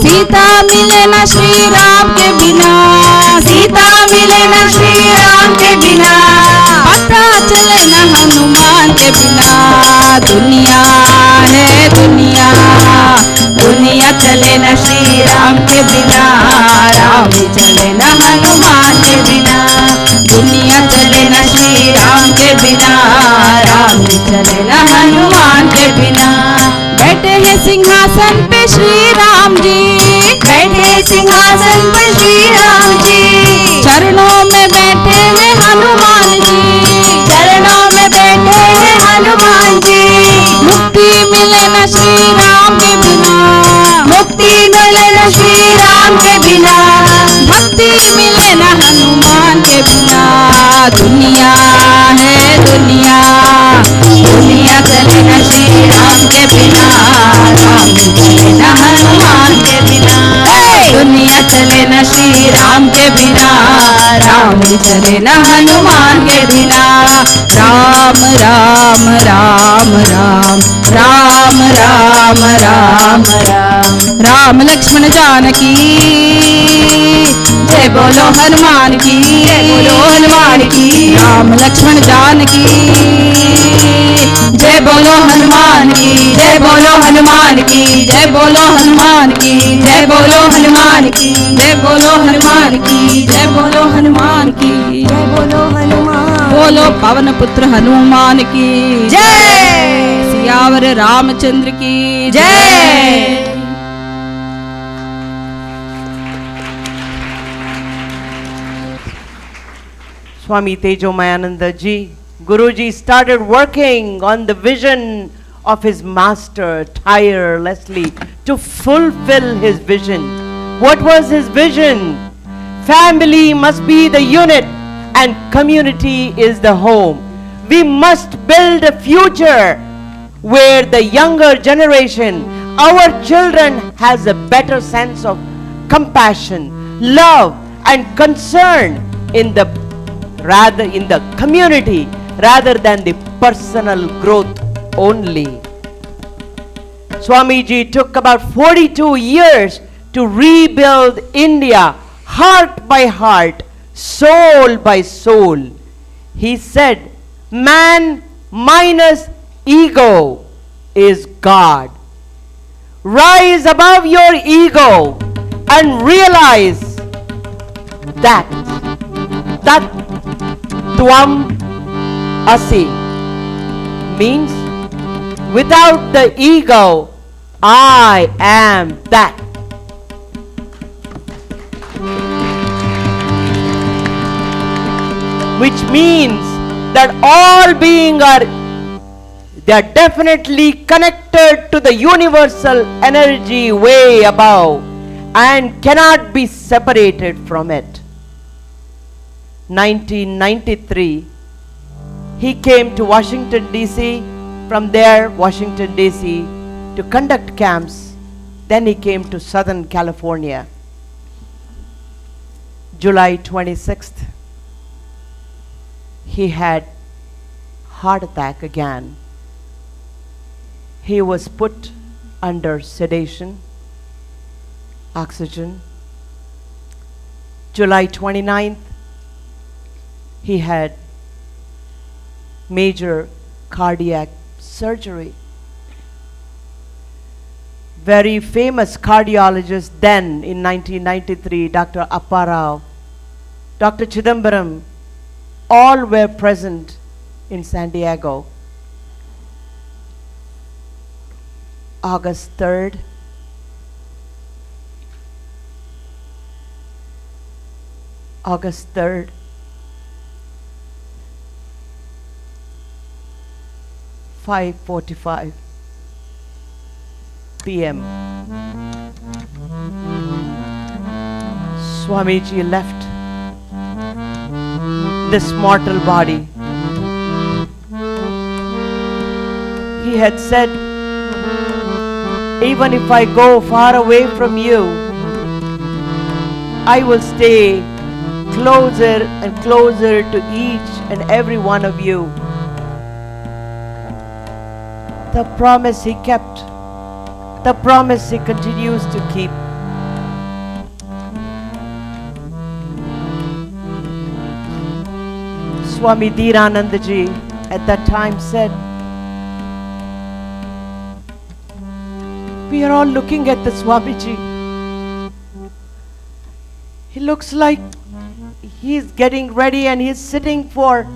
सीता मिले न श्री राम के बिना, सीता मिले न श्री राम के बिना. पता चले न हनुमान के बिना. दुनिया है दुनिया, दुनिया चले न श्री राम के बिना, राम भी चले न हनुमान के बिना. दुनिया चले न श्री राम के बिना, राम भी चले न हनुमान के बिना. बैठे हैं सिंहासन पे श्री राम जी, बैठे सिंहासन पे श्री राम जी. चरणों में बैठे हैं हनुमान जी, चरणों में बैठे हैं हनुमान जी. मुक्ति मिले न श्री राम के बिना, मुक्ति मिले न श्री राम के बिना. भक्ति मिले न हनुमान के बिना. दुनिया है दुनिया, दुनिया चले न श्री राम के बिना, राम भी चले न हनुमान के बिना. दुनिया चले न श्री राम के बिना, राम भी चले न हनुमान के बिना. राम राम राम राम राम राम राम राम. राम लक्ष्मण जानकी जय बोलो हनुमान की, जय बोलो हनुमान की. राम लक्ष्मण जानकी जय बोलो हनुमान की, जय बोलो हनुमान की, जय बोलो हनुमान की, जय बोलो हनुमान की, जय बोलो हनुमान की, जय बोलो हनुमान की, जय बोलो हनुमान. बोलो पवन पुत्र हनुमान की जय. सियावर रामचंद्र की जय. Swami Chainmayananda ji, Guruji started working on the vision of his master tirelessly to fulfill his vision. What was his vision? Family must be the unit and community is the home. We must build a future where the younger generation, our children, has a better sense of compassion, love and concern in the community rather than the personal growth only. Swamiji took about 42 years to rebuild India, heart by heart, soul by soul. He said, man minus ego is God. Rise above your ego and realize that Tvam Asi means without the ego, I am that. Which means that all beings they are definitely connected to the universal energy way above and cannot be separated from it. 1993, he came to Washington DC. From there, Washington DC, to conduct camps. Then he came to Southern California. July 26th, he had heart attack again. He was put under sedation, oxygen. July 29th, he had major cardiac surgery. Very famous cardiologist then in 1993, Dr. Apparao, Dr. Chidambaram, all were present in San Diego. August 3rd, August 3rd, 5:45 p.m. Swamiji left this mortal body. He had said, even if I go far away from you, I will stay closer and closer to each and every one of you. The promise he kept, the promise he continues to keep. Swami Dhiranandaji at that time said, we are all looking at the Swamiji. He looks like he's getting ready and he's sitting for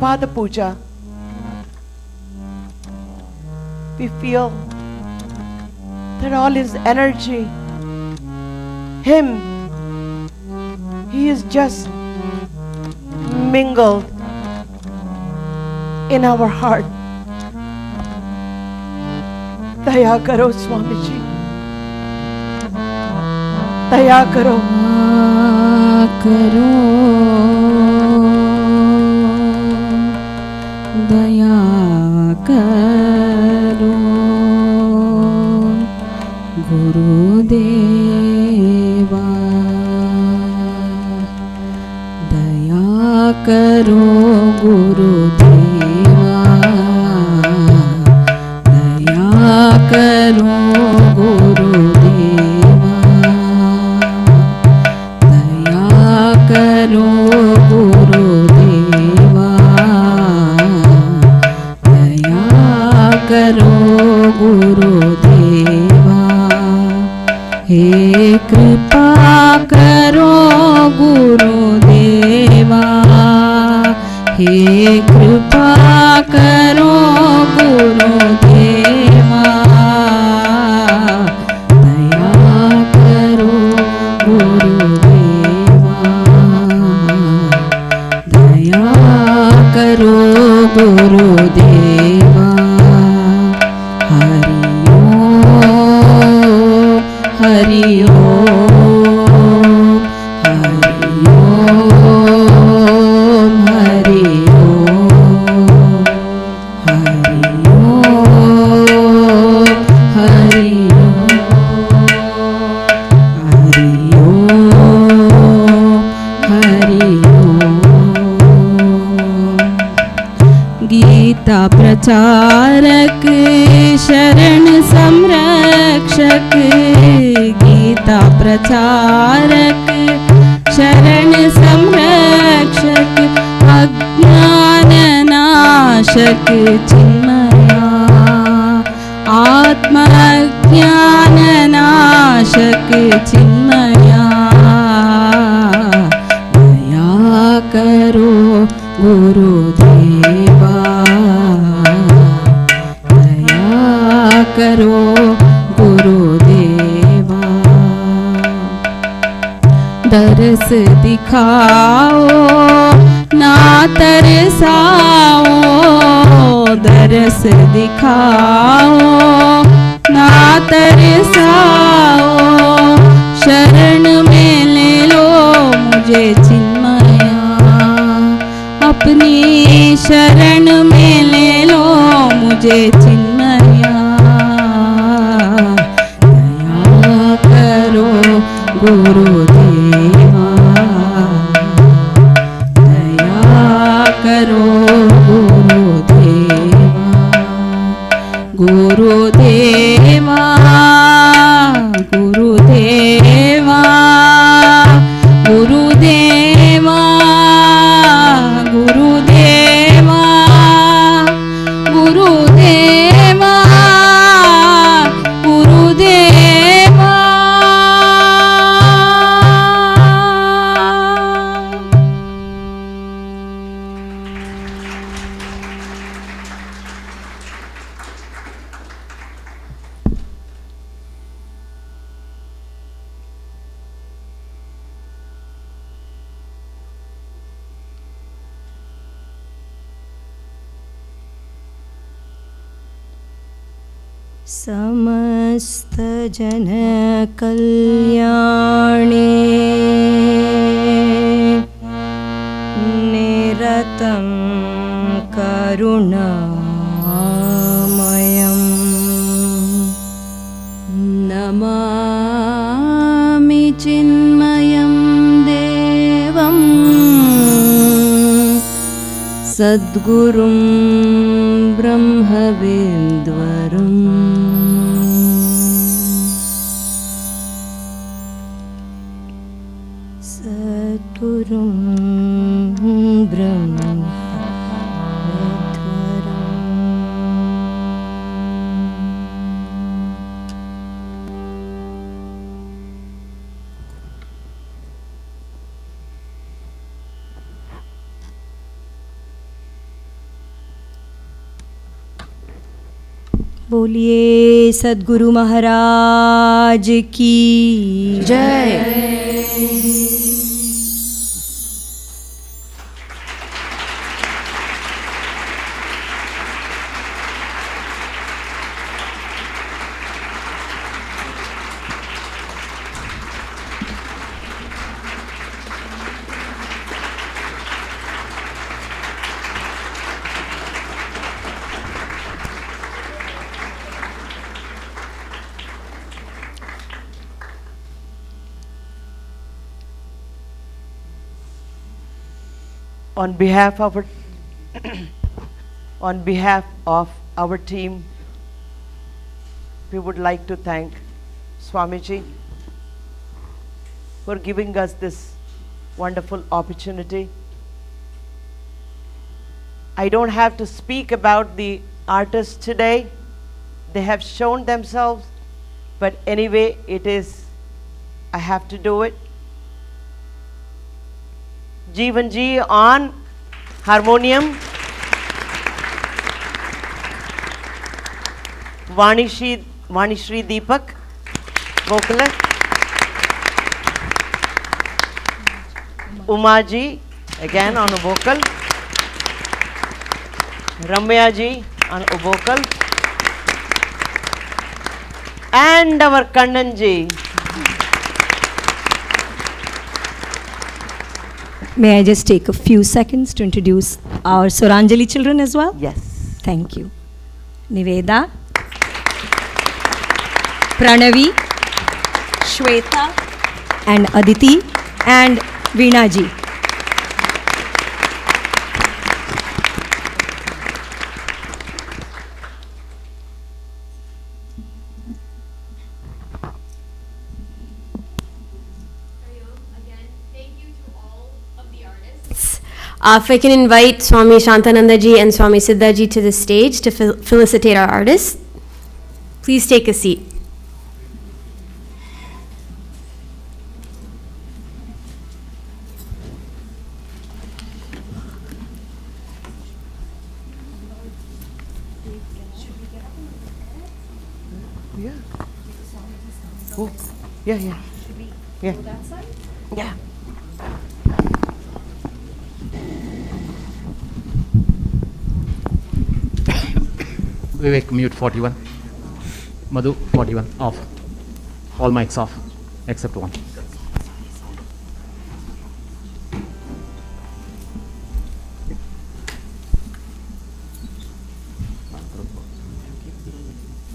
Pada Puja. We feel that all his energy, he is just mingled in our heart. Daya karo Swamiji. Daya karo. Daya karo Gurudeva. Daya karo Gurudeva. Daya karo Gurudeva. Daya karo Gurudeva. Daya karo Gurudeva. He kripa karo Gurudeva. He kripa karo Gurudeva. Daya karo Gurudeva. Daya karo Gurudeva. Hari Om, Hari Om, Hari Om. प्रचारक शरण संरक्षक गीता प्रचारक शरण संरक्षक अज्ञान नाशक चिन्मया आत्मज्ञान नाशक चिन्मया दया करो गुरुदेवा दया करो गुरुदेवा दरस दिखाओ ना तरसाओ दरस दिखाओ ना तरसाओ शरण में ले लो मुझे चिन्मया अपनी शरण में ले लो मुझे चिन्मया दया करो गुरुदेवा दया करो गुरुदेवा गुरुदेवा गुरुदेवा गुरुदेवा गुरुदेवा गुरुदेवा गुरुदेवा समस्त जन कल्याणे निरतं करुणामयं नमामि चिन्मयं देवं सद्गुरुं ब्रह्मविद्वरम् सद्गुरुं ब्रह्मविद्वरम् बोलिए सद्गुरु महाराज की जय। On behalf of our on behalf of our team, we would like to thank Swamiji for giving us this wonderful opportunity. I don't have to speak about the artists today. They have shown themselves, but anyway, I have to do it. Jeevan ji on harmonium, Vanishree Deepak, vocalist, Uma ji again on a vocal, Ramya ji on a vocal, and our Kannan ji. May I just take a few seconds to introduce our Suranjali children as well? Yes. Thank you. Niveda, Pranavi, Shweta, and Aditi, and Veena ji. If I can invite Swami Shantanandaji and Swami Siddhaji to the stage to felicitate our artists. Please take a seat. Oh, yeah, yeah. Yeah. Yeah. Vivek, mute 41. Madhu, 41, off. All mics off, except one.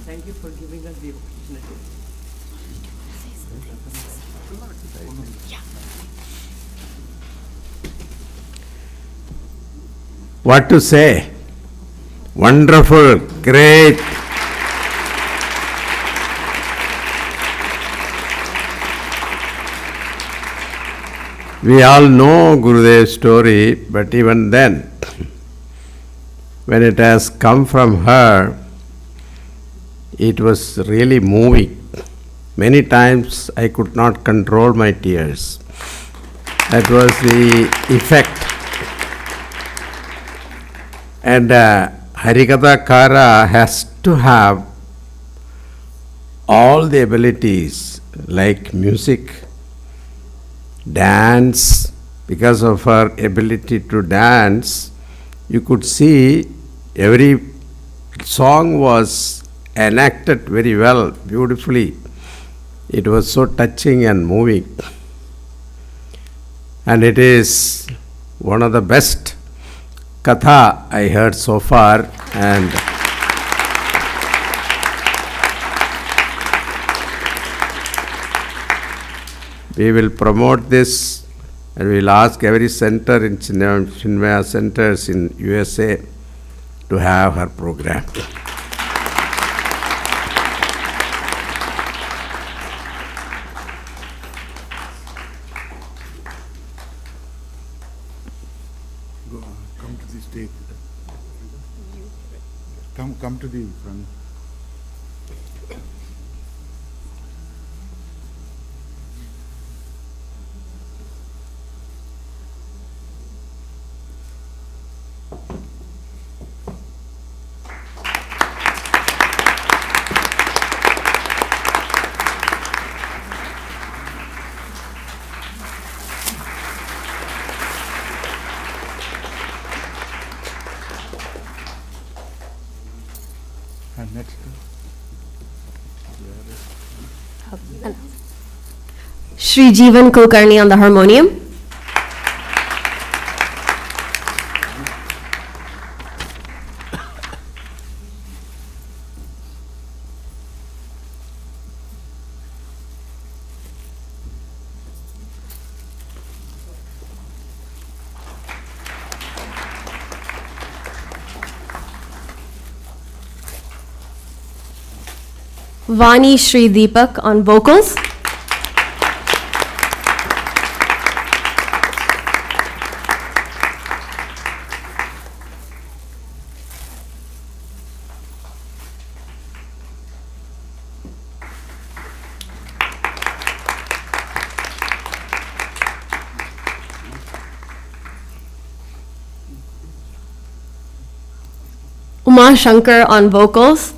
Thank you for giving us the opportunity. What to say? Wonderful, great. We all know Gurudev's story, but even then, when it has come from her, it was really moving. Many times I could not control my tears. That was the effect. And Harikatha Kara has to have all the abilities like music, dance. Because of her ability to dance, you could see every song was enacted very well, beautifully. It was so touching and moving. And it is one of the best katha I heard so far, and we will promote this, and we will ask every center in Chinmaya centers in USA to have her program. Come to the stage. Come to the front. And next. Shri Jeevan Kulkarni on the harmonium. Vanishree Deepak on vocals. Shankar on vocals.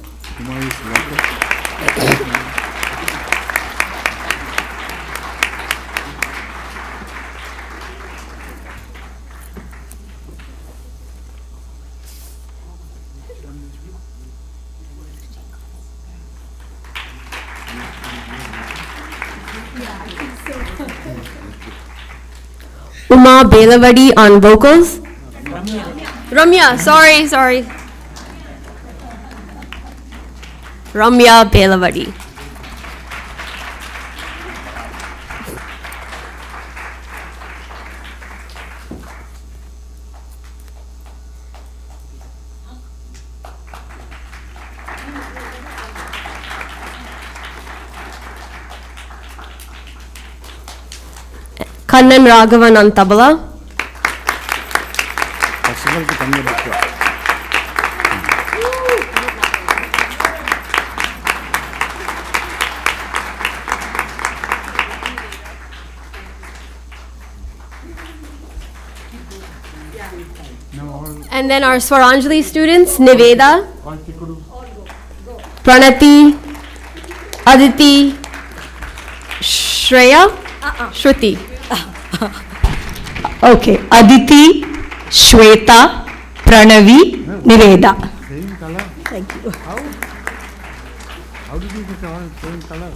Belavadi on vocals. Ramya, sorry. Ramya Belavadi. Kannan Raghavan on Tabla. And then our Swaranjali students, Niveda, Pranati, Aditi, Shreya, Shruti. Okay, Aditi, Shweta, Pranavi, Niveda. Same color? Thank you. How did you get all same color?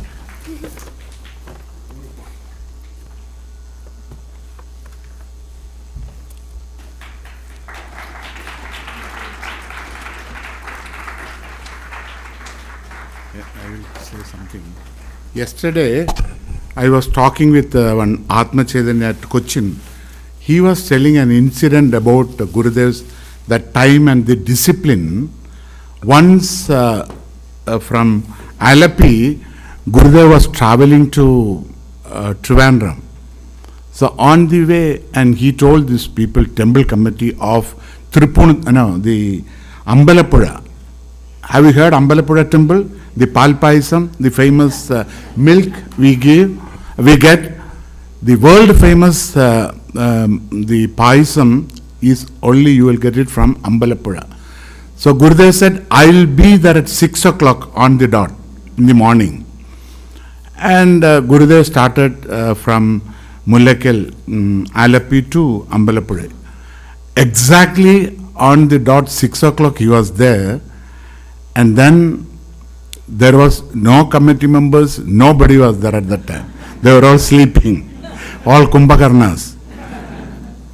I will say something. Yesterday, I was talking with one Atma Chaitanya at Cochin. He was telling an incident about Gurudev's that time and the discipline. Once from Alapi, Gurudev was traveling to Trivandrum. So on the way, and he told these people, temple committee of the Ambalappuzha. Have you heard Ambalappuzha temple? The Palpaisam, the famous milk we get, the world famous the Paisam is only you will get it from Ambalappuzha. So Gurudev said, I will be there at 6 o'clock on the dot in the morning. And Gurudev started from Mullakel, Alapi to Ambalappuzha. Exactly on the dot 6 o'clock he was there, and then there was no committee members, nobody was there at that time. They were all sleeping, all Kumbhakarnas.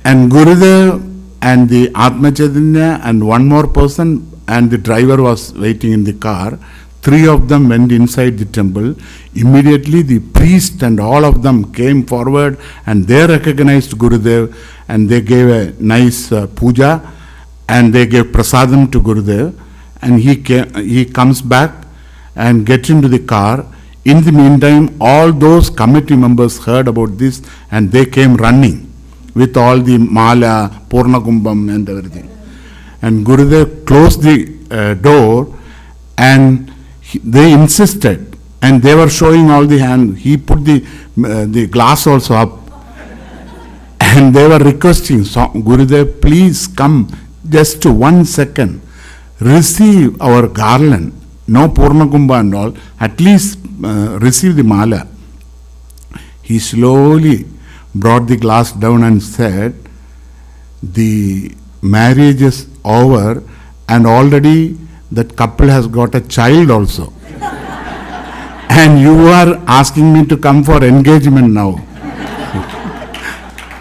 And Gurudev and the Atma Chaitanya and one more person and the driver was waiting in the car. 3 of them went inside the temple. Immediately the priest and all of them came forward and they recognized Gurudev and they gave a nice puja and they gave prasadam to Gurudev, and he comes back and gets into the car. In the meantime, all those committee members heard about this and they came running with all the mala, Purna Kumbham and everything. And Gurudev closed the door and they insisted and they were showing all the hand. He put the glass also up and they were requesting, so, Gurudev, please come just 1 second, receive our garland, no Purna Kumbha and all, at least receive the mala. He slowly brought the glass down and said, the marriage is over and already that couple has got a child also. And you are asking me to come for engagement now.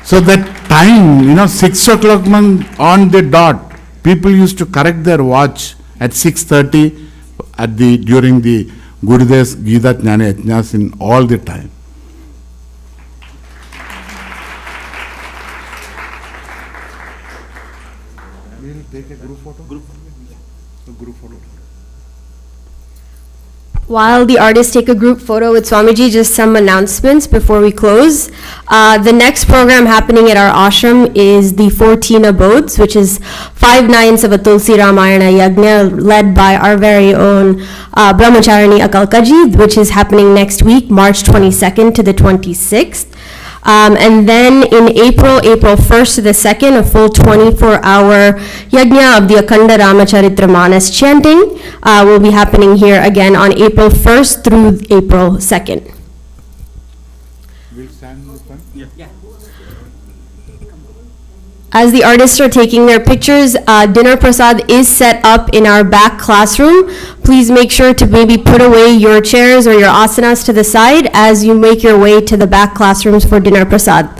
So that time, 6 o'clock on the dot, people used to correct their watch at 6:30 during the Gurudev's Gita Jnana Yajnas in all the time. We will take a group photo. Group photo. While the artists take a group photo with Swamiji, just some announcements before we close. The next program happening at our ashram is the 14 abodes, which is 5 nights of a Tulsi Ramayana Yagna led by our very own Brahmacharini Akalkaji, which is happening next week, March 22nd to the 26th. And then in April 1st to the 2nd, a full 24-hour Yajna of the Akhanda Ramacharitra Manas chanting will be happening here again on April 1st through April 2nd. We'll stand in this one? Yeah. As the artists are taking their pictures, dinner prasad is set up in our back classroom. Please make sure to maybe put away your chairs or your asanas to the side as you make your way to the back classrooms for dinner prasad.